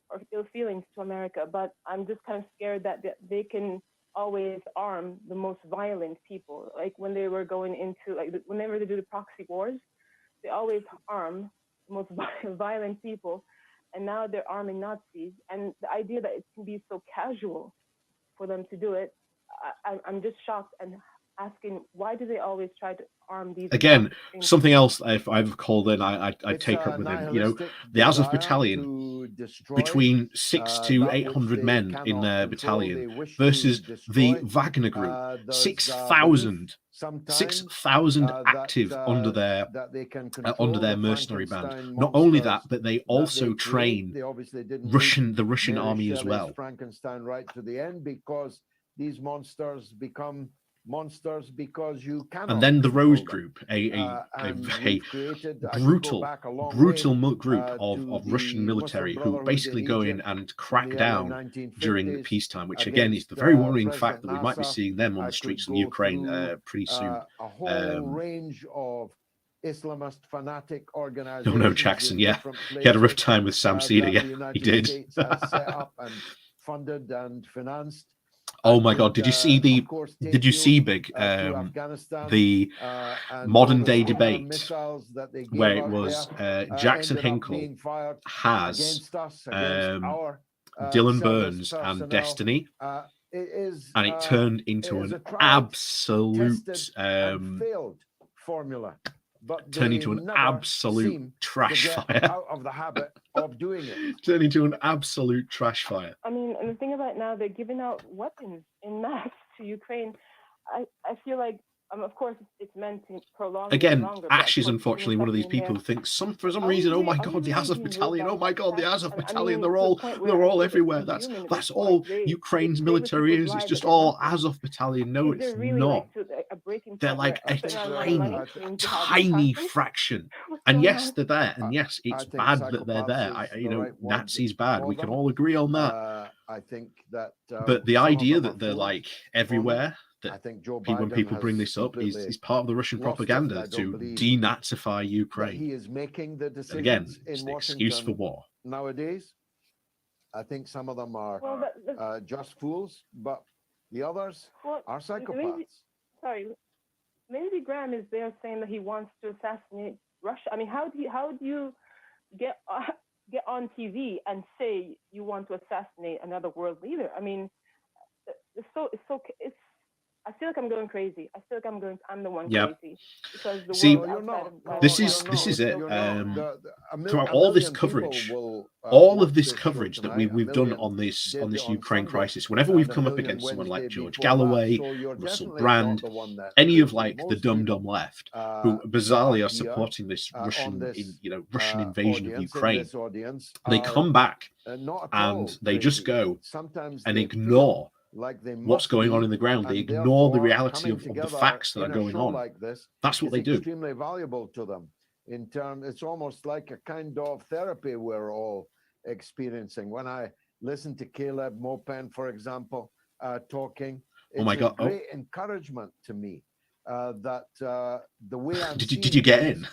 or ill feelings to America, but I'm just kind of scared that they can always arm the most violent people. Like when they were going into, like whenever they do the proxy wars, they always arm the most violent people. And now they're arming Nazis. And the idea that it can be so casual for them to do it, I'm just shocked and asking, why do they always try to arm these? Again, something else I've called in, I take up with him. You know, the Azov Battalion, between 600 to 800 men in their battalion versus the Wagner Group, 6,000 active under their mercenary band. Not only that, but they also train the Russian army as well. Frankenstein right to the end, because these monsters become monsters because you cannot. And then the Rose Group, a brutal group of Russian military who basically go in and crack down during peacetime, which again is the very worrying fact that we might be seeing them on the streets of Ukraine pretty soon. A whole range of Islamist fanatic organizations. No, Jackson, yeah. He had a rough time with Sam Cedar, yeah, he did. Set up and funded and financed. Oh my God! Did you see the modern day debate where it was Jackson Hinkle has Dylan Burns and Destiny, and it turned into an absolute failed formula. But turn into an absolute trash fire. Out of the habit of doing it. Turn into an absolute trash fire. I mean, and the thing about now, they're giving out weapons in mass to Ukraine. I feel like, of course, it's meant to prolong. Again, Ash is unfortunately one of these people who thinks for some reason, oh my God, the Azov Battalion, oh my God, the Azov Battalion, they're all everywhere. That's all Ukraine's military is. It's just all Azov Battalion. No, it's not. They're like a tiny fraction. And yes, they're there. And yes, it's bad that they're there. Nazi's bad. We can all agree on that. I think that. But the idea that they're like everywhere. I think when people bring this up, is part of the Russian propaganda to denazify Ukraine. He is making the decisions. Again, it's an excuse for war. Nowadays, I think some of them are just fools, but the others are psychopaths. Maybe Graham is there saying that he wants to assassinate Russia. I mean, how do you get on TV and say you want to assassinate another world leader? I mean, it's. I feel like I'm going crazy. I feel like I'm the one crazy. Because the world this is it. Throughout all this coverage, all of this coverage that we've done on this Ukraine crisis, whenever we've come up against someone like George Galloway, Russell Brand, any of like the dumb left, who bizarrely are supporting this Russian invasion of Ukraine, they come back and they just go and ignore what's going on in the ground. They ignore the reality of the facts that are going on. Like this, that's what they do. Extremely valuable to them. It's almost like a kind of therapy we're all experiencing. When I listen to Caleb Maupin, for example, talking, it's a great encouragement to me that the way I'm did you get in?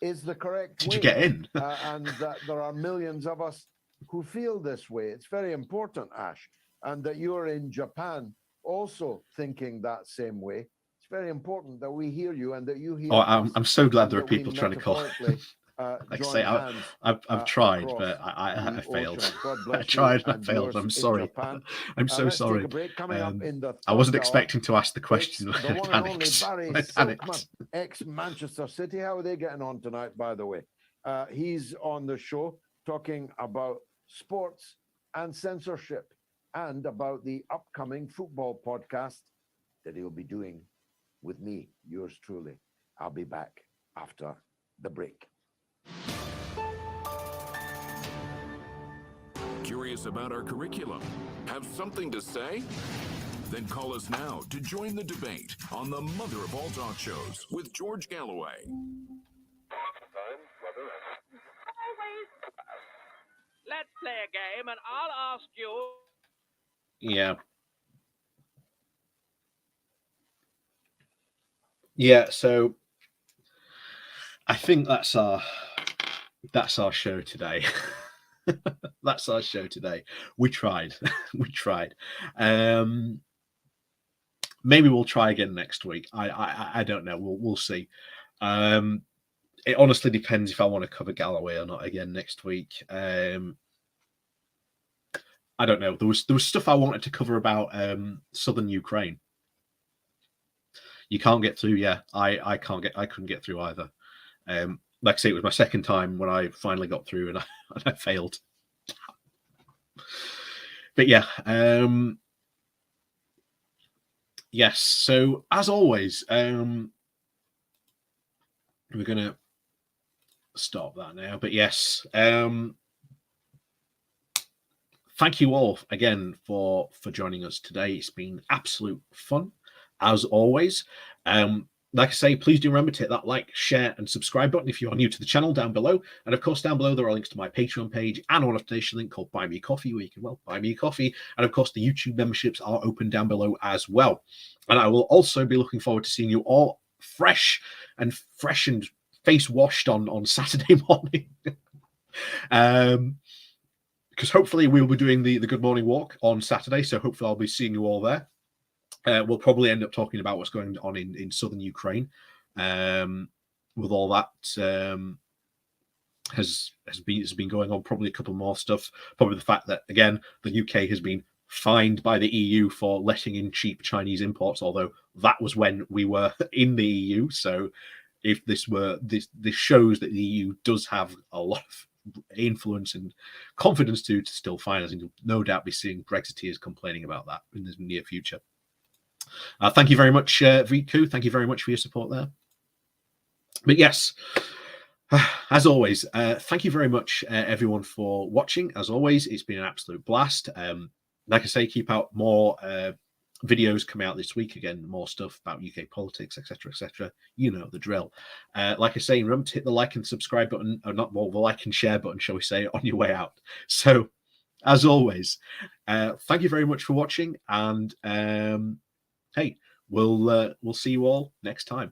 Is the correct Did way. You get in? And that there are millions of us who feel this way. It's very important, Ash. And that you're in Japan also thinking that same way. It's very important that we hear you and that you hear. Oh, I'm so glad there are people trying to call. Like I say, I've tried, but I failed. I tried, I failed. I'm sorry. I'm so sorry. I wasn't expecting to ask the question. I panicked. Ex-Manchester City. How are they getting on tonight, by the way? He's on the show talking about sports and Censorship, and about the upcoming football podcast that he'll be doing with me, yours truly. I'll be back after the break. Curious about our curriculum? Have something to say? Then call us now to join the debate on the mother of all talk shows with George Galloway. Let's play a game, and I'll ask you. Yeah. Yeah, so I think that's our show today. That's our show today. We tried. We tried. Maybe we'll try again next week. I don't know. We'll see. It honestly depends if I want to cover Galloway or not again next week. I don't know. There was stuff I wanted to cover about southern Ukraine. You can't get through. Yeah, I couldn't get through either. Like I say, it was my second time when I finally got through, and I failed. But yeah, yes. So as always, we're gonna stop that now. But yes, thank you all again for joining us today. It's been absolute fun as always. Like I say, please do remember to hit that like, share, and subscribe button if you are new to the channel down below. And of course, down below, there are links to my Patreon page and a donation link called Buy Me a Coffee, where you can, well, buy me a coffee. And of course, the YouTube memberships are open down below as well. And I will also be looking forward to seeing you all fresh and face washed on Saturday morning. Because hopefully we'll be doing the Good Morning Walk on Saturday. So hopefully I'll be seeing you all there. We'll probably end up talking about what's going on in southern Ukraine, with all that has been going on. Probably a couple more stuff. Probably the fact that again the UK has been fined by the EU for letting in cheap Chinese imports, although that was when we were in the EU. So if this shows that the EU does have a lot of influence and confidence to still fine us, and you'll no doubt be seeing Brexiteers complaining about that in the near future. Thank you very much, Viku. Thank you very much for your support there. But yes, as always, thank you very much, everyone, for watching. As always, it's been an absolute blast. Like I say, keep out more videos coming out this week. Again, more stuff about UK politics, etc., etc. You know the drill. Like I say, remember to hit the like and subscribe button, or not more, the like and share button, shall we say, on your way out. So, as always, thank you very much for watching, and hey, we'll see you all next time.